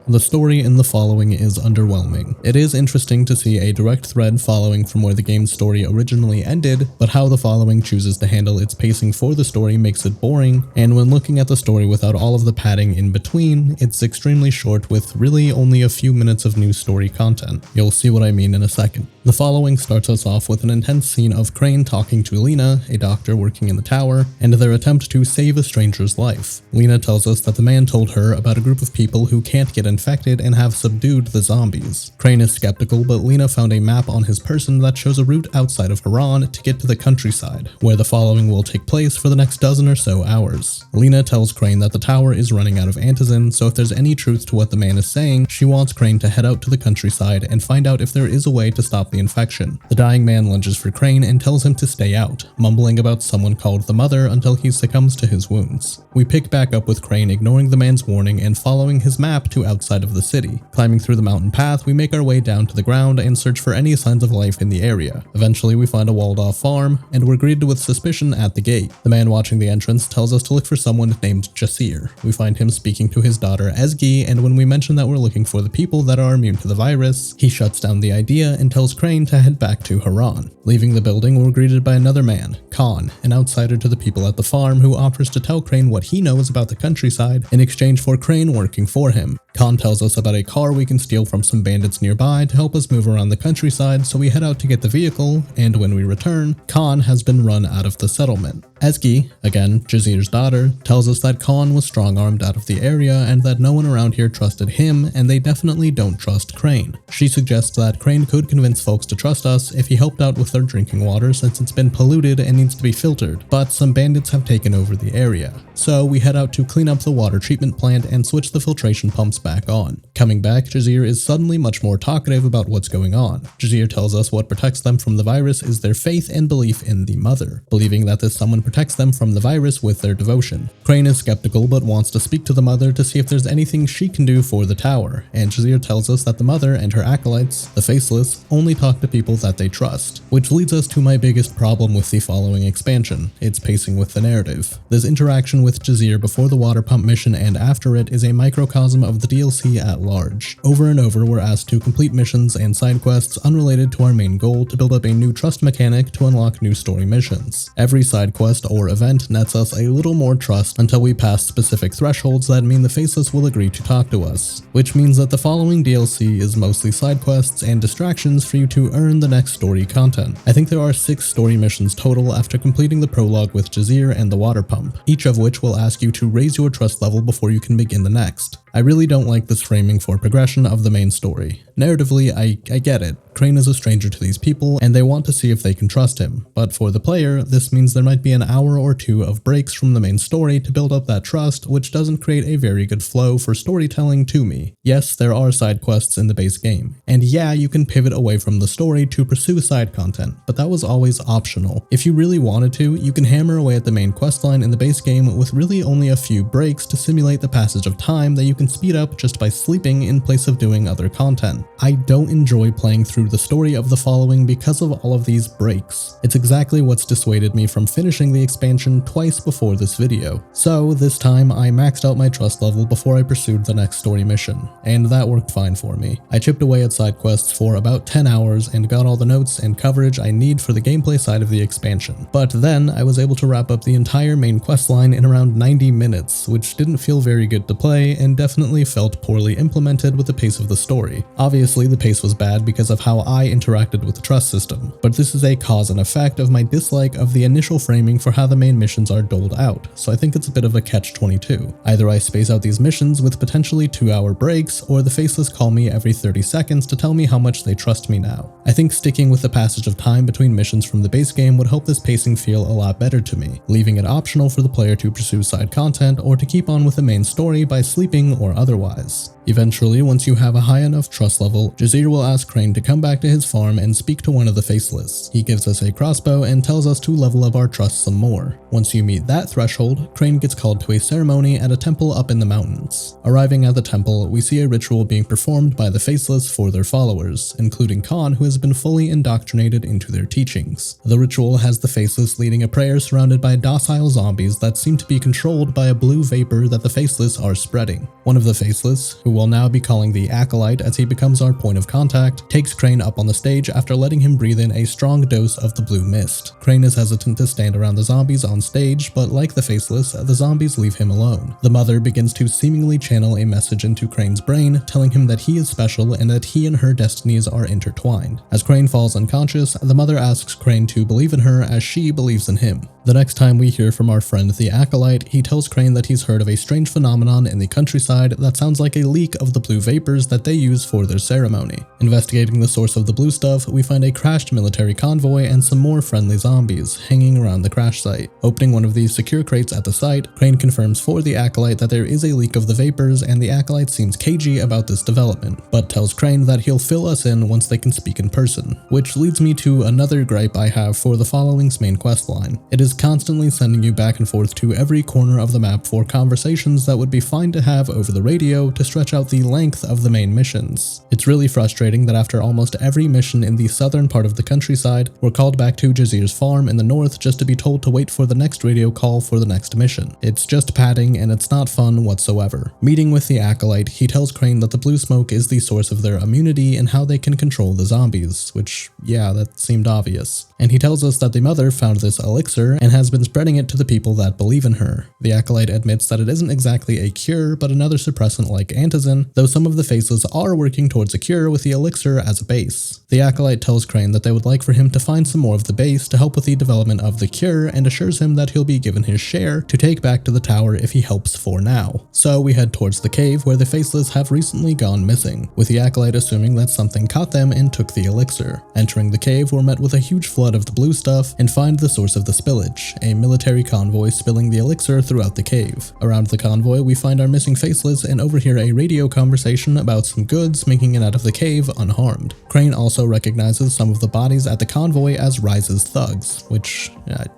The story in the following is underwhelming. It is interesting to see a direct thread following from where the game's story originally ended, but how the following chooses to handle its pacing for the story makes it boring, and when looking at the story without all of the padding in between, it's extremely short with really only a few minutes of new story content. You'll see what I mean in a second. The following starts us off with an intense scene of Crane talking to Lena, a doctor working in the tower, and their attempt to save a stranger's life. Lena tells us that the man told her about a group of people who can't get infected and have subdued the zombies. Crane is skeptical, but Lena found a map on his person that shows a route outside of Haran to get to the countryside, where the following will take place for the next dozen or so hours. Lena tells Crane that the tower is running out of antizin, so if there's any truth to what the man is saying, she wants Crane to head out to the countryside and find out if there is a way to stop the infection. The dying man lunges for Crane and tells him to stay out, mumbling about someone called the Mother until he succumbs to his wounds. We pick back up with Crane ignoring the man's warning and following his map to outside of the city. Climbing through the mountain path, we make our way down to the ground and search for any signs of life in the area. Eventually, we find a walled-off farm, and we're greeted with suspicion at the gate. The man watching the entrance tells us to look for someone named Jasir. We find him speaking to his daughter Ezgi, and when we mention that we're looking for the people that are immune to the virus, he shuts down the idea and tells Crane to head back to Haran. Leaving the building, we're greeted by another man, Khan, an outsider to the people at the farm who offers to tell Crane what he knows about the countryside in exchange for Crane working for him. Khan tells us about a car we can steal from some bandits nearby to help us move around the countryside, so we head out to get the vehicle, and when we return, Khan has been run out of the settlement. Ezgi, again Jasir's daughter, tells us that Khan was strong-armed out of the area and that no one around here trusted him, and they definitely don't trust Crane. She suggests that Crane could convince folks to trust us if he helped out with their drinking water since it's been polluted and needs to be filtered, but some bandits have taken over the area. So we head out to clean up the water treatment plant and switch the filtration pumps back on. Coming back, Jasir is suddenly much more talkative about what's going on. Jasir tells us what protects them from the virus is their faith and belief in the Mother, believing that this someone protects them from the virus with their devotion. Crane is skeptical but wants to speak to the Mother to see if there's anything she can do for the tower, and Jasir tells us that the Mother and her acolytes, the Faceless, only talk to people that they trust. Which leads us to my biggest problem with the following expansion, its pacing with the narrative. This interaction with Jasir before the water pump mission and after it is a microcosm of the DLC at large. Over and over we're asked to complete missions and side quests unrelated to our main goal to build up a new trust mechanic to unlock new story missions. Every side quest or event nets us a little more trust until we pass specific thresholds that mean the Faceless will agree to talk to us, which means that the following DLC is mostly side quests and distractions for you to earn the next story content. I think there are 6 story missions total after completing the prologue with Jasir and the water pump, each of which will ask you to raise your trust level before you can begin the next. I really don't like this framing for progression of the main story. Narratively, I get it. Crane is a stranger to these people, and they want to see if they can trust him. But for the player, this means there might be an hour or two of breaks from the main story to build up that trust, which doesn't create a very good flow for storytelling to me. Yes, there are side quests in the base game. And yeah, you can pivot away from the story to pursue side content, but that was always optional. If you really wanted to, you can hammer away at the main questline in the base game with really only a few breaks to simulate the passage of time that you can speed up just by sleeping in place of doing other content. I don't enjoy playing through the story of the following because of all of these breaks. It's exactly what's dissuaded me from finishing the expansion twice before this video. So this time I maxed out my trust level before I pursued the next story mission, and that worked fine for me. I chipped away at side quests for about 10 hours and got all the notes and coverage I need for the gameplay side of the expansion. But then I was able to wrap up the entire main questline in around 90 minutes, which didn't feel very good to play and definitely definitely felt poorly implemented with the pace of the story. Obviously, the pace was bad because of how I interacted with the trust system, but this is a cause and effect of my dislike of the initial framing for how the main missions are doled out, so I think it's a bit of a catch-22. Either I space out these missions with potentially 2-hour breaks, or the Faceless call me every 30 seconds to tell me how much they trust me now. I think sticking with the passage of time between missions from the base game would help this pacing feel a lot better to me, leaving it optional for the player to pursue side content or to keep on with the main story by sleeping or otherwise. Eventually, once you have a high enough trust level, Jazir will ask Crane to come back to his farm and speak to one of the Faceless. He gives us a crossbow and tells us to level up our trust some more. Once you meet that threshold, Crane gets called to a ceremony at a temple up in the mountains. Arriving at the temple, we see a ritual being performed by the Faceless for their followers, including Khan, who has been fully indoctrinated into their teachings. The ritual has the Faceless leading a prayer surrounded by docile zombies that seem to be controlled by a blue vapor that the Faceless are spreading. One of the Faceless, who we'll now be calling the Acolyte as he becomes our point of contact, takes Crane up on the stage after letting him breathe in a strong dose of the blue mist. Crane is hesitant to stand around the zombies on stage, but like the Faceless, the zombies leave him alone. The mother begins to seemingly channel a message into Crane's brain, telling him that he is special and that he and her destinies are intertwined. As Crane falls unconscious, the mother asks Crane to believe in her as she believes in him. The next time we hear from our friend the Acolyte, he tells Crane that he's heard of a strange phenomenon in the countryside that sounds like a leak of the blue vapors that they use for their ceremony. Investigating the source of the blue stuff, we find a crashed military convoy and some more friendly zombies hanging around the crash site. Opening one of these secure crates at the site, Crane confirms for the Acolyte that there is a leak of the vapors, and the Acolyte seems cagey about this development, but tells Crane that he'll fill us in once they can speak in person. Which leads me to another gripe I have for the following's main questline. It is constantly sending you back and forth to every corner of the map for conversations that would be fine to have over the radio to stretch out the length of the main missions. It's really frustrating that after almost every mission in the southern part of the countryside, we're called back to Jazir's farm in the north just to be told to wait for the next radio call for the next mission. It's just padding and it's not fun whatsoever. Meeting with the Acolyte, he tells Crane that the blue smoke is the source of their immunity and how they can control the zombies, which, yeah, that seemed obvious. And he tells us that the mother found this elixir and has been spreading it to the people that believe in her. The Acolyte admits that it isn't exactly a cure, but another suppressant like antizin, though some of the Faceless are working towards a cure with the elixir as a base. The Acolyte tells Crane that they would like for him to find some more of the base to help with the development of the cure and assures him that he'll be given his share to take back to the tower if he helps for now. So we head towards the cave where the Faceless have recently gone missing, with the Acolyte assuming that something caught them and took the elixir. Entering the cave, we're met with a huge flood of the blue stuff and find the source of the spillage, a military convoy spilling the elixir throughout the cave. Around the convoy, we find our missing Faceless and overhear a radio conversation about some goods making it out of the cave unharmed. Crane also recognizes some of the bodies at the convoy as Rise's thugs, which,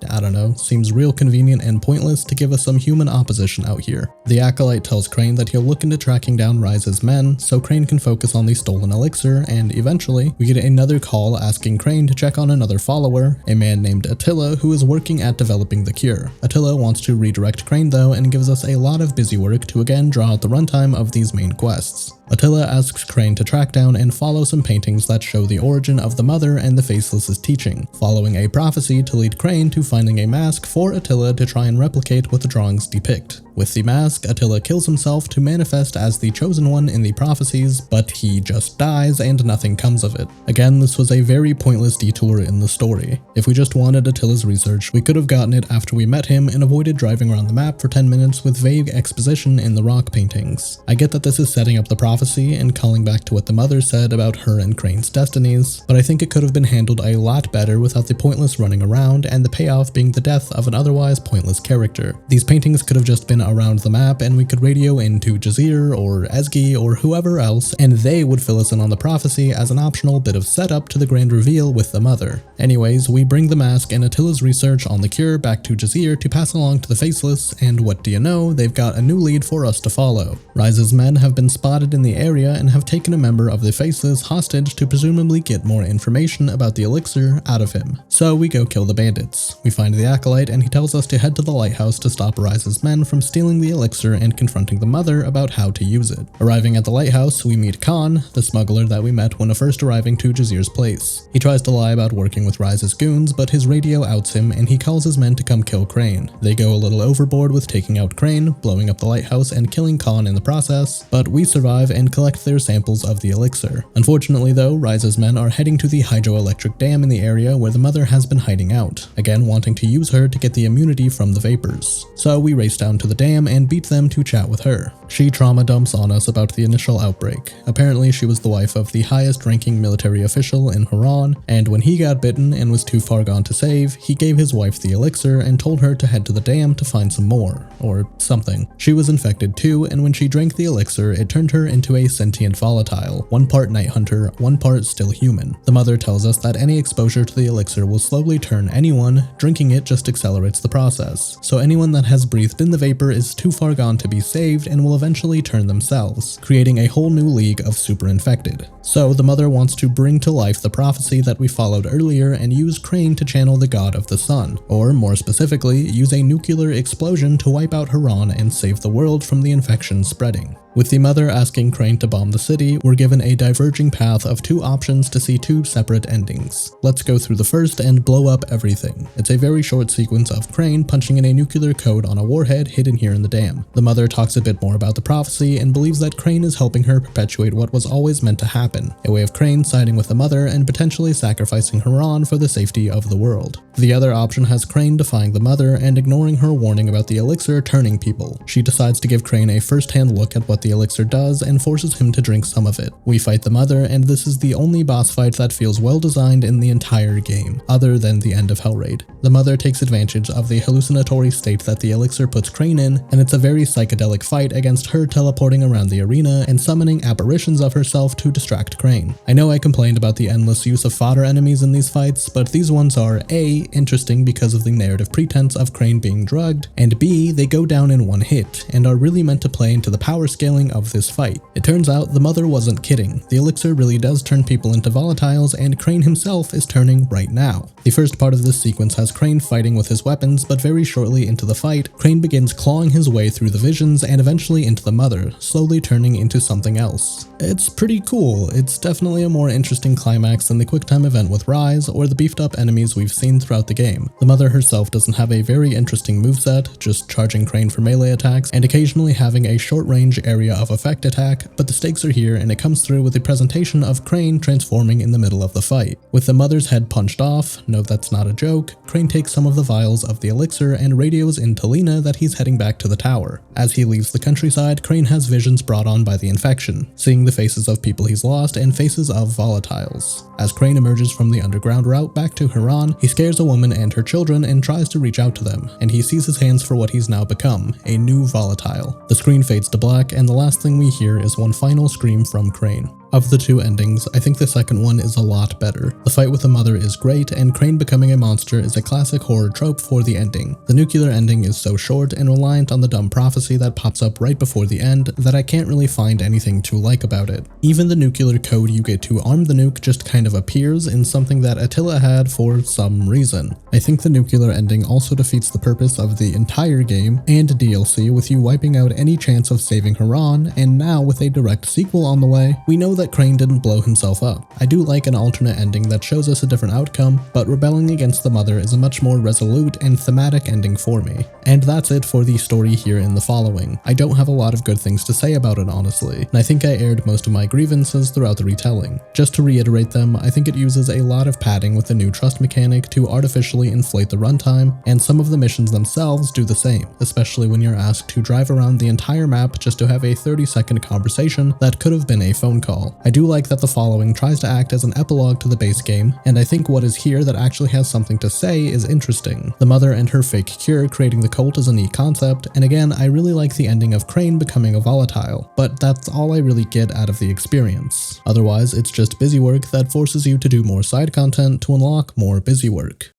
I don't know, seems real convenient and pointless to give us some human opposition out here. The Acolyte tells Crane that he'll look into tracking down Rise's men so Crane can focus on the stolen elixir, and eventually, we get another call asking Crane to check on another follower, a man named Attila who is working at developing the cure. Attila wants to redirect Crane though and gives us a lot of busy work to again draw out the runtime of these main quests. Attila asks Crane to track down and follow some paintings that show the origin of the Mother and the Faceless's teaching, following a prophecy to lead Crane to finding a mask for Attila to try and replicate what the drawings depict. With the mask, Attila kills himself to manifest as the chosen one in the prophecies, but he just dies and nothing comes of it. Again, this was a very pointless detour in the story. If we just wanted Attila's research, we could have gotten it after we met him and avoided driving around the map for 10 minutes with vague exposition in the rock paintings. I get that this is setting up the prophecy and calling back to what the Mother said about her and Crane's destinies, but I think it could have been handled a lot better without the pointless running around and the payoff being the death of an otherwise pointless character. These paintings could have just been around the map and we could radio into Jazir or Ezgi or whoever else and they would fill us in on the prophecy as an optional bit of setup to the grand reveal with the Mother. Anyways, we bring the mask and Attila's research on the cure back to Jazir to pass along to the Faceless, and what do you know, they've got a new lead for us to follow. Rise's men have been spotted in the the area and have taken a member of the Faces hostage to presumably get more information about the elixir out of him. So we go kill the bandits. We find the Acolyte and he tells us to head to the lighthouse to stop Ryze's men from stealing the elixir and confronting the mother about how to use it. Arriving at the lighthouse, we meet Khan, the smuggler that we met when first arriving to Jazir's place. He tries to lie about working with Ryze's goons, but his radio outs him and he calls his men to come kill Crane. They go a little overboard with taking out Crane, blowing up the lighthouse and killing Khan in the process, but we survive and collect their samples of the elixir. Unfortunately though, Ryze's men are heading to the hydroelectric dam in the area where the mother has been hiding out, again wanting to use her to get the immunity from the vapors. So we race down to the dam and beat them to chat with her. She trauma dumps on us about the initial outbreak. Apparently she was the wife of the highest ranking military official in Haran, and when he got bitten and was too far gone to save, he gave his wife the elixir and told her to head to the dam to find some more, or something. She was infected too, and when she drank the elixir, it turned her into a sentient volatile, one part night hunter, one part still human. The mother tells us that any exposure to the elixir will slowly turn anyone, drinking it just accelerates the process. So anyone that has breathed in the vapor is too far gone to be saved and will eventually turn themselves, creating a whole new league of super infected. So the mother wants to bring to life the prophecy that we followed earlier and use Crane to channel the god of the sun, or more specifically, use a nuclear explosion to wipe out Haran and save the world from the infection spreading. With the mother asking Crane to bomb the city, we're given a diverging path of two options to see two separate endings. Let's go through the first and blow up everything. It's a very short sequence of Crane punching in a nuclear code on a warhead hidden here in the dam. The mother talks a bit more about the prophecy and believes that Crane is helping her perpetuate what was always meant to happen, a way of Crane siding with the mother and potentially sacrificing Haran for the safety of the world. The other option has Crane defying the mother and ignoring her warning about the elixir turning people. She decides to give Crane a first-hand look at what the elixir does and forces him to drink some of it. We fight the mother, and this is the only boss fight that feels well designed in the entire game, other than the end of Hellraid. The mother takes advantage of the hallucinatory state that the elixir puts Crane in, and it's a very psychedelic fight against her teleporting around the arena and summoning apparitions of herself to distract Crane. I know I complained about the endless use of fodder enemies in these fights, but these ones are A, interesting because of the narrative pretense of Crane being drugged, and B, they go down in one hit, and are really meant to play into the power scaling of this fight. It turns out the mother wasn't kidding. The elixir really does turn people into volatiles, and Crane himself is turning right now. The first part of this sequence has Crane fighting with his weapons, but very shortly into the fight, Crane begins clawing his way through the visions and eventually into the mother, slowly turning into something else. It's pretty cool. It's definitely a more interesting climax than the QuickTime event with Ryze or the beefed up enemies we've seen throughout the game. The mother herself doesn't have a very interesting moveset, just charging Crane for melee attacks and occasionally having a short range area of effect attack, but the stakes are here and it comes through with the presentation of Crane transforming in the middle of the fight. With the mother's head punched off, no that's not a joke, Crane takes some of the vials of the elixir and radios in to Lena that he's heading back to the tower. As he leaves the countryside, Crane has visions brought on by the infection, seeing the faces of people he's lost and faces of volatiles. As Crane emerges from the underground route back to Haran, he scares a woman and her children and tries to reach out to them, and he sees his hands for what he's now become, a new volatile. The screen fades to black, and the last thing we hear is one final scream from Crane. Of the two endings, I think the second one is a lot better. The fight with the mother is great, and Crane becoming a monster is a classic horror trope for the ending. The nuclear ending is so short and reliant on the dumb prophecy that pops up right before the end that I can't really find anything to like about it. Even the nuclear code you get to arm the nuke just kind of appears in something that Attila had for some reason. I think the nuclear ending also defeats the purpose of the entire game and DLC with you wiping out any chance of saving Haran, and now with a direct sequel on the way, we know that Crane didn't blow himself up. I do like an alternate ending that shows us a different outcome, but rebelling against the mother is a much more resolute and thematic ending for me. And that's it for the story here in the following. I don't have a lot of good things to say about it honestly, and I think I aired most of my grievances throughout the retelling. Just to reiterate them, I think it uses a lot of padding with the new trust mechanic to artificially inflate the runtime, and some of the missions themselves do the same, especially when you're asked to drive around the entire map just to have a 30-second conversation that could have been a phone call. I do like that the following tries to act as an epilogue to the base game, and I think what is here that actually has something to say is interesting. The mother and her fake cure creating the cult is a neat concept, and again, I really like the ending of Crane becoming a volatile, but that's all I really get out of the experience. Otherwise, it's just busy work that forces you to do more side content to unlock more busy work.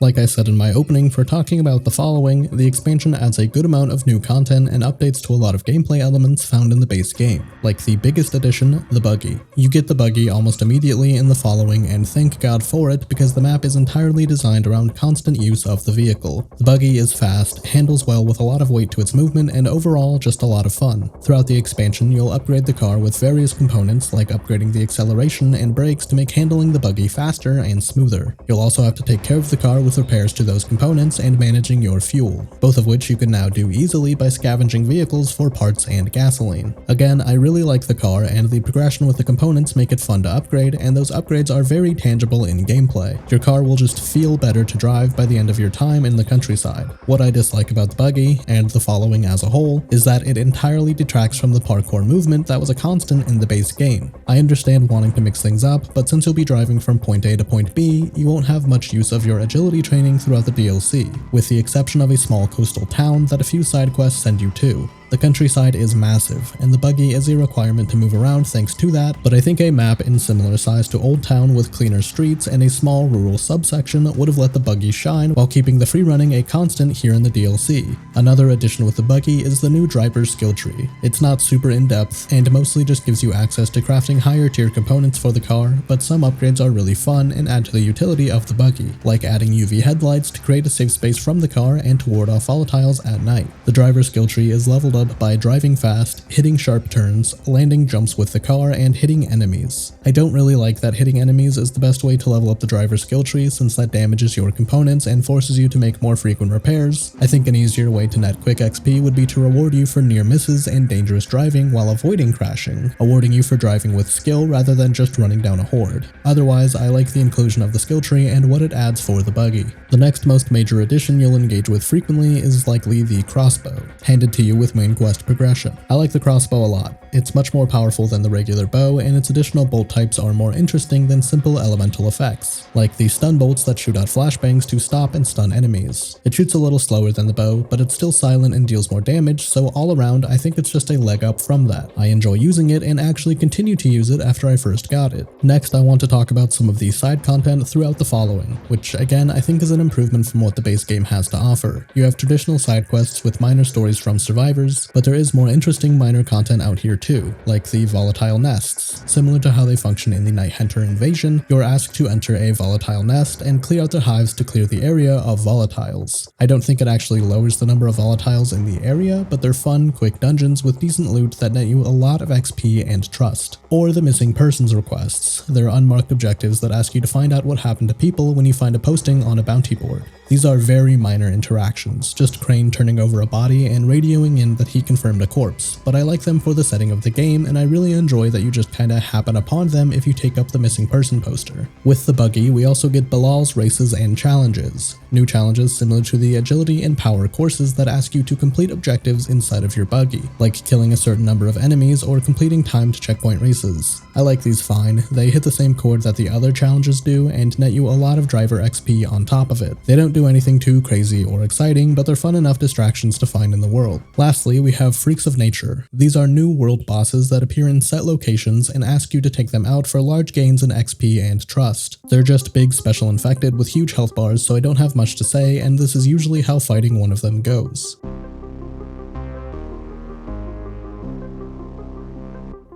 Like I said in my opening for talking about the following, the expansion adds a good amount of new content and updates to a lot of gameplay elements found in the base game. Like the biggest addition, the buggy. You get the buggy almost immediately in the following, and thank God for it because the map is entirely designed around constant use of the vehicle. The buggy is fast, handles well with a lot of weight to its movement, and overall just a lot of fun. Throughout the expansion, you'll upgrade the car with various components like upgrading the acceleration and brakes to make handling the buggy faster and smoother. You'll also have to take care of the car with repairs to those components and managing your fuel, both of which you can now do easily by scavenging vehicles for parts and gasoline. Again, I really like the car, and the progression with the components make it fun to upgrade, and those upgrades are very tangible in gameplay. Your car will just feel better to drive by the end of your time in the countryside. What I dislike about the buggy, and the following as a whole, is that it entirely detracts from the parkour movement that was a constant in the base game. I understand wanting to mix things up, but since you'll be driving from point A to point B, you won't have much use of your agility training throughout the DLC, with the exception of a small coastal town that a few side quests send you to. The countryside is massive, and the buggy is a requirement to move around thanks to that, but I think a map in similar size to Old Town with cleaner streets and a small rural subsection would have let the buggy shine while keeping the free running a constant here in the DLC. Another addition with the buggy is the new driver's skill tree. It's not super in-depth, and mostly just gives you access to crafting higher tier components for the car, but some upgrades are really fun and add to the utility of the buggy, like adding UV headlights to create a safe space from the car and to ward off volatiles at night. The driver's skill tree is leveled up by driving fast, hitting sharp turns, landing jumps with the car, and hitting enemies. I don't really like that hitting enemies is the best way to level up the driver's skill tree since that damages your components and forces you to make more frequent repairs. I think an easier way to net quick XP would be to reward you for near misses and dangerous driving while avoiding crashing, awarding you for driving with skill rather than just running down a horde. Otherwise, I like the inclusion of the skill tree and what it adds for the buggy. The next most major addition you'll engage with frequently is likely the crossbow, handed to you with main quest progression. I like the crossbow a lot. It's much more powerful than the regular bow, and its additional bolt types are more interesting than simple elemental effects, like the stun bolts that shoot out flashbangs to stop and stun enemies. It shoots a little slower than the bow, but it's still silent and deals more damage, so all around I think it's just a leg up from that. I enjoy using it and actually continue to use it after I first got it. Next, I want to talk about some of the side content throughout the following, which again I think is an improvement from what the base game has to offer. You have traditional side quests with minor stories from survivors, but there is more interesting minor content out here too, like the volatile nests. Similar to how they function in the Night Hunter invasion, you're asked to enter a volatile nest and clear out the hives to clear the area of volatiles. I don't think it actually lowers the number of volatiles in the area, but they're fun, quick dungeons with decent loot that net you a lot of XP and trust. Or the missing persons requests. They're unmarked objectives that ask you to find out what happened to people when you find a posting on a bounty board. These are very minor interactions, just Crane turning over a body and radioing in that he confirmed a corpse, but I like them for the setting of the game, and I really enjoy that you just kinda happen upon them if you take up the missing person poster. With the buggy, we also get Bilal's races and challenges. New challenges similar to the agility and power courses that ask you to complete objectives inside of your buggy, like killing a certain number of enemies or completing timed checkpoint races. I like these fine. They hit the same chord that the other challenges do and net you a lot of driver XP on top of it. They don't do anything too crazy or exciting, but they're fun enough distractions to find in the world. Lastly, we have Freaks of Nature. These are new world bosses that appear in set locations and ask you to take them out for large gains in XP and trust. They're just big special infected with huge health bars, so I don't have much to say, and this is usually how fighting one of them goes.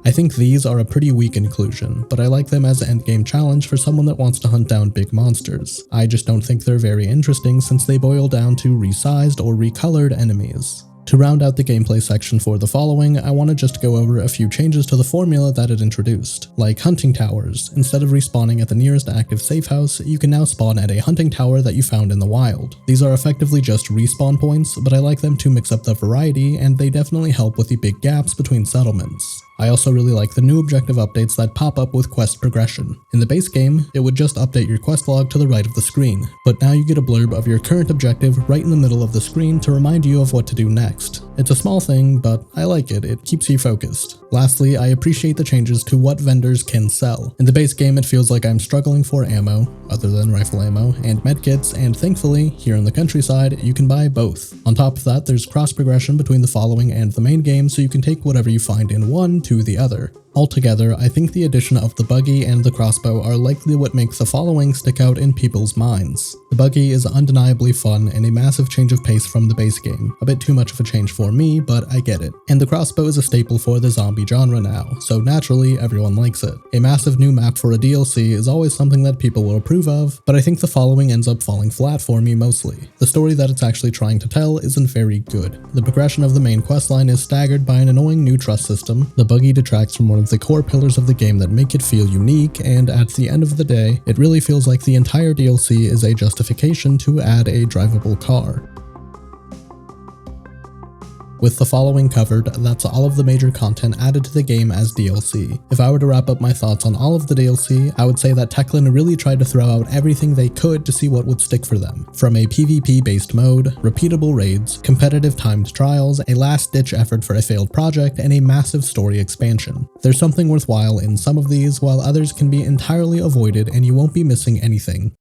I think these are a pretty weak inclusion, but I like them as an endgame challenge for someone that wants to hunt down big monsters. I just don't think they're very interesting since they boil down to resized or recolored enemies. To round out the gameplay section for the following, I want to just go over a few changes to the formula that it introduced, like hunting towers. Instead of respawning at the nearest active safe house, you can now spawn at a hunting tower that you found in the wild. These are effectively just respawn points, but I like them to mix up the variety, and they definitely help with the big gaps between settlements. I also really like the new objective updates that pop up with quest progression. In the base game, it would just update your quest log to the right of the screen, but now you get a blurb of your current objective right in the middle of the screen to remind you of what to do next. It's a small thing, but I like it, it keeps you focused. Lastly, I appreciate the changes to what vendors can sell. In the base game, it feels like I'm struggling for ammo, other than rifle ammo, and medkits, and thankfully, here in the countryside, you can buy both. On top of that, there's cross progression between the following and the main game, so you can take whatever you find in one to the other. Altogether, I think the addition of the buggy and the crossbow are likely what makes the following stick out in people's minds. The buggy is undeniably fun and a massive change of pace from the base game. A bit too much of a change for me, but I get it. And the crossbow is a staple for the zombie genre now, so naturally everyone likes it. A massive new map for a DLC is always something that people will approve of, but I think the following ends up falling flat for me mostly. The story that it's actually trying to tell isn't very good. The progression of the main questline is staggered by an annoying new trust system. The buggy detracts from one of the core pillars of the game that make it feel unique, and at the end of the day, it really feels like the entire DLC is a justification to add a drivable car. With the following covered, that's all of the major content added to the game as DLC. If I were to wrap up my thoughts on all of the DLC, I would say that Techland really tried to throw out everything they could to see what would stick for them. From a PvP-based mode, repeatable raids, competitive timed trials, a last-ditch effort for a failed project, and a massive story expansion. There's something worthwhile in some of these, while others can be entirely avoided and you won't be missing anything.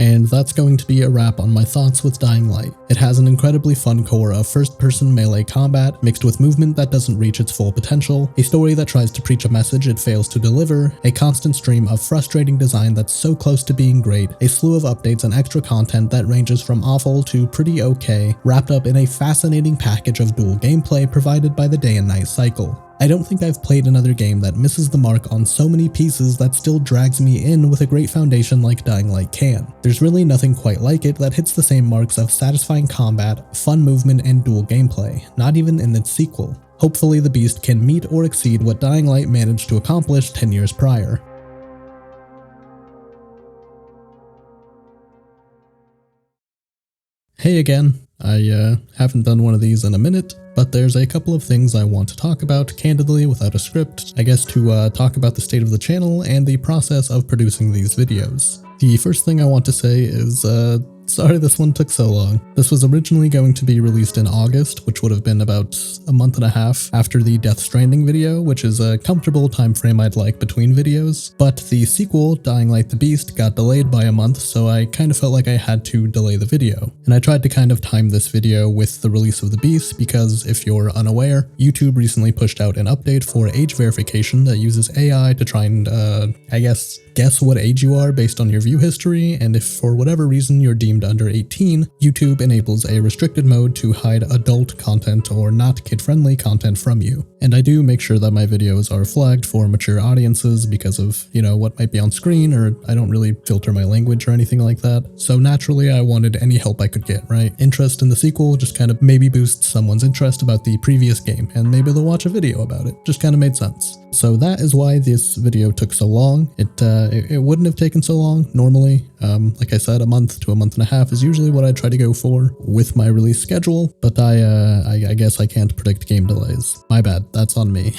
And that's going to be a wrap on my thoughts with Dying Light. It has an incredibly fun core of first-person melee combat, mixed with movement that doesn't reach its full potential, a story that tries to preach a message it fails to deliver, a constant stream of frustrating design that's so close to being great, a slew of updates and extra content that ranges from awful to pretty okay, wrapped up in a fascinating package of dual gameplay provided by the day and night cycle. I don't think I've played another game that misses the mark on so many pieces that still drags me in with a great foundation like Dying Light can. There's really nothing quite like it that hits the same marks of satisfying combat, fun movement, and dual gameplay, not even in its sequel. Hopefully the Beast can meet or exceed what Dying Light managed to accomplish 10 years prior. Hey again. I haven't done one of these in a minute, but there's a couple of things I want to talk about candidly without a script, I guess to talk about the state of the channel and the process of producing these videos. The first thing I want to say is, sorry this one took so long. This was originally going to be released in August, which would have been about a month and a half after the Death Stranding video, which is a comfortable time frame I'd like between videos. But the sequel, Dying Light the Beast, got delayed by a month, so I kind of felt like I had to delay the video. And I tried to kind of time this video with the release of the Beast because, if you're unaware, YouTube recently pushed out an update for age verification that uses AI to try and, I guess what age you are based on your view history, and if for whatever reason you're deemed under 18, YouTube enables a restricted mode to hide adult content or not kid-friendly content from you. And I do make sure that my videos are flagged for mature audiences because of, you know, what might be on screen, or I don't really filter my language or anything like that. So naturally I wanted any help I could get, right? Interest in the sequel just kind of maybe boosts someone's interest about the previous game, and maybe they'll watch a video about it. Just kind of made sense. So that is why this video took so long. It wouldn't have taken so long normally. Like I said, a month to a month and a half is usually what I try to go for with my release schedule, but I guess I can't predict game delays. My bad, that's on me.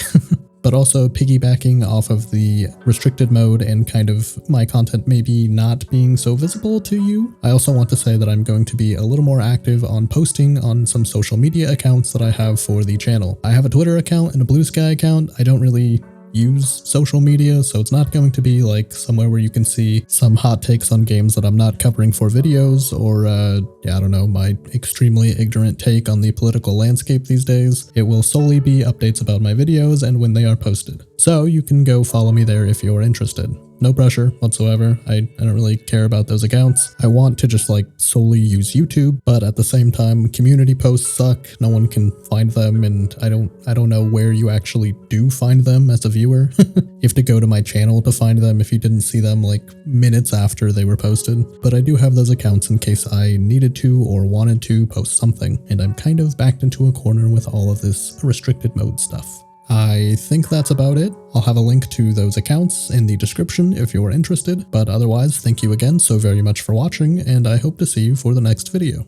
But also piggybacking off of the restricted mode and kind of my content maybe not being so visible to you, I also want to say that I'm going to be a little more active on posting on some social media accounts that I have for the channel. I have a Twitter account and a Blue Sky account. I don't really use social media, so it's not going to be like somewhere where you can see some hot takes on games that I'm not covering for videos, or I don't know, my extremely ignorant take on the political landscape these days. It will solely be updates about my videos and when they are posted. So you can go follow me there if you're interested. No pressure whatsoever. I don't really care about those accounts. I want to just like solely use YouTube, but at the same time, community posts suck. No one can find them, and I don't know where you actually do find them as a viewer. You have to go to my channel to find them if you didn't see them like minutes after they were posted. But I do have those accounts in case I needed to or wanted to post something, and I'm kind of backed into a corner with all of this restricted mode stuff. I think that's about it. I'll have a link to those accounts in the description if you're interested, but otherwise, thank you again so very much for watching, and I hope to see you for the next video.